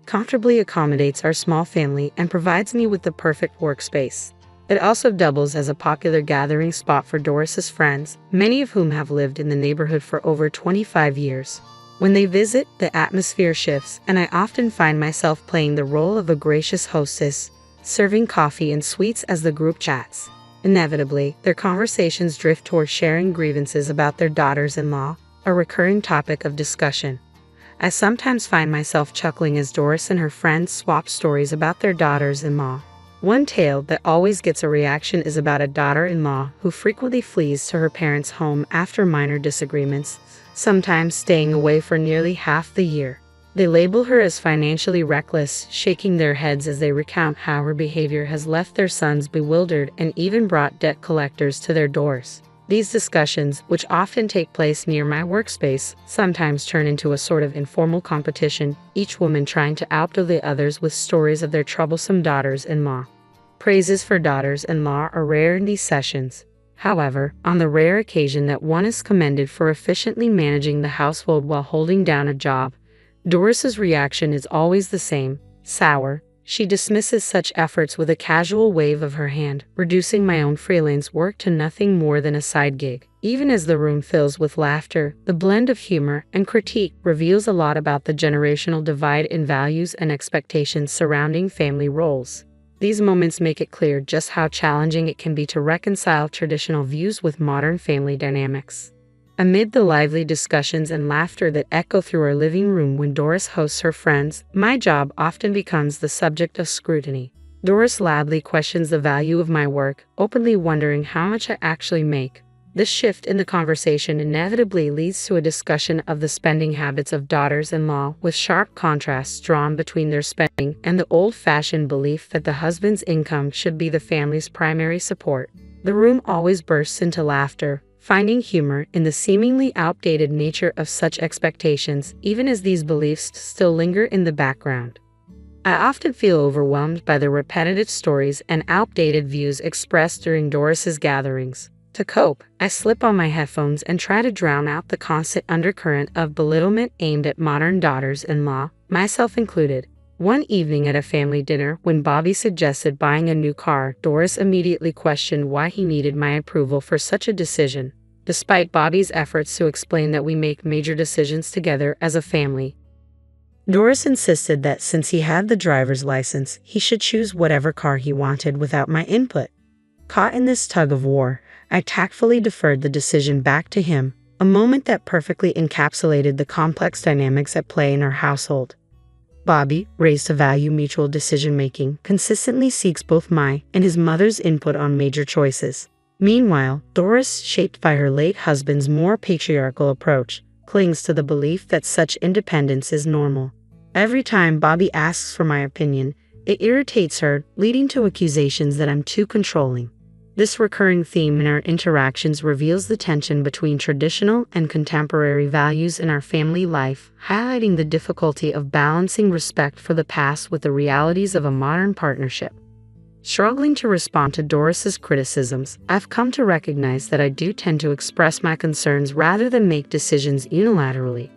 comfortably accommodates our small family and provides me with the perfect workspace. It also doubles as a popular gathering spot for Doris's friends, many of whom have lived in the neighborhood for over 25 years. When they visit, the atmosphere shifts, and I often find myself playing the role of a gracious hostess, serving coffee and sweets as the group chats. Inevitably, their conversations drift toward sharing grievances about their daughters-in-law, a recurring topic of discussion. I sometimes find myself chuckling as Doris and her friends swap stories about their daughters-in-law. One tale that always gets a reaction is about a daughter-in-law who frequently flees to her parents' home after minor disagreements, sometimes staying away for nearly half the year. They label her as financially reckless, shaking their heads as they recount how her behavior has left their sons bewildered and even brought debt collectors to their doors. These discussions, which often take place near my workspace, sometimes turn into a sort of informal competition, each woman trying to outdo the others with stories of their troublesome daughters-in-law. Praises for daughters-in-law are rare in these sessions. However, on the rare occasion that one is commended for efficiently managing the household while holding down a job, Doris's reaction is always the same: sour. She dismisses such efforts with a casual wave of her hand, reducing my own freelance work to nothing more than a side gig. Even as the room fills with laughter, the blend of humor and critique reveals a lot about the generational divide in values and expectations surrounding family roles. These moments make it clear just how challenging it can be to reconcile traditional views with modern family dynamics. Amid the lively discussions and laughter that echo through our living room when Doris hosts her friends, my job often becomes the subject of scrutiny. Doris loudly questions the value of my work, openly wondering how much I actually make. This shift in the conversation inevitably leads to a discussion of the spending habits of daughters-in-law, with sharp contrasts drawn between their spending and the old-fashioned belief that the husband's income should be the family's primary support. The room always bursts into laughter, finding humor in the seemingly outdated nature of such expectations, even as these beliefs still linger in the background. I often feel overwhelmed by the repetitive stories and outdated views expressed during Doris's gatherings. To cope, I slip on my headphones and try to drown out the constant undercurrent of belittlement aimed at modern daughters-in-law, myself included. One evening at a family dinner, when Bobby suggested buying a new car, Doris immediately questioned why he needed my approval for such a decision. Despite Bobby's efforts to explain that we make major decisions together as a family, Doris insisted that since he had the driver's license, he should choose whatever car he wanted without my input. Caught in this tug of war, I tactfully deferred the decision back to him, a moment that perfectly encapsulated the complex dynamics at play in our household. Bobby, raised to value mutual decision-making, consistently seeks both my and his mother's input on major choices. Meanwhile, Doris, shaped by her late husband's more patriarchal approach, clings to the belief that such independence is normal. Every time Bobby asks for my opinion, it irritates her, leading to accusations that I'm too controlling. This recurring theme in our interactions reveals the tension between traditional and contemporary values in our family life, highlighting the difficulty of balancing respect for the past with the realities of a modern partnership. Struggling to respond to Doris's criticisms, I've come to recognize that I do tend to express my concerns rather than make decisions unilaterally.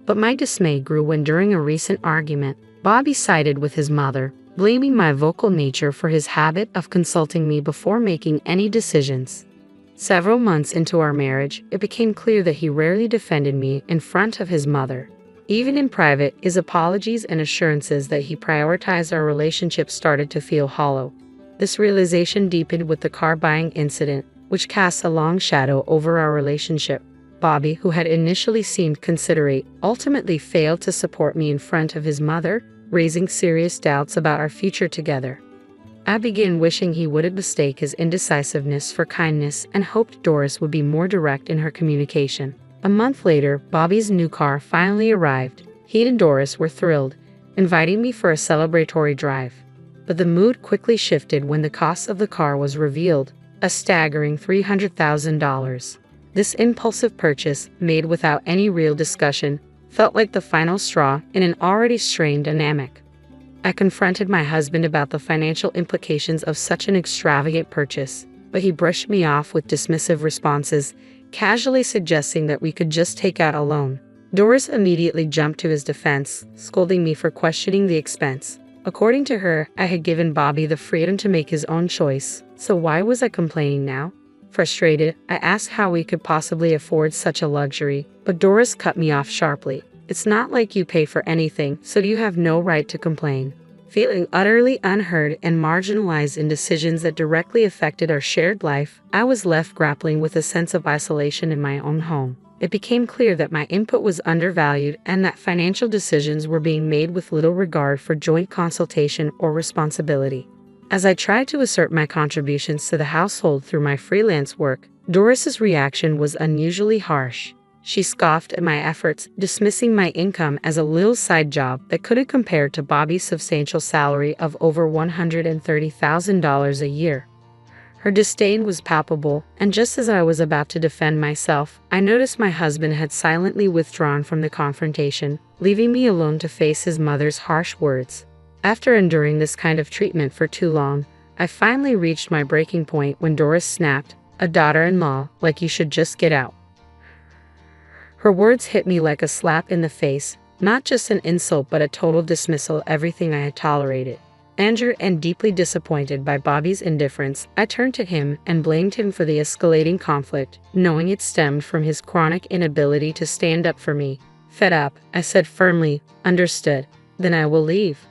But my dismay grew when, during a recent argument, Bobby sided with his mother, blaming my vocal nature for his habit of consulting me before making any decisions. Several months into our marriage, it became clear that he rarely defended me in front of his mother. Even in private, his apologies and assurances that he prioritized our relationship started to feel hollow. This realization deepened with the car buying incident, which cast a long shadow over our relationship. Bobby, who had initially seemed considerate, ultimately failed to support me in front of his mother, raising serious doubts about our future together. I began wishing he wouldn't mistake his indecisiveness for kindness and hoped Doris would be more direct in her communication. A month later, Bobby's new car finally arrived. He and Doris were thrilled, inviting me for a celebratory drive. But the mood quickly shifted when the cost of the car was revealed, a staggering $300,000. This impulsive purchase, made without any real discussion, felt like the final straw in an already strained dynamic. I confronted my husband about the financial implications of such an extravagant purchase, but he brushed me off with dismissive responses, casually suggesting that we could just take out a loan. Doris immediately jumped to his defense, scolding me for questioning the expense. According to her, I had given Bobby the freedom to make his own choice, so why was I complaining now? Frustrated, I asked how we could possibly afford such a luxury, but Doris cut me off sharply. It's not like you pay for anything, so you have no right to complain. Feeling utterly unheard and marginalized in decisions that directly affected our shared life, I was left grappling with a sense of isolation in my own home. It became clear that my input was undervalued and that financial decisions were being made with little regard for joint consultation or responsibility. As I tried to assert my contributions to the household through my freelance work, Doris's reaction was unusually harsh. She scoffed at my efforts, dismissing my income as a little side job that couldn't compare to Bobby's substantial salary of over $130,000 a year. Her disdain was palpable, and just as I was about to defend myself, I noticed my husband had silently withdrawn from the confrontation, leaving me alone to face his mother's harsh words. After enduring this kind of treatment for too long, I finally reached my breaking point when Doris snapped, "A daughter-in-law, like you should just get out." Her words hit me like a slap in the face, not just an insult but a total dismissal of everything I had tolerated. Angered and deeply disappointed by Bobby's indifference, I turned to him and blamed him for the escalating conflict, knowing it stemmed from his chronic inability to stand up for me. Fed up, I said firmly, "Understood. Then I will leave."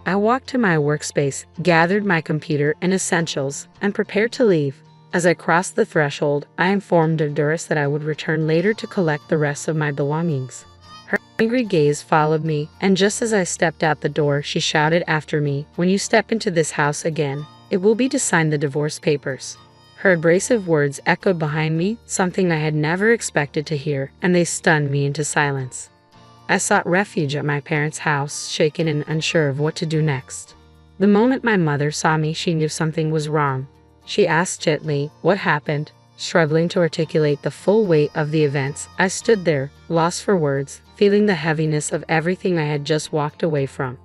I walked to my workspace, gathered my computer and essentials, and prepared to leave. As I crossed the threshold, I informed Doris that I would return later to collect the rest of my belongings. Her angry gaze followed me, and just as I stepped out the door, she shouted after me, "When you step into this house again, it will be to sign the divorce papers." Her abrasive words echoed behind me, something I had never expected to hear, and they stunned me into silence. I sought refuge at my parents' house, shaken and unsure of what to do next. The moment my mother saw me, she knew something was wrong. She asked gently, "What happened?" Struggling to articulate the full weight of the events, I stood there, lost for words, feeling the heaviness of everything I had just walked away from.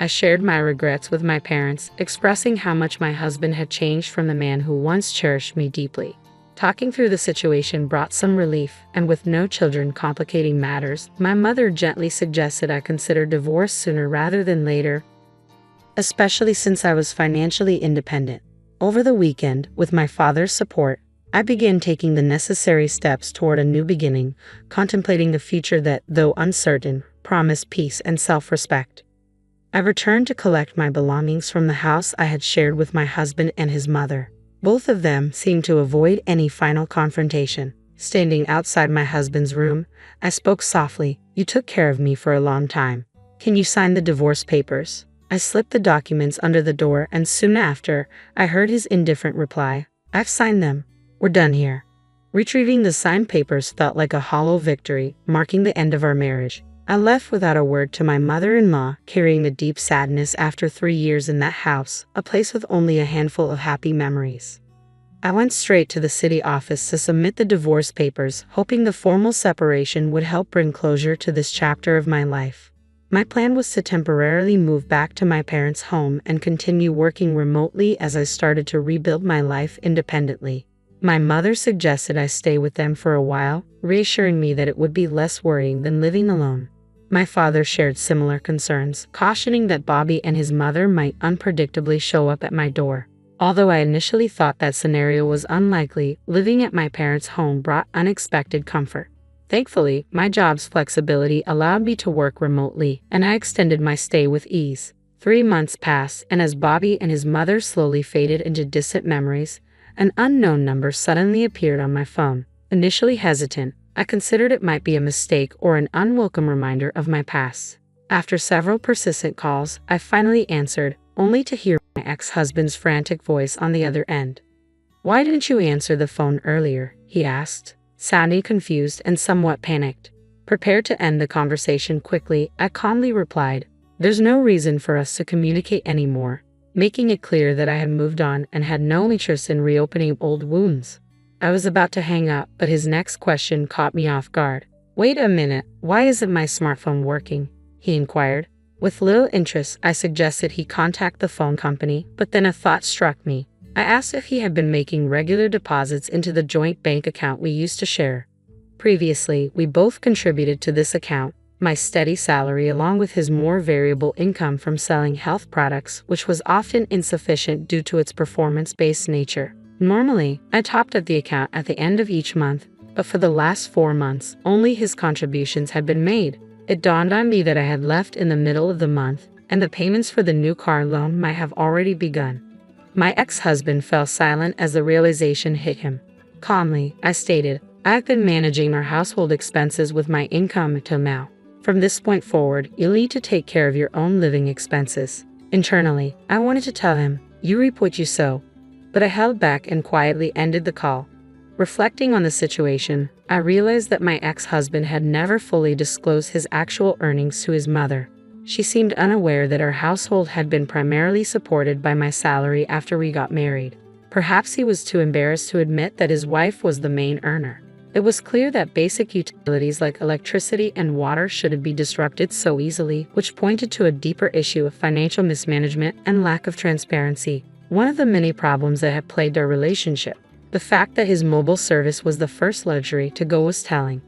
I shared my regrets with my parents, expressing how much my husband had changed from the man who once cherished me deeply. Talking through the situation brought some relief, and with no children complicating matters, my mother gently suggested I consider divorce sooner rather than later, especially since I was financially independent. Over the weekend, with my father's support, I began taking the necessary steps toward a new beginning, contemplating a future that, though uncertain, promised peace and self-respect. I returned to collect my belongings from the house I had shared with my husband and his mother. Both of them seemed to avoid any final confrontation. Standing outside my husband's room, I spoke softly, "You took care of me for a long time. Can you sign the divorce papers?" I slipped the documents under the door, and soon after, I heard his indifferent reply, "I've signed them. We're done here." Retrieving the signed papers felt like a hollow victory, marking the end of our marriage. I left without a word to my mother-in-law, carrying the deep sadness after 3 years in that house, a place with only a handful of happy memories. I went straight to the city office to submit the divorce papers, hoping the formal separation would help bring closure to this chapter of my life. My plan was to temporarily move back to my parents' home and continue working remotely as I started to rebuild my life independently. My mother suggested I stay with them for a while, reassuring me that it would be less worrying than living alone. My father shared similar concerns, cautioning that Bobby and his mother might unpredictably show up at my door. Although I initially thought that scenario was unlikely, living at my parents' home brought unexpected comfort. Thankfully, my job's flexibility allowed me to work remotely, and I extended my stay with ease. 3 months passed, and as Bobby and his mother slowly faded into distant memories, an unknown number suddenly appeared on my phone. Initially hesitant, I considered it might be a mistake or an unwelcome reminder of my past. After several persistent calls, I finally answered, only to hear my ex-husband's frantic voice on the other end. "Why didn't you answer the phone earlier?" he asked, sounding confused and somewhat panicked. Prepared to end the conversation quickly, I calmly replied, "There's no reason for us to communicate anymore," making it clear that I had moved on and had no interest in reopening old wounds. I was about to hang up, but his next question caught me off guard. "Wait a minute, why isn't my smartphone working?" he inquired. With little interest, I suggested he contact the phone company, but then a thought struck me. I asked if he had been making regular deposits into the joint bank account we used to share. Previously, we both contributed to this account, my steady salary along with his more variable income from selling health products, which was often insufficient due to its performance-based nature. Normally, I topped up the account at the end of each month, but for the last 4 months, only his contributions had been made. It dawned on me that I had left in the middle of the month, and the payments for the new car loan might have already begun. My ex-husband fell silent as the realization hit him. Calmly, I stated, "I've been managing our household expenses with my income until now. From this point forward, you'll need to take care of your own living expenses." Internally, I wanted to tell him, "You reap what you sow," but I held back and quietly ended the call. Reflecting on the situation, I realized that my ex-husband had never fully disclosed his actual earnings to his mother. She seemed unaware that our household had been primarily supported by my salary after we got married. Perhaps he was too embarrassed to admit that his wife was the main earner. It was clear that basic utilities like electricity and water shouldn't be disrupted so easily, which pointed to a deeper issue of financial mismanagement and lack of transparency. One of the many problems that had plagued our relationship. The fact that his mobile service was the first luxury to go was telling.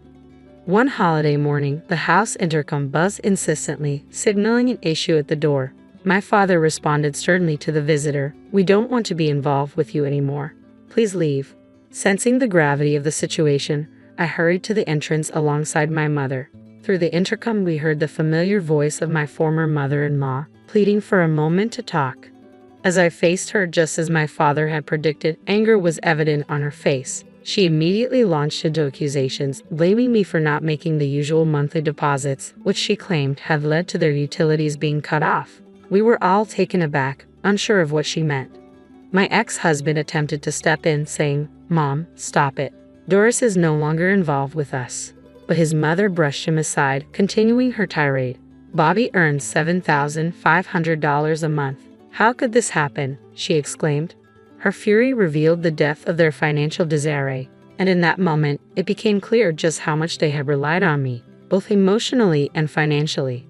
One holiday morning, the house intercom buzzed insistently, signaling an issue at the door. My father responded sternly to the visitor, "We don't want to be involved with you anymore. Please leave." Sensing the gravity of the situation, I hurried to the entrance alongside my mother. Through the intercom, we heard the familiar voice of my former mother-in-law, pleading for a moment to talk. As I faced her just as my father had predicted, anger was evident on her face. She immediately launched into accusations, blaming me for not making the usual monthly deposits, which she claimed had led to their utilities being cut off. We were all taken aback, unsure of what she meant. My ex-husband attempted to step in, saying, "Mom, stop it. Doris is no longer involved with us." But his mother brushed him aside, continuing her tirade. "Bobby earns $7,500 a month. How could this happen?" she exclaimed. Her fury revealed the depth of their financial disarray, and in that moment, it became clear just how much they had relied on me, both emotionally and financially.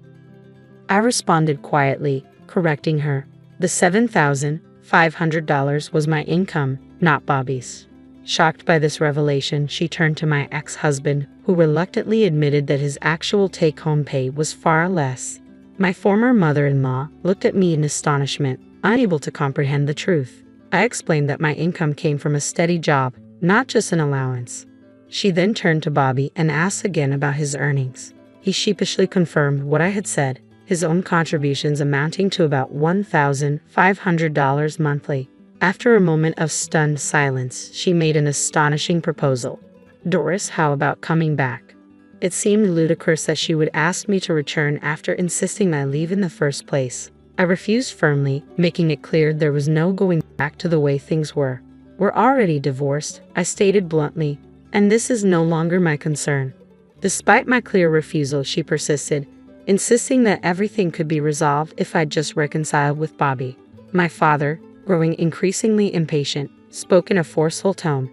I responded quietly, correcting her. The $7,500 was my income, not Bobby's. Shocked by this revelation, she turned to my ex-husband, who reluctantly admitted that his actual take-home pay was far less. My former mother-in-law looked at me in astonishment, unable to comprehend the truth. I explained that my income came from a steady job, not just an allowance. She then turned to Bobby and asked again about his earnings. He sheepishly confirmed what I had said, his own contributions amounting to about $1,500 monthly. After a moment of stunned silence, she made an astonishing proposal. "Doris, how about coming back?" It seemed ludicrous that she would ask me to return after insisting I leave in the first place. I refused firmly, making it clear there was no going back to the way things were. "We're already divorced," I stated bluntly, "and this is no longer my concern." Despite my clear refusal, she persisted, insisting that everything could be resolved if I just reconciled with Bobby. My father, growing increasingly impatient, spoke in a forceful tone.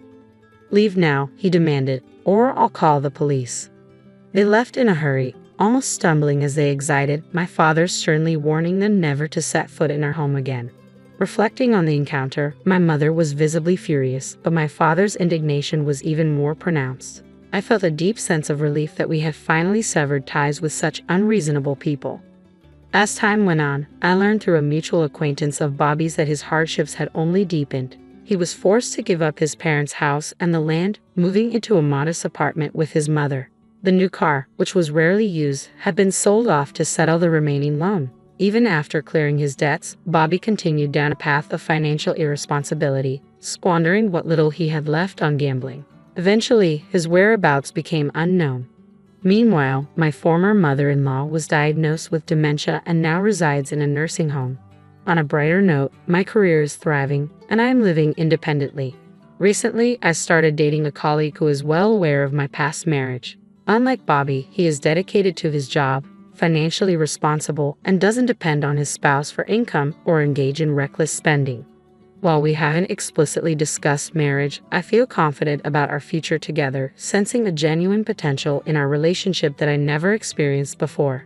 "Leave now," he demanded, "or I'll call the police." They left in a hurry, almost stumbling as they exited, my father sternly warning them never to set foot in our home again. Reflecting on the encounter, my mother was visibly furious, but my father's indignation was even more pronounced. I felt a deep sense of relief that we had finally severed ties with such unreasonable people. As time went on, I learned through a mutual acquaintance of Bobby's that his hardships had only deepened. He was forced to give up his parents' house and the land, moving into a modest apartment with his mother. The new car, which was rarely used, had been sold off to settle the remaining loan. Even after clearing his debts, Bobby continued down a path of financial irresponsibility, squandering what little he had left on gambling. Eventually, his whereabouts became unknown. Meanwhile, my former mother-in-law was diagnosed with dementia and now resides in a nursing home. On a brighter note, my career is thriving, and I am living independently. Recently, I started dating a colleague who is well aware of my past marriage. Unlike Bobby, he is dedicated to his job, financially responsible, and doesn't depend on his spouse for income or engage in reckless spending. While we haven't explicitly discussed marriage, I feel confident about our future together, sensing a genuine potential in our relationship that I never experienced before.